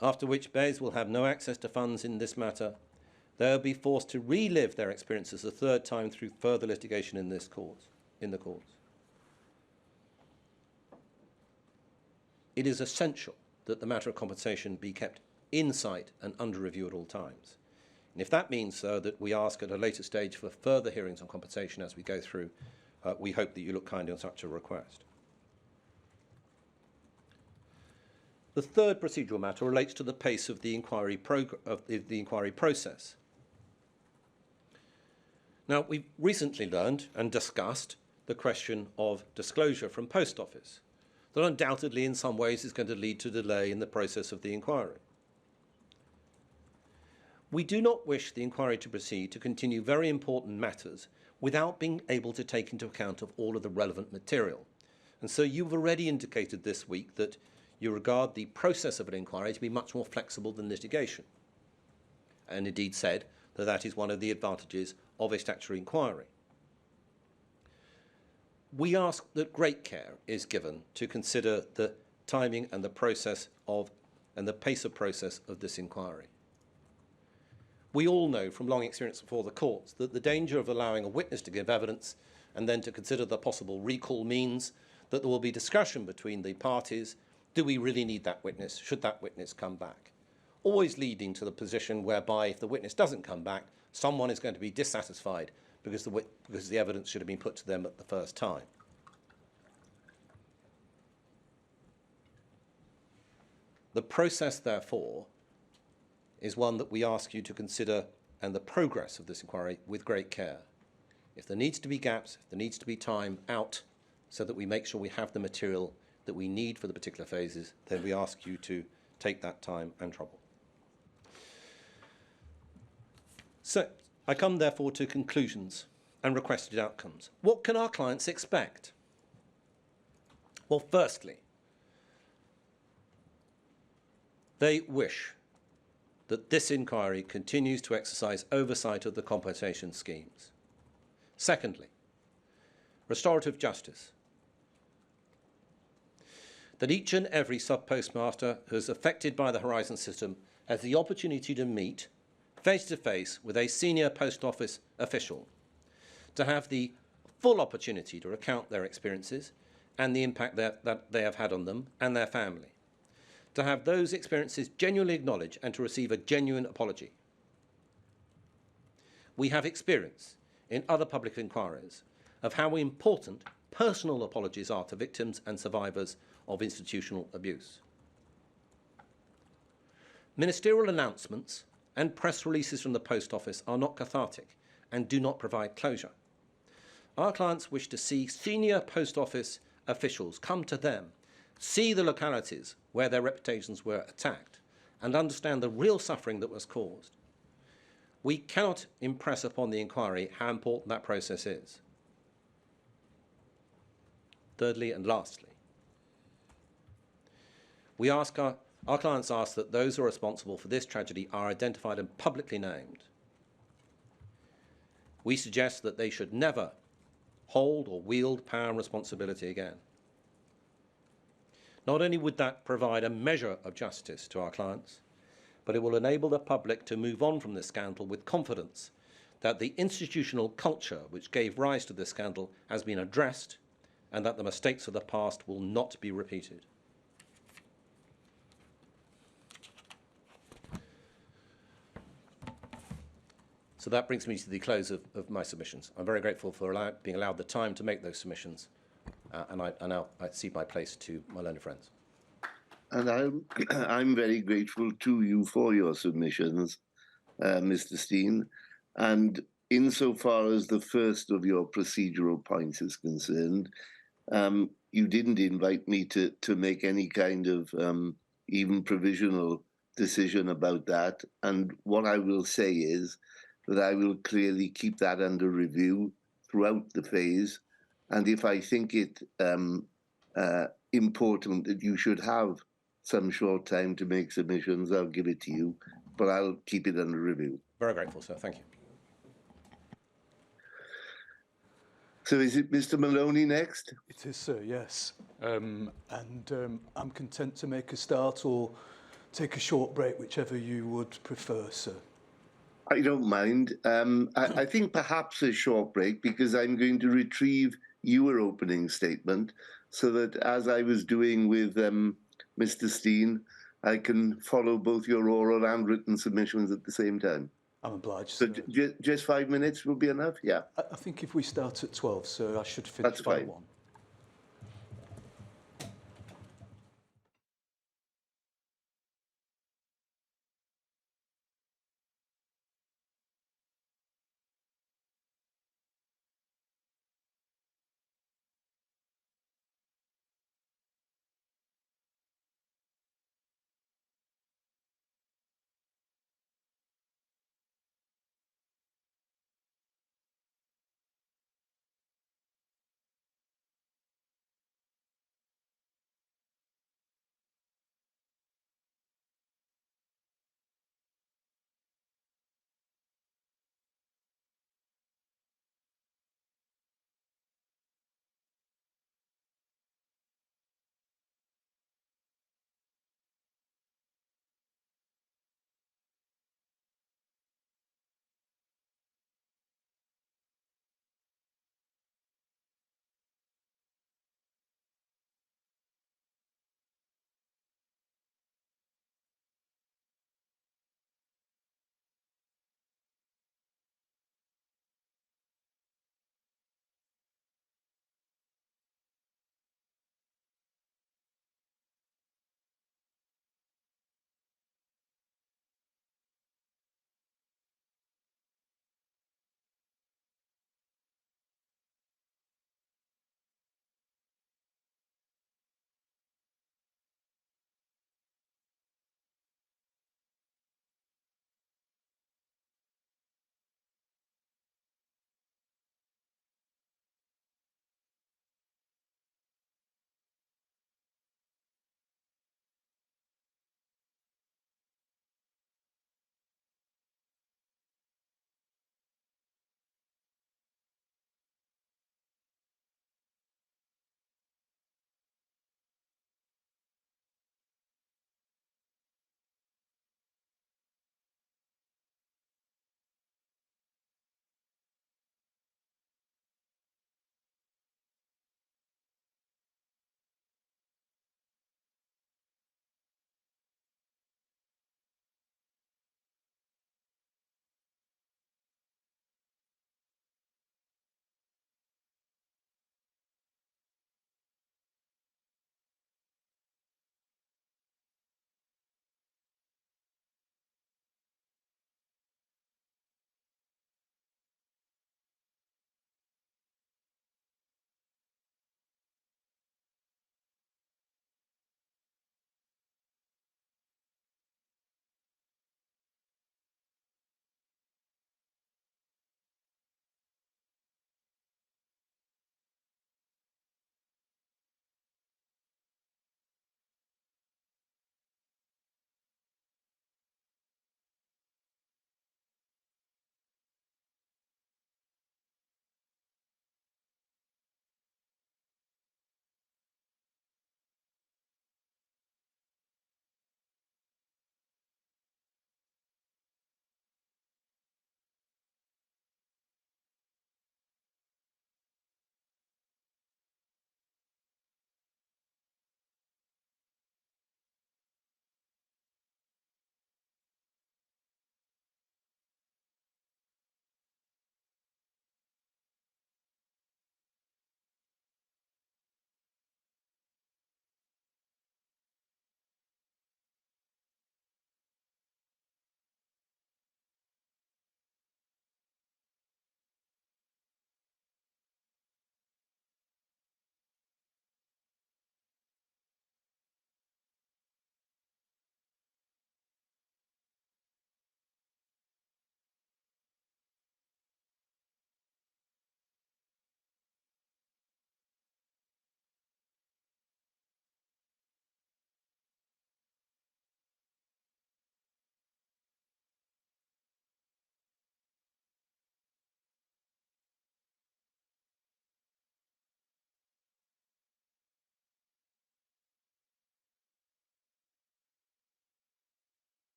after which BEIS will have no access to funds in this matter, they'll be forced to relive their experiences a third time through further litigation in the courts. It is essential that the matter of compensation be kept in sight and under review at all times. And if that means that we ask at a later stage for further hearings on compensation as we go through, we hope that you look kindly on such a request. The third procedural matter relates to the pace of the inquiry process. Now, we've recently learned and discussed the question of disclosure from Post Office, that undoubtedly in some ways is going to lead to delay in the process of the inquiry. We do not wish the inquiry to proceed to continue very important matters without being able to take into account of all of the relevant material. And so you've already indicated this week that you regard the process of an inquiry to be much more flexible than litigation, and indeed said that that is one of the advantages of a statutory inquiry. We ask that great care is given to consider the timing and the process of and the pace of process of this inquiry. We all know from long experience before the courts that the danger of allowing a witness to give evidence and then to consider the possible recall means that there will be discussion between the parties. Do we really need that witness? Should that witness come back? Always leading to the position whereby if the witness doesn't come back, someone is going to be dissatisfied because the evidence should have been put to them at the first time. The process, therefore, is one that we ask you to consider, and the progress of this inquiry, with great care. If there needs to be gaps, if there needs to be time out, so that we make sure we have the material that we need for the particular phases, then we ask you to take that time and trouble. So, I come therefore to conclusions and requested outcomes. What can our clients expect? Well, firstly, they wish that this inquiry continues to exercise oversight of the compensation schemes. Secondly, restorative justice. That each and every sub-postmaster who is affected by the Horizon system has the opportunity to meet face-to-face with a senior post office official, to have the full opportunity to recount their experiences and the impact that they have had on them and their family, to have those experiences genuinely acknowledged and to receive a genuine apology. We have experience in other public inquiries of how important personal apologies are to victims and survivors of institutional abuse. Ministerial announcements and press releases from the Post Office are not cathartic and do not provide closure. Our clients wish to see senior Post Office officials come to them, see the localities where their reputations were attacked, and understand the real suffering that was caused. We cannot impress upon the inquiry how important that process is. Thirdly and lastly, our clients ask that those who are responsible for this tragedy are identified and publicly named. We suggest that they should never hold or wield power and responsibility again. Not only would that provide a measure of justice to our clients, but it will enable the public to move on from this scandal with confidence that the institutional culture which gave rise to this scandal has been addressed and that the mistakes of the past will not be repeated. So that brings me to the close of my submissions. I'm very grateful for being allowed the time to make those submissions, and I now cede my place to my learned friends. And I'm very grateful to you for your submissions, Mr. Steen. And insofar as the first of your procedural points is concerned, you didn't invite me to make any kind of even provisional decision about that. And what I will say is that I will clearly keep that under review throughout the phase. And if I think it important that you should have some short time to make submissions, I'll give it to you, but I'll keep it under review. Very grateful, sir. Thank you. So is it Mr. Maloney next? It is, sir, yes. I'm content to make a start or take a short break, whichever you would prefer, sir. I don't mind. I think perhaps a short break, because I'm going to retrieve your opening statement so that, as I was doing with Mr. Steen, I can follow both your oral and written submissions at the same time. I'm obliged, So sir. just 5 minutes will be enough? Yeah. I think if we start at 12, sir, I should finish by fine. 1.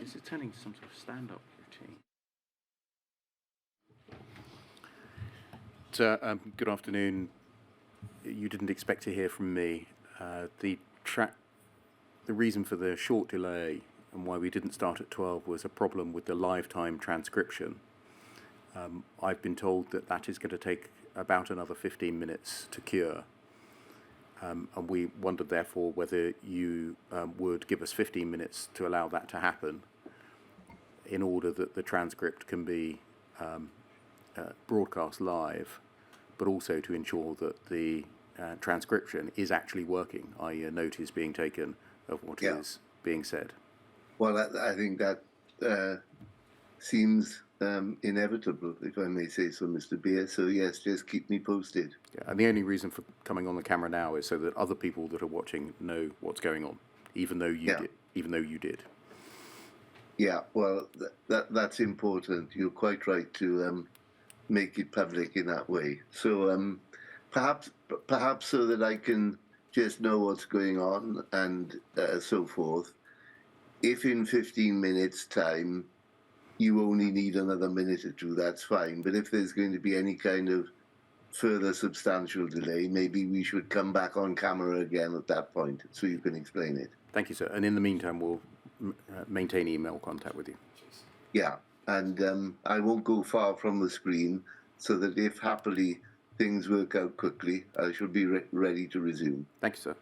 This is turning to some sort of stand-up routine. So, good afternoon. You didn't expect to hear from me. The reason for the short delay and why we didn't start at 12 was a problem with the live time transcription. I've been told that that is going to take about another 15 minutes to cure. And we wondered, therefore, whether you would give us 15 minutes to allow that to happen in order that the transcript can be broadcast live, but also to ensure that the transcription is actually working, i.e. a note is being taken of what is being said. Well, I think that seems inevitable, if I may say so, Mr. Beer. So yes, just keep me posted. Yeah, and the only reason for coming on the camera now is so that other people that are watching know what's going on, even though you did. Even though you did. Yeah, well, that's important. You're quite right to make it public in that way. So perhaps so that I can just know what's going on and so forth. If in 15 minutes' time you only need another minute or two, that's fine. But if there's going to be any kind of further substantial delay, maybe we should come back on camera again at that point so you can explain it. Thank you, sir. And in the meantime, we'll maintain email contact with you. Yeah, and I won't go far from the screen so that if happily things work out quickly, I shall be ready to resume. Thank you, sir.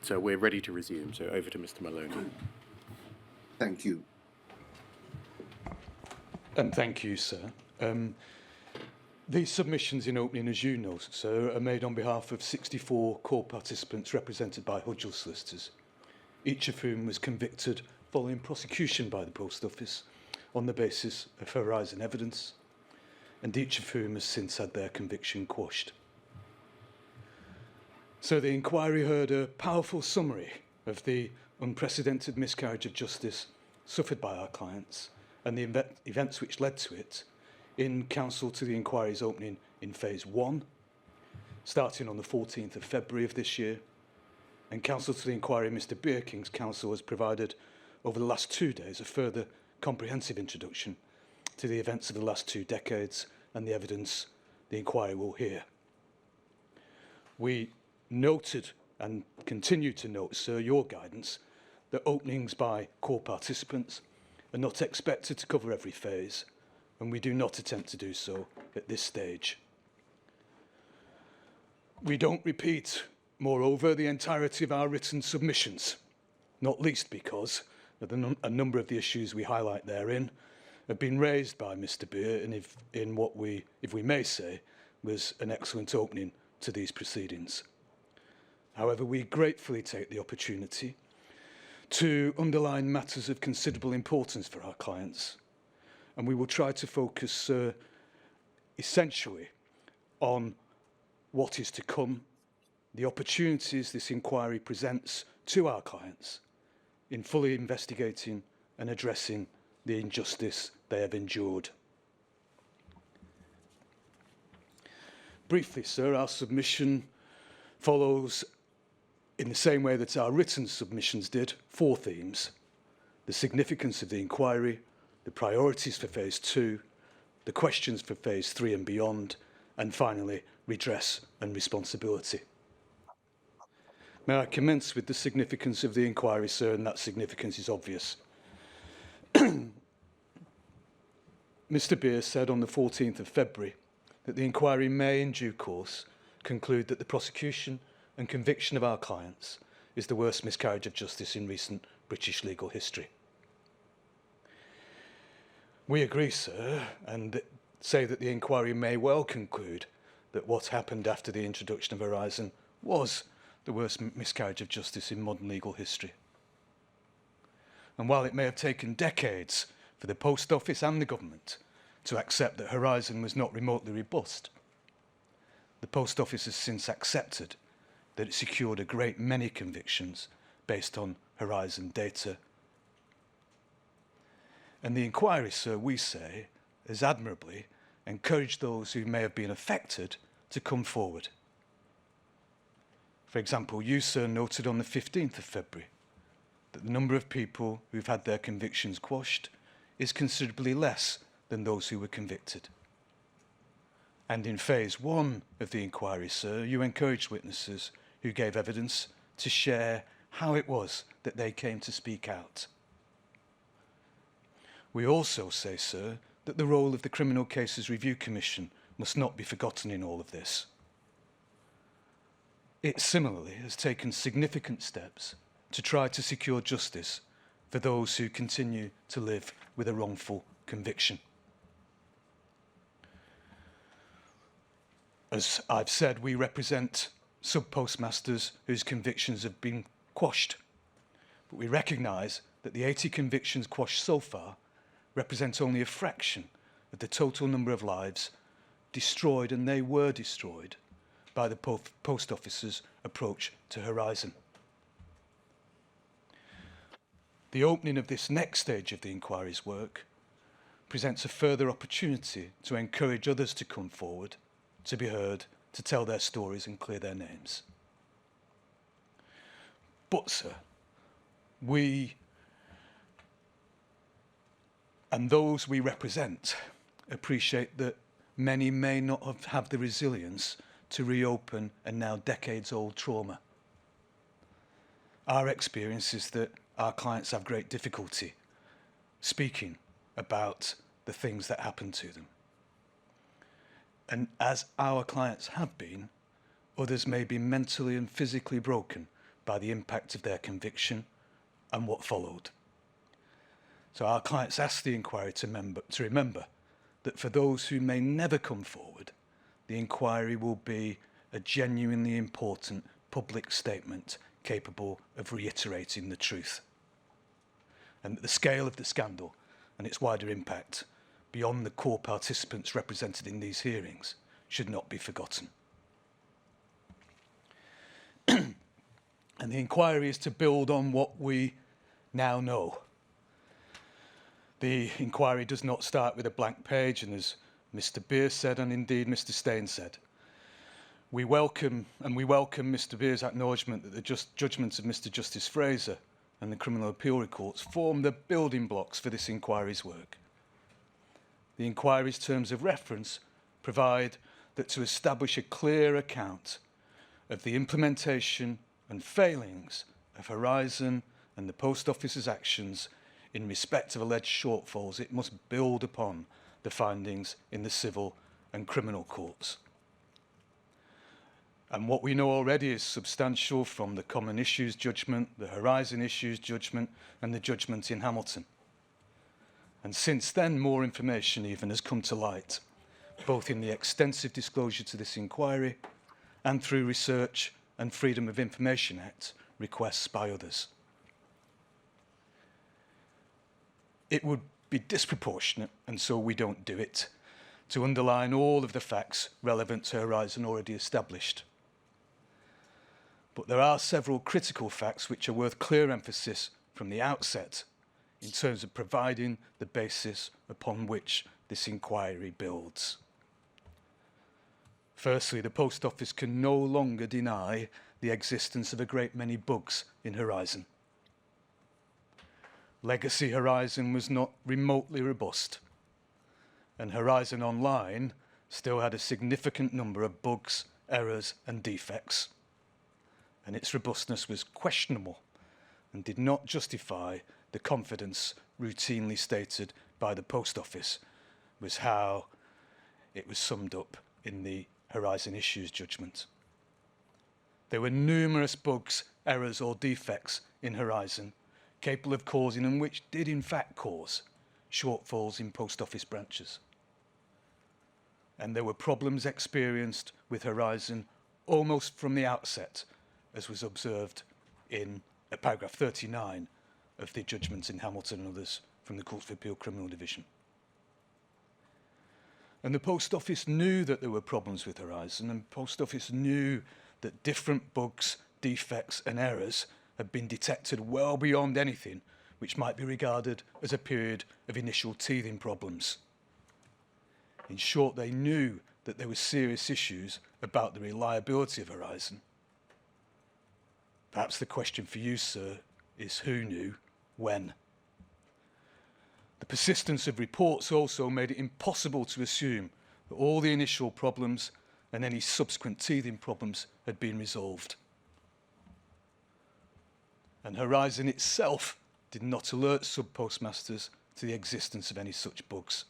So we're ready to resume. So over to Mr. Maloney. Thank you. Thank you, sir. These submissions in opening, as you know, sir, are made on behalf of 64 court participants represented by Hudgell solicitors, each of whom was convicted following prosecution by the Post Office on the basis of Horizon evidence, and each of whom has since had their conviction quashed. So the inquiry heard a powerful summary of the unprecedented miscarriage of justice suffered by our clients and the events which led to it in counsel to the inquiry's opening in Phase 1, starting on the 14th of February of this year, and counsel to the inquiry, Mr. Beerking's counsel, has provided over the last 2 days a further comprehensive introduction to the events of the last 2 decades and the evidence the inquiry will hear. We noted and continue to note, sir, your guidance that openings by court participants are not expected to cover every phase, and we do not attempt to do so at this stage. We don't repeat, moreover, the entirety of our written submissions, not least because a number of the issues we highlight therein have been raised by Mr. Beer, and in what we, if we may say, was an excellent opening to these proceedings. However, we gratefully take the opportunity to underline matters of considerable importance for our clients, and we will try to focus essentially on what is to come, the opportunities this inquiry presents to our clients in fully investigating and addressing the injustice they have endured. Briefly, sir, our submission follows in the same way that our written submissions did 4 themes: the significance of the inquiry, the priorities for Phase 2, the questions for Phase 3 and beyond, and finally, redress and responsibility. May I commence with the significance of the inquiry, sir, and that significance is obvious. Mr. Beer said on the 14th of February that the inquiry may, in due course, conclude that the prosecution and conviction of our clients is the worst miscarriage of justice in recent British legal history. We agree, sir, and say that the inquiry may well conclude that what happened after the introduction of Horizon was the worst miscarriage of justice in modern legal history. And while it may have taken decades for the Post Office and the government to accept that Horizon was not remotely robust, the Post Office has since accepted that it secured a great many convictions based on Horizon data. And the inquiry, sir, we say, has admirably encouraged those who may have been affected to come forward. For example, you, sir, noted on the 15th of February that the number of people who've had their convictions quashed is considerably less than those who were convicted. And in Phase 1 of the inquiry, sir, you encouraged witnesses who gave evidence to share how it was that they came to speak out. We also say, sir, that the role of the Criminal Cases Review Commission must not be forgotten in all of this. It similarly has taken significant steps to try to secure justice for those who continue to live with a wrongful conviction. As I've said, we represent sub-postmasters whose convictions have been quashed, but we recognise that the 80 convictions quashed so far represent only a fraction of the total number of lives destroyed, and they were destroyed, by the Post Office's approach to Horizon. The opening of this next stage of the inquiry's work presents a further opportunity to encourage others to come forward, to be heard, to tell their stories and clear their names. But, sir, we and those we represent appreciate that many may not have the resilience to reopen a now decades-old trauma. Our experience is that our clients have great difficulty speaking about the things that happened to them. And as our clients have been, others may be mentally and physically broken by the impact of their conviction and what followed. So our clients asked the inquiry to remember that for those who may never come forward, the inquiry will be a genuinely important public statement capable of reiterating the truth. And that the scale of the scandal and its wider impact beyond the core participants represented in these hearings should not be forgotten. And the inquiry is to build on what we now know. The inquiry does not start with a blank page, and as Mr. Beer said, and indeed Mr. Steyn said, we welcome Mr. Beer's acknowledgement that the judgments of Mr. Justice Fraser and the Criminal Appeal Courts form the building blocks for this inquiry's work. The inquiry's terms of reference provide that to establish a clear account of the implementation and failings of Horizon and the Post Office's actions in respect of alleged shortfalls, it must build upon the findings in the civil and criminal courts. And what we know already is substantial from the Common Issues judgment, the Horizon Issues judgment, and the judgment in Hamilton. And since then, more information even has come to light, both in the extensive disclosure to this inquiry and through research and Freedom of Information Act requests by others. It would be disproportionate, and so we don't do it, to underline all of the facts relevant to Horizon already established. But there are several critical facts which are worth clear emphasis from the outset in terms of providing the basis upon which this inquiry builds. Firstly, the Post Office can no longer deny the existence of a great many bugs in Horizon. Legacy Horizon was not remotely robust, and Horizon Online still had a significant number of bugs, errors, and defects, and its robustness was questionable and did not justify the confidence routinely stated by the Post Office, was how it was summed up in the Horizon Issues judgment. There were numerous bugs, errors, or defects in Horizon capable of causing, and which did in fact cause, shortfalls in Post Office branches. And there were problems experienced with Horizon almost from the outset, as was observed in paragraph 39 of the judgment in Hamilton and others from the Court of Appeal Criminal Division. And the Post Office knew that there were problems with Horizon, and Post Office knew that different bugs, defects, and errors had been detected well beyond anything which might be regarded as a period of initial teething problems. In short, they knew that there were serious issues about the reliability of Horizon. Perhaps the question for you, sir, is who knew, when? The persistence of reports also made it impossible to assume that all the initial problems and any subsequent teething problems had been resolved. And Horizon itself did not alert Subpostmasters to the existence of any such bugs.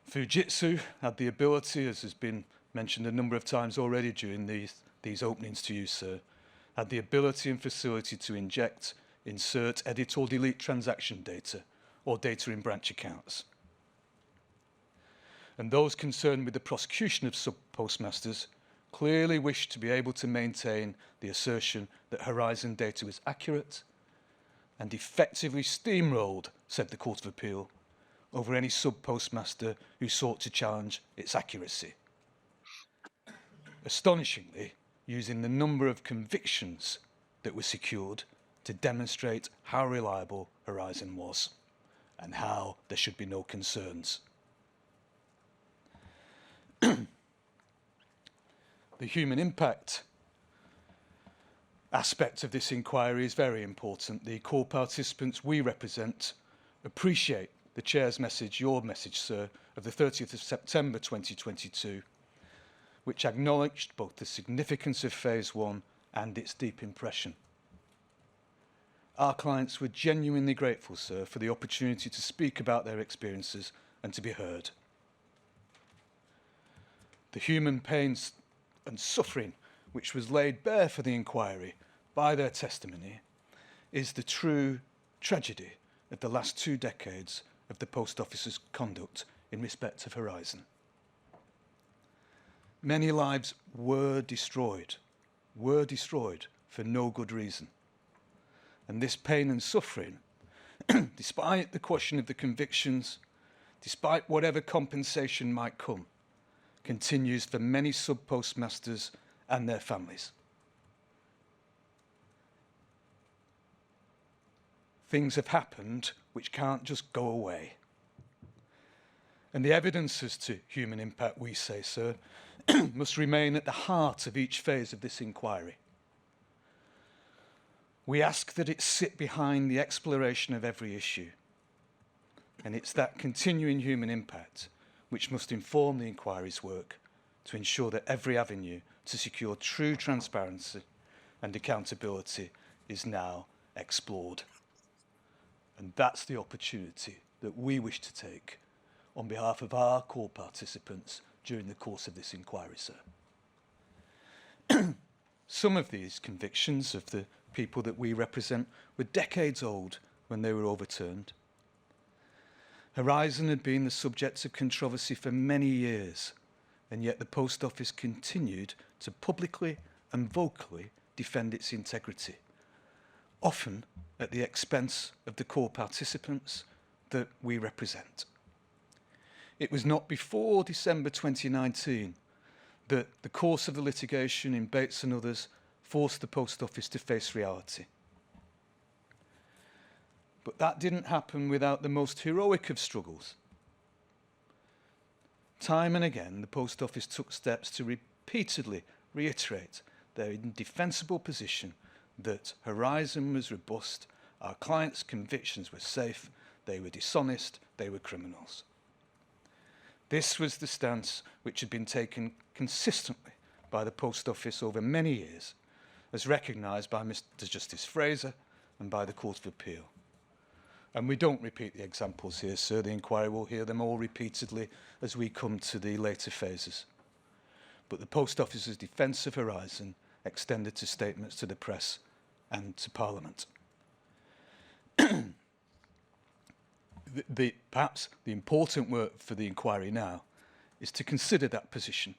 Fujitsu had the ability, as has been mentioned a number of times already during these openings to you, sir, had the ability and facility to inject, insert, edit or delete transaction data or data in branch accounts. And those concerned with the prosecution of Subpostmasters clearly wished to be able to maintain the assertion that Horizon data was accurate and effectively steamrolled, said the Court of Appeal, over any Subpostmaster who sought to challenge its accuracy. Astonishingly, using the number of convictions that were secured to demonstrate how reliable Horizon was and how there should be no concerns. The human impact aspect of this inquiry is very important. The core participants we represent appreciate the Chair's message, your message, sir, of the 30th of September 2022, which acknowledged both the significance of Phase 1 and its deep impression. Our clients were genuinely grateful, sir, for the opportunity to speak about their experiences and to be heard. The human pains and suffering which was laid bare for the inquiry by their testimony is the true tragedy of the last 2 decades of the Post Office's conduct in respect of Horizon. Many lives were destroyed for no good reason. And this pain and suffering, despite the question of the convictions, despite whatever compensation might come, continues for many sub-postmasters and their families. Things have happened which can't just go away. And the evidence as to human impact, we say, sir, must remain at the heart of each phase of this inquiry. We ask that it sit behind the exploration of every issue. And it's that continuing human impact which must inform the inquiry's work to ensure that every avenue to secure true transparency and accountability is now explored. And that's the opportunity that we wish to take on behalf of our core participants during the course of this inquiry, sir. Some of these convictions of the people that we represent were decades old when they were overturned. Horizon had been the subject of controversy for many years, and yet the Post Office continued to publicly and vocally defend its integrity, often at the expense of the core participants that we represent. It was not before December 2019 that the course of the litigation in Bates and others forced the Post Office to face reality. But that didn't happen without the most heroic of struggles. Time and again, the Post Office took steps to repeatedly reiterate their indefensible position that Horizon was robust, our clients' convictions were safe, they were dishonest, they were criminals. This was the stance which had been taken consistently by the Post Office over many years, as recognised by Mr. Justice Fraser and by the Court of Appeal. And we don't repeat the examples here, sir. The inquiry will hear them all repeatedly as we come to the later phases. But the Post Office's defence of Horizon extended to statements to the press and to Parliament. Perhaps the important work for the inquiry now is to consider that position,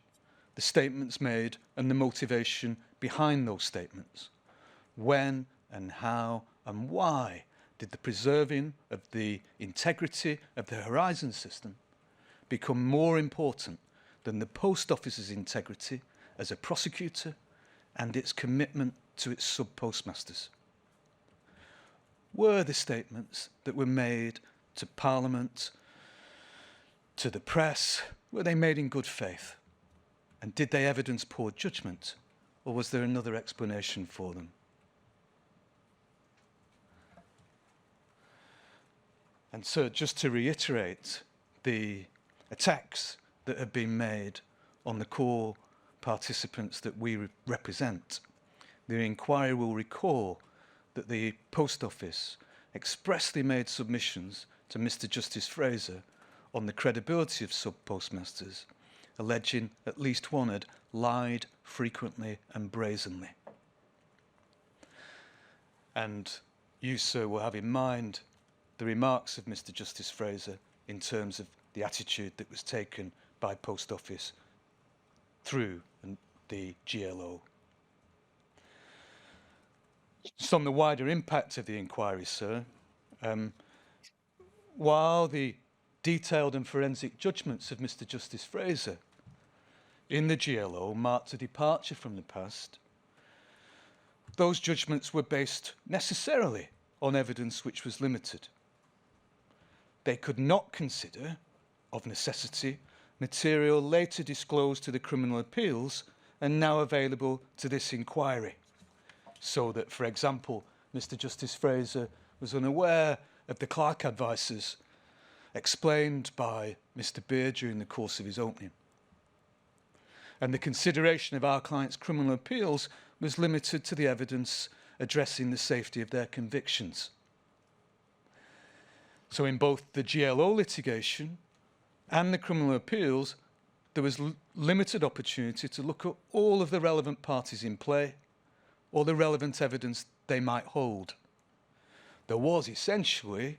the statements made and the motivation behind those statements. When and how and why did the preserving of the integrity of the Horizon system become more important than the Post Office's integrity as a prosecutor and its commitment to its sub-postmasters? Were the statements that were made to Parliament, to the press, were they made in good faith? And did they evidence poor judgment, or was there another explanation for them? And so, just to reiterate the attacks that have been made on the core participants that we represent, the inquiry will recall that the Post Office expressly made submissions to Mr. Justice Fraser on the credibility of sub-postmasters, alleging at least one had lied frequently and brazenly. And you, sir, will have in mind the remarks of Mr. Justice Fraser in terms of the attitude that was taken by Post Office through the GLO. Just on the wider impact of the inquiry, sir, while the detailed and forensic judgments of Mr. Justice Fraser in the GLO marked a departure from the past, those judgments were based necessarily on evidence which was limited. They could not consider, of necessity, material later disclosed to the criminal appeals and now available to this inquiry. So that, for example, Mr. Justice Fraser was unaware of the Clark advices explained by Mr. Beer during the course of his opening. And the consideration of our clients' criminal appeals was limited to the evidence addressing the safety of their convictions. So in both the GLO litigation and the criminal appeals, there was limited opportunity to look at all of the relevant parties in play or the relevant evidence they might hold. There was essentially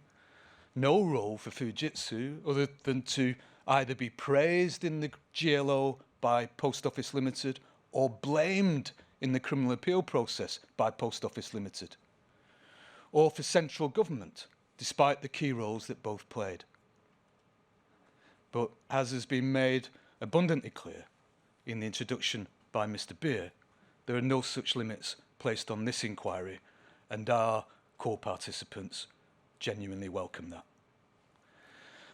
no role for Fujitsu other than to either be praised in the GLO by Post Office Limited or blamed in the criminal appeal process by Post Office Limited, or for central government, despite the key roles that both played. But as has been made abundantly clear in the introduction by Mr. Beer, there are no such limits placed on this inquiry, and our core participants genuinely welcome that.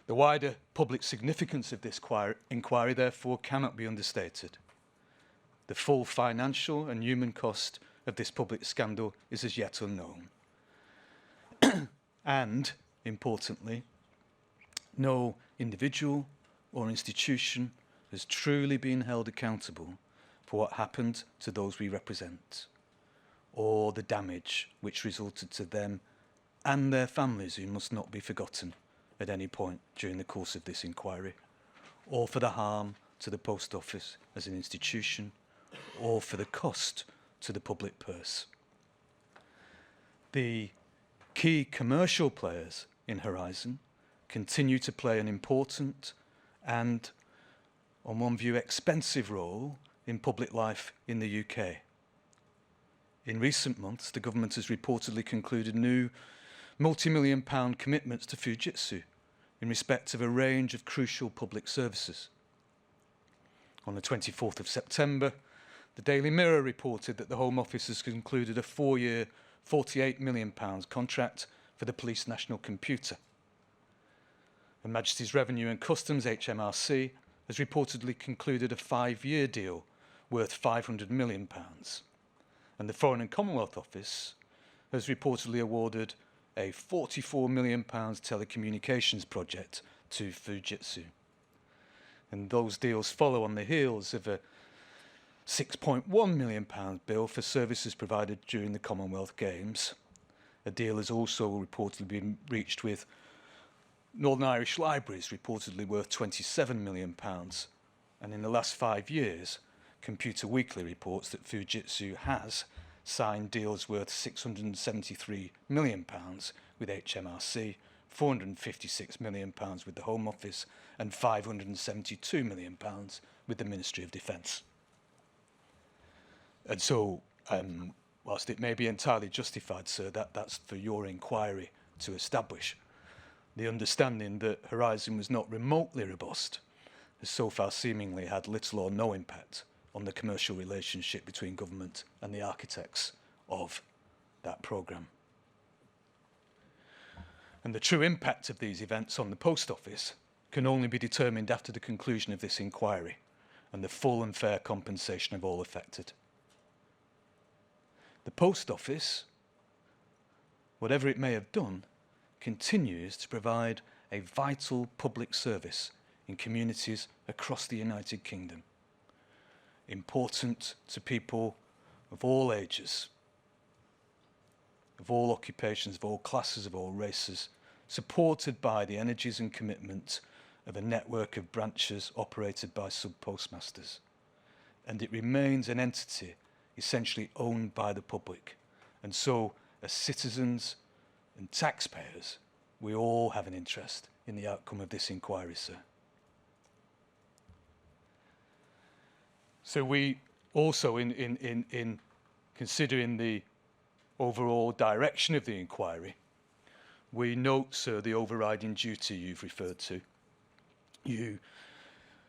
The wider public significance of this inquiry, therefore, cannot be understated. The full financial and human cost of this public scandal is as yet unknown. And, importantly, no individual or institution has truly been held accountable for what happened to those we represent, or the damage which resulted to them and their families who must not be forgotten at any point during the course of this inquiry, or for the harm to the Post Office as an institution, or for the cost to the public purse. The key commercial players in Horizon continue to play an important and, on one view, expensive role in public life in the UK. In recent months, the government has reportedly concluded new multi-million-pound commitments to Fujitsu in respect of a range of crucial public services. On the 24th of September, the Daily Mirror reported that the Home Office has concluded a 4-year, £48 million contract for the Police National Computer. Her Majesty's Revenue and Customs, HMRC, has reportedly concluded a 5-year deal worth £500 million. And the Foreign and Commonwealth Office has reportedly awarded a £44 million telecommunications project to Fujitsu. And those deals follow on the heels of a £6.1 million bill for services provided during the Commonwealth Games. A deal has also reportedly been reached with Northern Irish Libraries, reportedly worth £27 million. And in the last 5 years, Computer Weekly reports that Fujitsu has signed deals worth £673 million with HMRC, £456 million with the Home Office, and £572 million with the Ministry of Defence. And so, whilst it may be entirely justified, sir, that's for your inquiry to establish, the understanding that Horizon was not remotely robust has so far seemingly had little or no impact on the commercial relationship between government and the architects of that programme. And the true impact of these events on the Post Office can only be determined after the conclusion of this inquiry and the full and fair compensation of all affected. The Post Office, whatever it may have done, continues to provide a vital public service in communities across the United Kingdom, important to people of all ages, of all occupations, of all classes, of all races, supported by the energies and commitment of a network of branches operated by Subpostmasters. And it remains an entity essentially owned by the public. And so, as citizens and taxpayers, we all have an interest in the outcome of this inquiry, sir. So we also, in considering the overall direction of the inquiry, we note, sir, the overriding duty you've referred to. You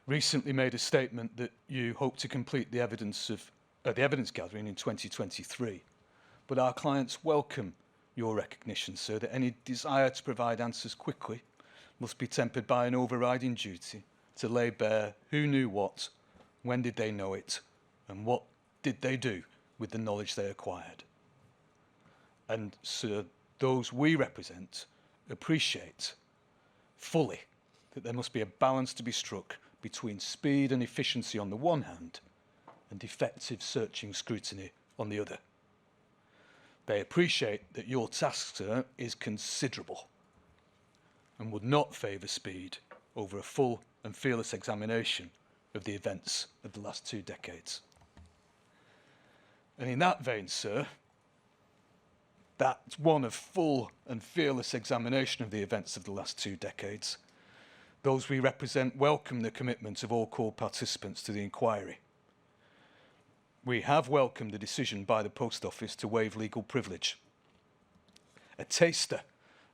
recently made a statement that you hope to complete the evidence gathering in 2023, but our clients welcome your recognition, sir, that any desire to provide answers quickly must be tempered by an overriding duty to lay bare who knew what, when did they know it, and what did they do with the knowledge they acquired. And, sir, those we represent appreciate fully that there must be a balance to be struck between speed and efficiency on the one hand and effective searching scrutiny on the other. They appreciate that your task, sir, is considerable and would not favour speed over a full and fearless examination of the events of the last 2 decades. And in that vein, sir, that's one of full and fearless examination of the events of the last 2 decades. Those we represent welcome the commitment of all core participants to the inquiry. We have welcomed the decision by the Post Office to waive legal privilege, a taster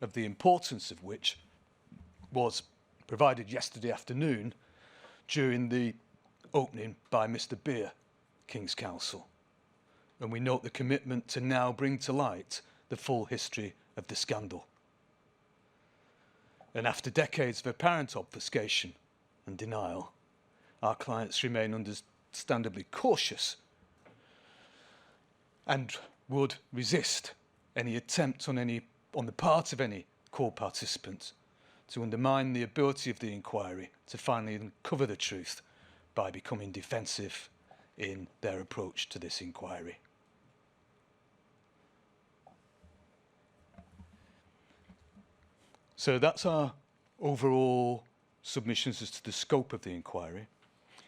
of the importance of which was provided yesterday afternoon during the opening by Mr. Beer, King's Counsel. And we note the commitment to now bring to light the full history of the scandal. And after decades of apparent obfuscation and denial, our clients remain understandably cautious and would resist any attempt on the part of any core participant to undermine the ability of the inquiry to finally uncover the truth by becoming defensive in their approach to this inquiry. So that's our overall submissions as to the scope of the inquiry.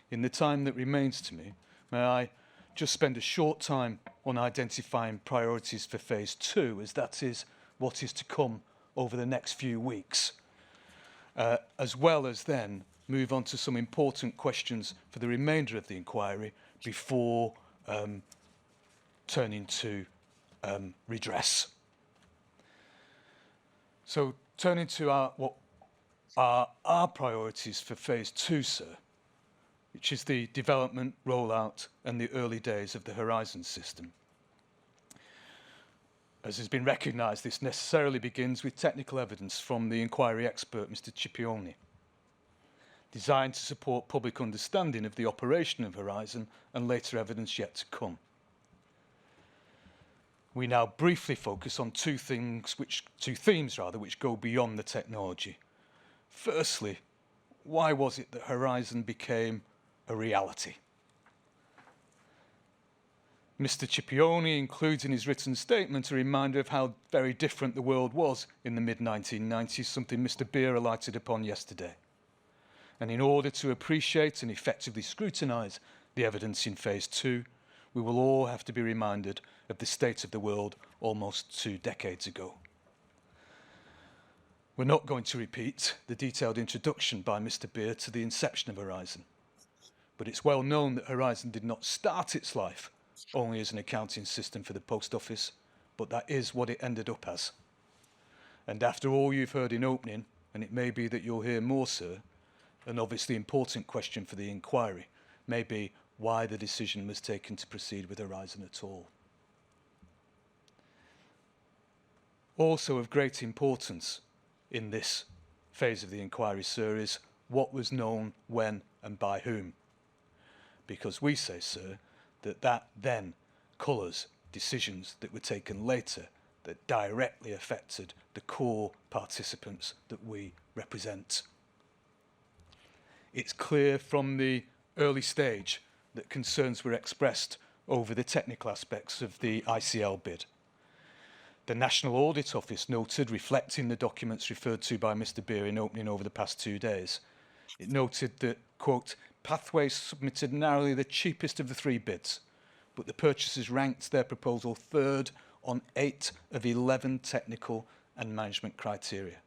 In the time that remains to me, may I just spend a short time on identifying priorities for phase 2, as that is what is to come over the next few weeks, as well as then move on to some important questions for the remainder of the inquiry before turning to redress. So turning to our priorities for phase 2, sir, which is the development, rollout and the early days of the Horizon system. As has been recognised, this necessarily begins with technical evidence from the inquiry expert, Mr. Cipione, designed to support public understanding of the operation of Horizon and later evidence yet to come. We now briefly focus on two themes which go beyond the technology. Firstly, why was it that Horizon became a reality? Mr. Cipione includes in his written statement a reminder of how very different the world was in the mid-1990s, something Mr. Beer alighted upon yesterday. And in order to appreciate and effectively scrutinise the evidence in phase 2, we will all have to be reminded of the state of the world almost 2 decades ago. We're not going to repeat the detailed introduction by Mr. Beer to the inception of Horizon, but it's well known that Horizon did not start its life only as an accounting system for the Post Office, but that is what it ended up as. And after all you've heard in opening, and it may be that you'll hear more, sir, an obviously important question for the inquiry may be why the decision was taken to proceed with Horizon at all. Also of great importance in this phase of the inquiry, sir, is what was known when and by whom. Because we say, sir, that then colours decisions that were taken later that directly affected the core participants that we represent. It's clear from the early stage that concerns were expressed over the technical aspects of the ICL bid. The National Audit Office noted, reflecting the documents referred to by Mr. Beer in opening over the past 2 days, it noted that, quote, Pathways submitted narrowly the cheapest of the 3 bids, but the purchasers ranked their proposal 3rd on 8 of 11 technical and management criteria.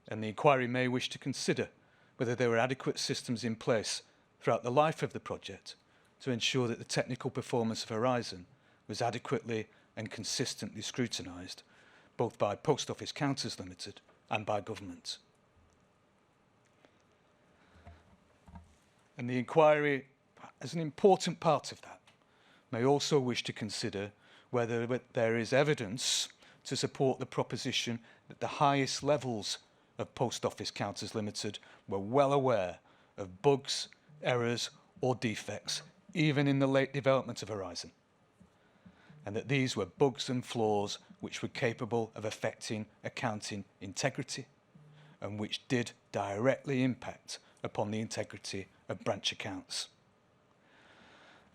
And the inquiry may wish to consider whether there were adequate systems in place throughout the life of the project to ensure that the technical performance of Horizon was adequately and consistently scrutinised, both by Post Office Counters Limited and by government. And the inquiry, as an important part of that, may also wish to consider whether there is evidence to support the proposition that the highest levels of Post Office Counters Limited were well aware of bugs, errors or defects, even in the late development of Horizon, and that these were bugs and flaws which were capable of affecting accounting integrity and which did directly impact upon the integrity of branch accounts.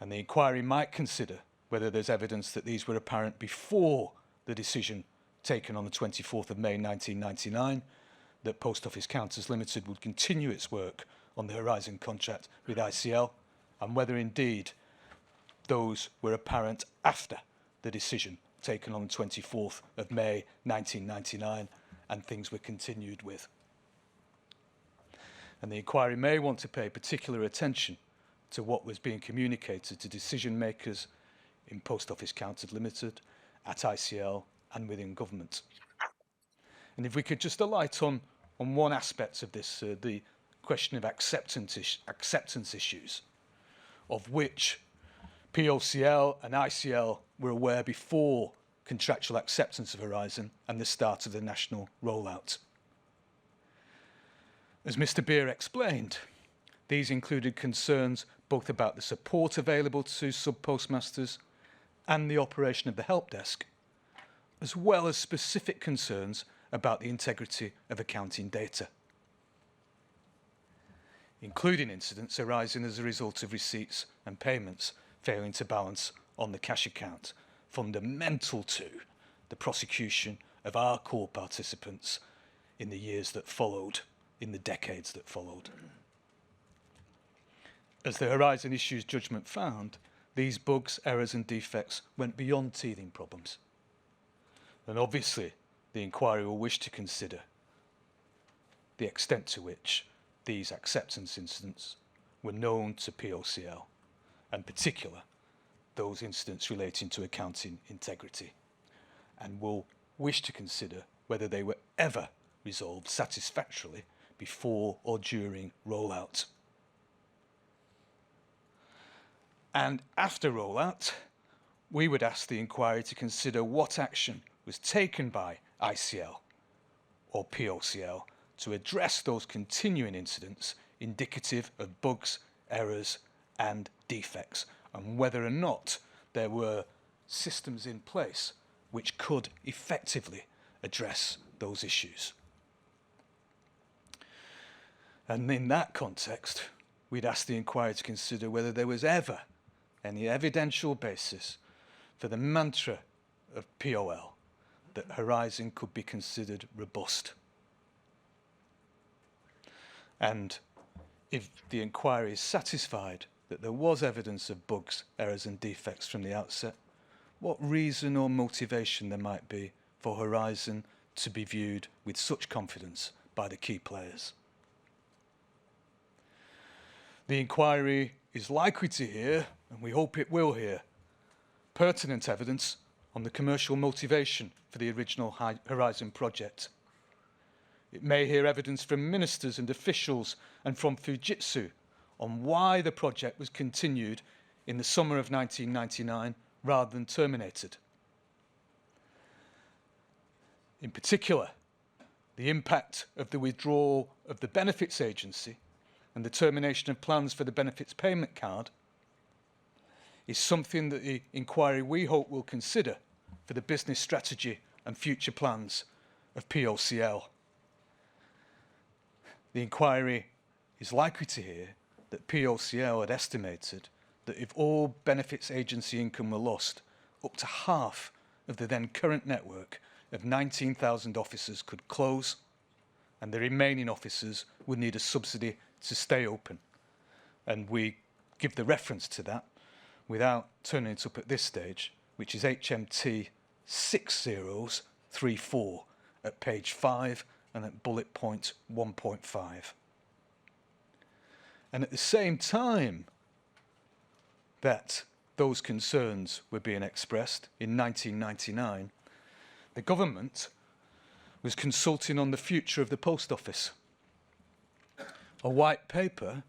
And the inquiry might consider whether there's evidence that these were apparent before the decision taken on the 24th of May 1999 that Post Office Counters Limited would continue its work on the Horizon contract with ICL, and whether indeed those were apparent after the decision taken on the 24th of May 1999 and things were continued with. And the inquiry may want to pay particular attention to what was being communicated to decision makers in Post Office Counters Limited, at ICL and within government. And if we could just alight on one aspect of this, the question of acceptance issues, of which POCL and ICL were aware before contractual acceptance of Horizon and the start of the national rollout. As Mr. Beer explained, these included concerns both about the support available to sub-postmasters and the operation of the help desk, as well as specific concerns about the integrity of accounting data, including incidents arising as a result of receipts and payments failing to balance on the cash account, fundamental to the prosecution of our core participants in the years that followed, in the decades that followed. As the Horizon Issues judgment found, these bugs, errors and defects went beyond teething problems. And obviously, the inquiry will wish to consider the extent to which these acceptance incidents were known to POCL, and in particular, those incidents relating to accounting integrity, and will wish to consider whether they were ever resolved satisfactorily before or during rollout. And after rollout, we would ask the inquiry to consider what action was taken by ICL or POCL to address those continuing incidents indicative of bugs, errors and defects, and whether or not there were systems in place which could effectively address those issues. And in that context, we'd ask the inquiry to consider whether there was ever any evidential basis for the mantra of POL that Horizon could be considered robust. And if the inquiry is satisfied that there was evidence of bugs, errors and defects from the outset, what reason or motivation there might be for Horizon to be viewed with such confidence by the key players. The inquiry is likely to hear, and we hope it will hear, pertinent evidence on the commercial motivation for the original Horizon project. It may hear evidence from ministers and officials and from Fujitsu on why the project was continued in the summer of 1999 rather than terminated. In particular, the impact of the withdrawal of the benefits agency and the termination of plans for the benefits payment card is something that the inquiry we hope will consider for the business strategy and future plans of POCL. The inquiry is likely to hear that POCL had estimated that if all benefits agency income were lost, up to half of the then current network of 19,000 offices could close, and the remaining offices would need a subsidy to stay open. And we give the reference to that without turning it up at this stage, which is HMT 6034 at page 5 and at bullet point 1.5. And at the same time that those concerns were being expressed in 1999, the government was consulting on the future of the post office. A white paper,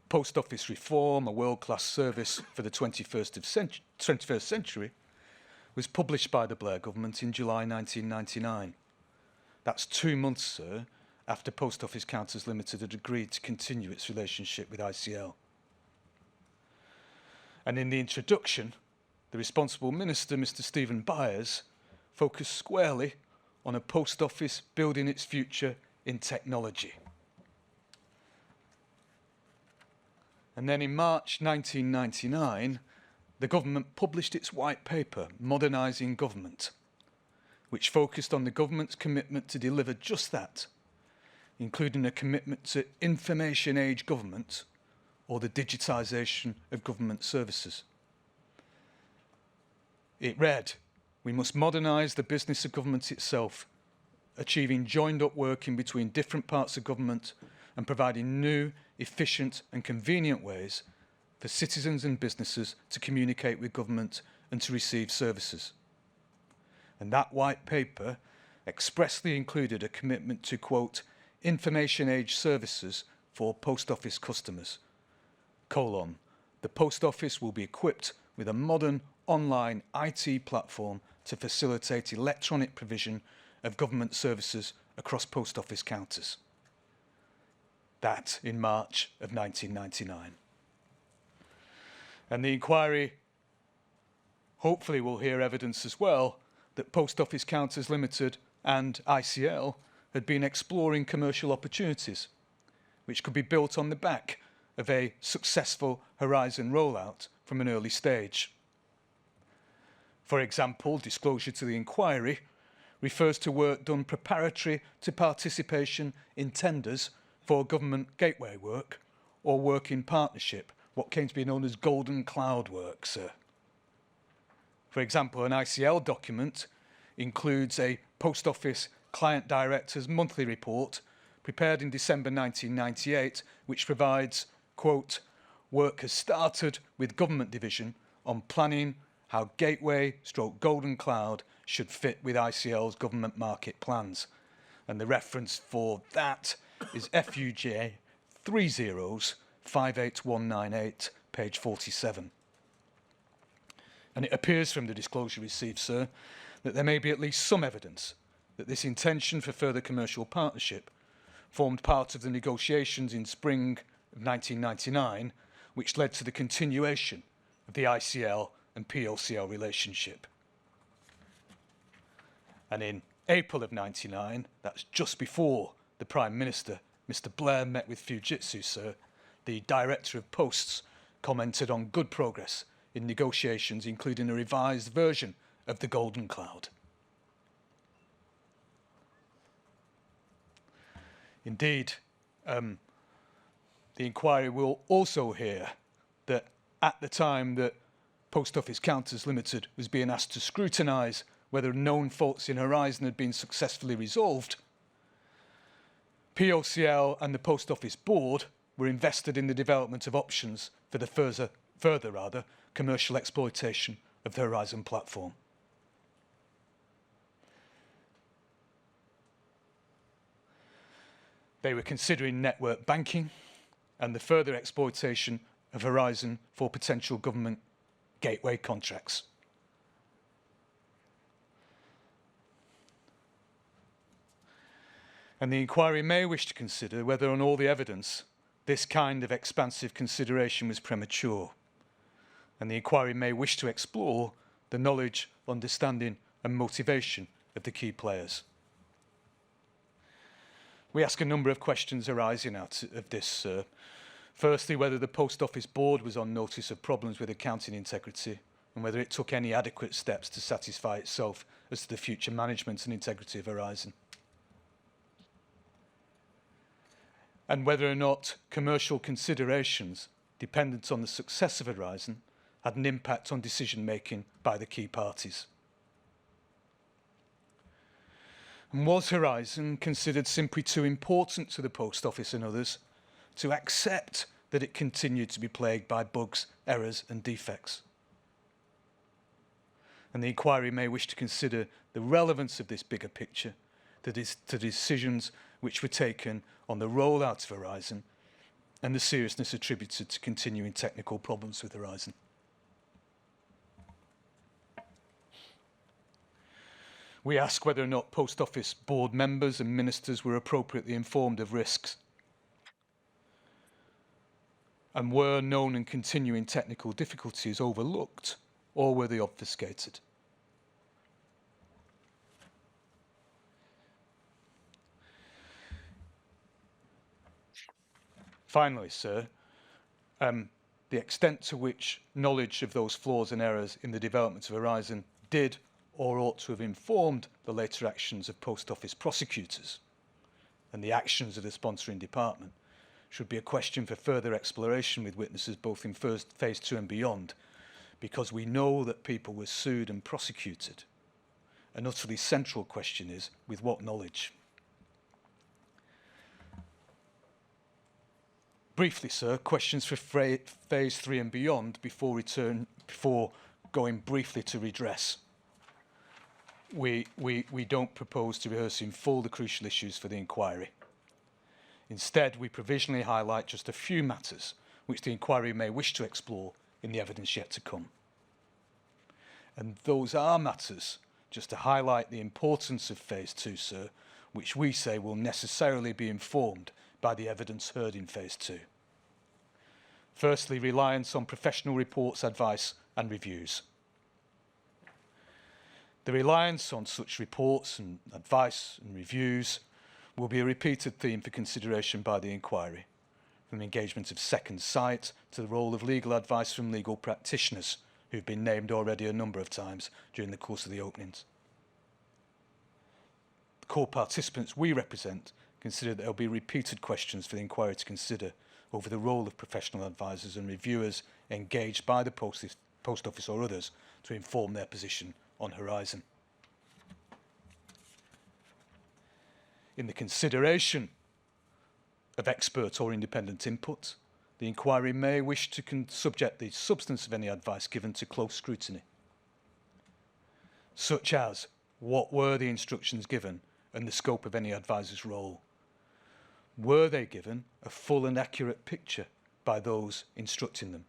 Post Office Reform, a world-class service for the 21st century, was published by the Blair government in July 1999. That's 2 months, sir, after Post Office Counters Limited had agreed to continue its relationship with ICL. And in the introduction, the responsible minister, Mr. Stephen Byers, focused squarely on a post office building its future in technology. And then in March 1999, the government published its white paper, Modernising Government, which focused on the government's commitment to deliver just that, including a commitment to information age government or the digitisation of government services. It read, "We must modernise the business of government itself, achieving joined-up working between different parts of government and providing new, efficient and convenient ways for citizens and businesses to communicate with government and to receive services." And that white paper expressly included a commitment to, quote, "information age services for post office customers, : the post office will be equipped with a modern online IT platform to facilitate electronic provision of government services across post office counters." That in March of 1999. And the inquiry hopefully will hear evidence as well that Post Office Counters Limited and ICL had been exploring commercial opportunities which could be built on the back of a successful Horizon rollout from an early stage. For example, disclosure to the inquiry refers to work done preparatory to participation in tenders for government gateway work or work in partnership, what came to be known as golden cloud work, sir. For example, an ICL document includes a Post Office Client Director's monthly report prepared in December 1998, which provides, quote, "work has started with Government Division on planning how Gateway/Golden Cloud should fit with ICL's government market plans." And the reference for that is FUJ 58198, page 47. And it appears from the disclosure received, sir, that there may be at least some evidence that this intention for further commercial partnership formed part of the negotiations in spring of 1999, which led to the continuation of the ICL and POCL relationship. And in April of 99, that's just before the Prime Minister, Mr. Blair, met with Fujitsu, sir, the Director of Posts commented on good progress in negotiations, including a revised version of the Golden Cloud. Indeed, the inquiry will also hear that at the time that Post Office Counters Limited was being asked to scrutinise whether known faults in Horizon had been successfully resolved, POCL and the Post Office Board were invested in the development of options for the further commercial exploitation of the Horizon platform. They were considering network banking and the further exploitation of Horizon for potential government gateway contracts. And the inquiry may wish to consider whether on all the evidence this kind of expansive consideration was premature. And the inquiry may wish to explore the knowledge, understanding and motivation of the key players. We ask a number of questions arising out of this, sir. Firstly, whether the Post Office Board was on notice of problems with accounting integrity and whether it took any adequate steps to satisfy itself as to the future management and integrity of Horizon. And whether or not commercial considerations dependent on the success of Horizon had an impact on decision-making by the key parties. And was Horizon considered simply too important to the Post Office and others to accept that it continued to be plagued by bugs, errors and defects? And the inquiry may wish to consider the relevance of this bigger picture to decisions which were taken on the rollout of Horizon and the seriousness attributed to continuing technical problems with Horizon. We ask whether or not Post Office Board members and ministers were appropriately informed of risks and were known and continuing technical difficulties overlooked or were they obfuscated. Finally, sir, the extent to which knowledge of those flaws and errors in the development of Horizon did or ought to have informed the later actions of Post Office prosecutors and the actions of the sponsoring department should be a question for further exploration with witnesses both in phase 2 and beyond, because we know that people were sued and prosecuted. An utterly central question is, with what knowledge? Briefly, sir, questions for phase 3 and beyond before going briefly to redress. We don't propose to rehearse in full the crucial issues for the inquiry. Instead, we provisionally highlight just a few matters which the inquiry may wish to explore in the evidence yet to come. And those are matters, just to highlight the importance of phase 2, sir, which we say will necessarily be informed by the evidence heard in phase 2. Firstly, reliance on professional reports, advice and reviews. The reliance on such reports and advice and reviews will be a repeated theme for consideration by the inquiry, from the engagement of second sight to the role of legal advice from legal practitioners, who've been named already a number of times during the course of the openings. The core participants we represent consider that there will be repeated questions for the inquiry to consider over the role of professional advisors and reviewers engaged by the Post Office or others to inform their position on Horizon. In the consideration of expert or independent input, the inquiry may wish to subject the substance of any advice given to close scrutiny, such as what were the instructions given and the scope of any advisor's role. Were they given a full and accurate picture by those instructing them?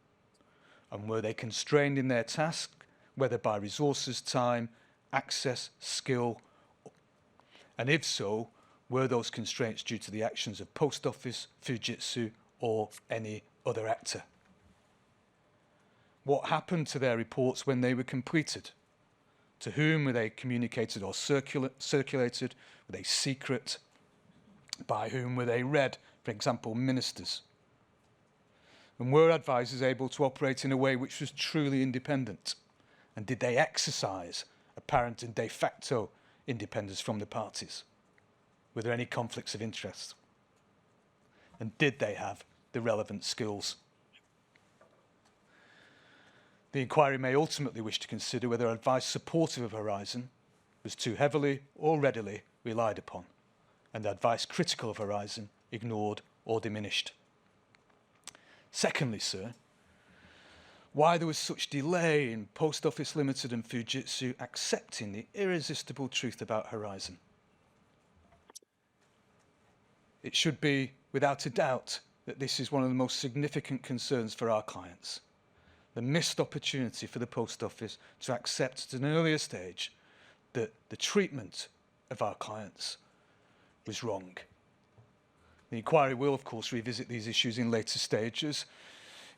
And were they constrained in their task, whether by resources, time, access, skill? And if so, were those constraints due to the actions of Post Office, Fujitsu, or any other actor? What happened to their reports when they were completed? To whom were they communicated or circulated? Were they secret? By whom were they read? For example, ministers. And were advisors able to operate in a way which was truly independent? And did they exercise apparent and de facto independence from the parties? Were there any conflicts of interest? And did they have the relevant skills? The inquiry may ultimately wish to consider whether advice supportive of Horizon was too heavily or readily relied upon, and advice critical of Horizon ignored or diminished. Secondly, sir, why there was such delay in Post Office Limited and Fujitsu accepting the irresistible truth about Horizon. It should be without a doubt that this is one of the most significant concerns for our clients. The missed opportunity for the Post Office to accept at an earlier stage that the treatment of our clients was wrong. The inquiry will, of course, revisit these issues in later stages,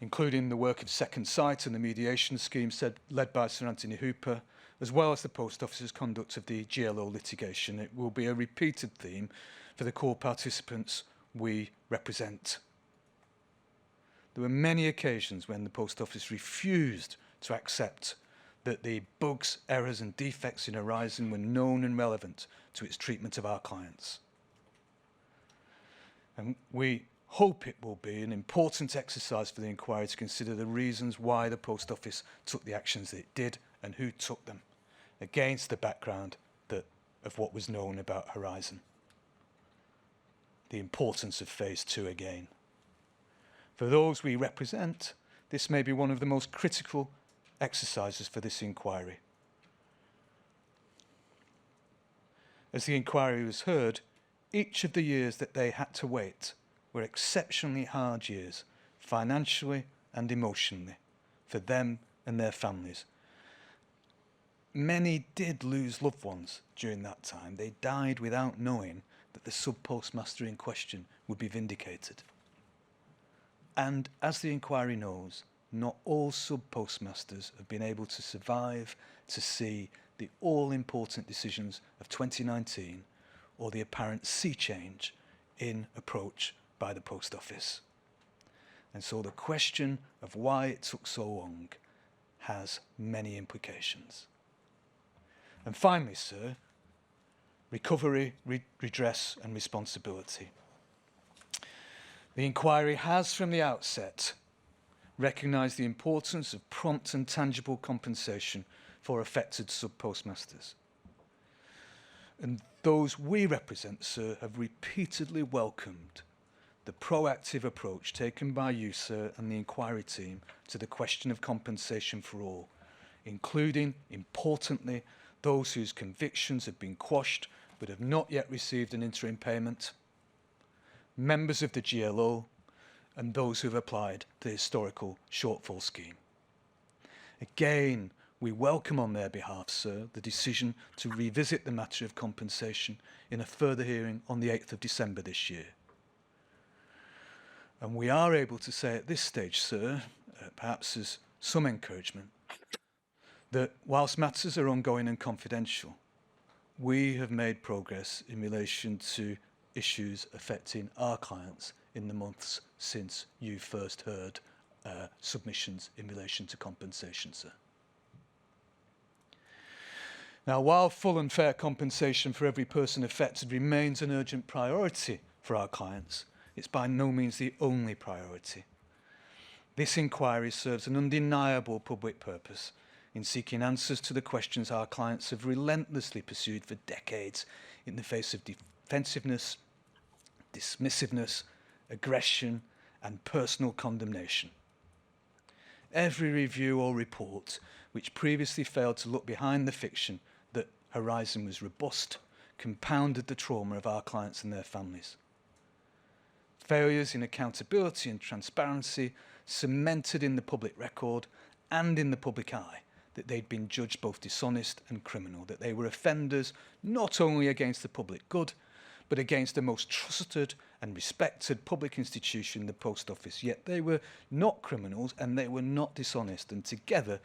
including the work of Second Sight and the mediation scheme led by Sir Anthony Hooper, as well as the Post Office's conduct of the GLO litigation. It will be a repeated theme for the core participants we represent. There were many occasions when the Post Office refused to accept that the bugs, errors and defects in Horizon were known and relevant to its treatment of our clients. And we hope it will be an important exercise for the inquiry to consider the reasons why the Post Office took the actions that it did and who took them, against the background of what was known about Horizon. The importance of phase 2 again. For those we represent, this may be one of the most critical exercises for this inquiry. As the inquiry was heard, each of the years that they had to wait were exceptionally hard years, financially and emotionally, for them and their families. Many did lose loved ones during that time. They died without knowing that the sub-postmaster in question would be vindicated. And as the inquiry knows, not all sub-postmasters have been able to survive to see the all-important decisions of 2019 or the apparent sea change in approach by the Post Office. And so the question of why it took so long has many implications. And finally, sir, recovery, redress and responsibility. The inquiry has from the outset recognised the importance of prompt and tangible compensation for affected sub-postmasters. And those we represent, sir, have repeatedly welcomed the proactive approach taken by you, sir, and the inquiry team to the question of compensation for all, including, importantly, those whose convictions have been quashed but have not yet received an interim payment, members of the GLO, and those who have applied the historical shortfall scheme. Again, we welcome on their behalf, sir, the decision to revisit the matter of compensation in a further hearing on the 8th of December this year. And we are able to say at this stage, sir, perhaps as some encouragement, that whilst matters are ongoing and confidential, we have made progress in relation to issues affecting our clients in the months since you first heard submissions in relation to compensation, sir. Now, while full and fair compensation for every person affected remains an urgent priority for our clients, it's by no means the only priority. This inquiry serves an undeniable public purpose in seeking answers to the questions our clients have relentlessly pursued for decades in the face of defensiveness, dismissiveness, aggression, and personal condemnation. Every review or report which previously failed to look behind the fiction that Horizon was robust compounded the trauma of our clients and their families. Failures in accountability and transparency cemented in the public record and in the public eye that they'd been judged both dishonest and criminal, that they were offenders not only against the public good, but against the most trusted and respected public institution, the Post Office. Yet they were not criminals and they were not dishonest, and together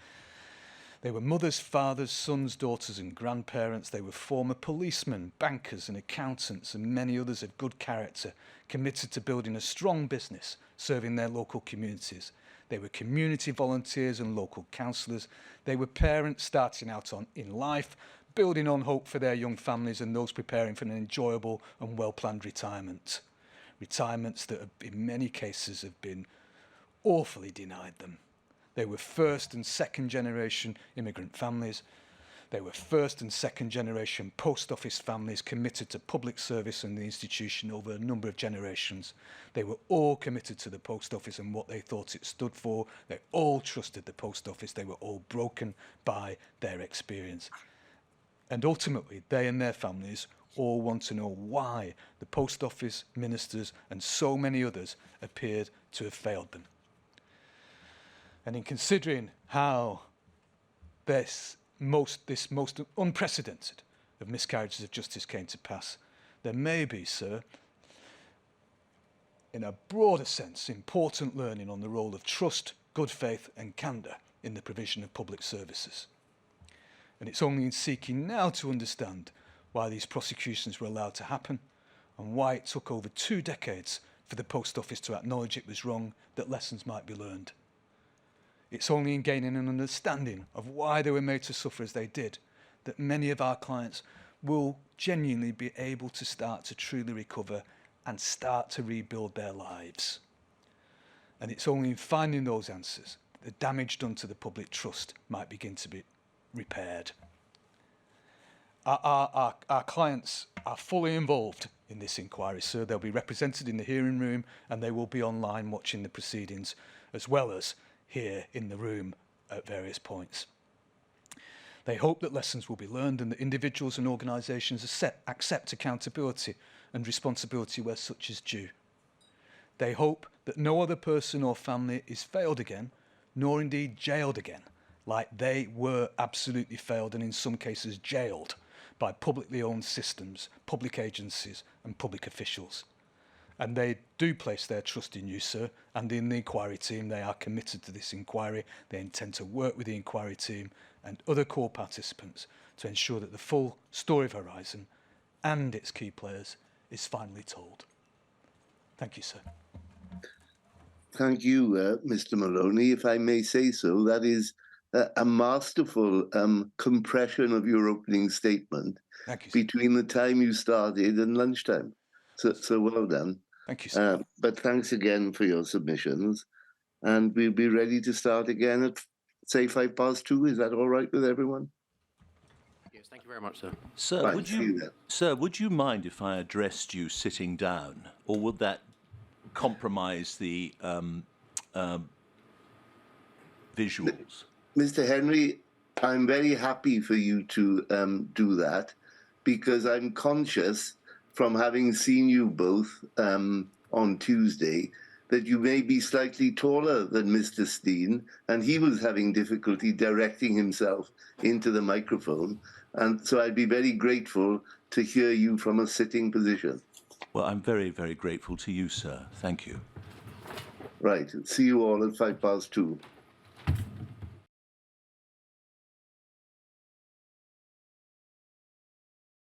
they were mothers, fathers, sons, daughters and grandparents. They were former policemen, bankers and accountants and many others of good character, committed to building a strong business, serving their local communities. They were community volunteers and local councillors. They were parents starting out in life, building on hope for their young families and those preparing for an enjoyable and well-planned retirement. Retirements that have, in many cases have been awfully denied them. They were first and second generation immigrant families. They were first and second generation post office families committed to public service and the institution over a number of generations. They were all committed to the post office and what they thought it stood for. They all trusted the post office. They were all broken by their experience. And ultimately, they and their families all want to know why the post office, ministers and so many others appeared to have failed them. And in considering how this most unprecedented of miscarriages of justice came to pass, there may be, sir, in a broader sense, important learning on the role of trust, good faith and candour in the provision of public services. And it's only in seeking now to understand why these prosecutions were allowed to happen and why it took over 2 decades for the Post Office to acknowledge it was wrong that lessons might be learned. It's only in gaining an understanding of why they were made to suffer as they did that many of our clients will genuinely be able to start to truly recover and start to rebuild their lives. And it's only in finding those answers that the damage done to the public trust might begin to be repaired. Our clients are fully involved in this inquiry, sir. They'll be represented in the hearing room and they will be online watching the proceedings as well as here in the room at various points. They hope that lessons will be learned and that individuals and organisations accept accountability and responsibility where such is due. They hope that no other person or family is failed again, nor indeed jailed again, like they were absolutely failed and in some cases jailed by publicly owned systems, public agencies and public officials. And they do place their trust in you, sir, and in the inquiry team. They are committed to this inquiry. They intend to work with the inquiry team and other core participants to ensure that the full story of Horizon and its key players is finally told. Thank you, sir. Thank you, Mr. Maloney. If I may say so, that is a masterful compression of your opening statement Thank you, sir. between the time you started and lunchtime. So well done. Thank you, sir. But thanks again for your submissions. And we'll be ready to start again at, say, 2:05. Is that all right with everyone? Yes, thank you very much, sir. Sir, Fine, see you then. Sir, would you mind if I addressed you sitting down, or would that compromise the visuals? Mr. Henry, I'm very happy for you to do that, because I'm conscious from having seen you both on Tuesday that you may be slightly taller than Mr. Steen, and he was having difficulty directing himself into the microphone. And so I'd be very grateful to hear you from a sitting position. Well, I'm very, very grateful to you, sir. Thank you. Right. See you all at 2:05.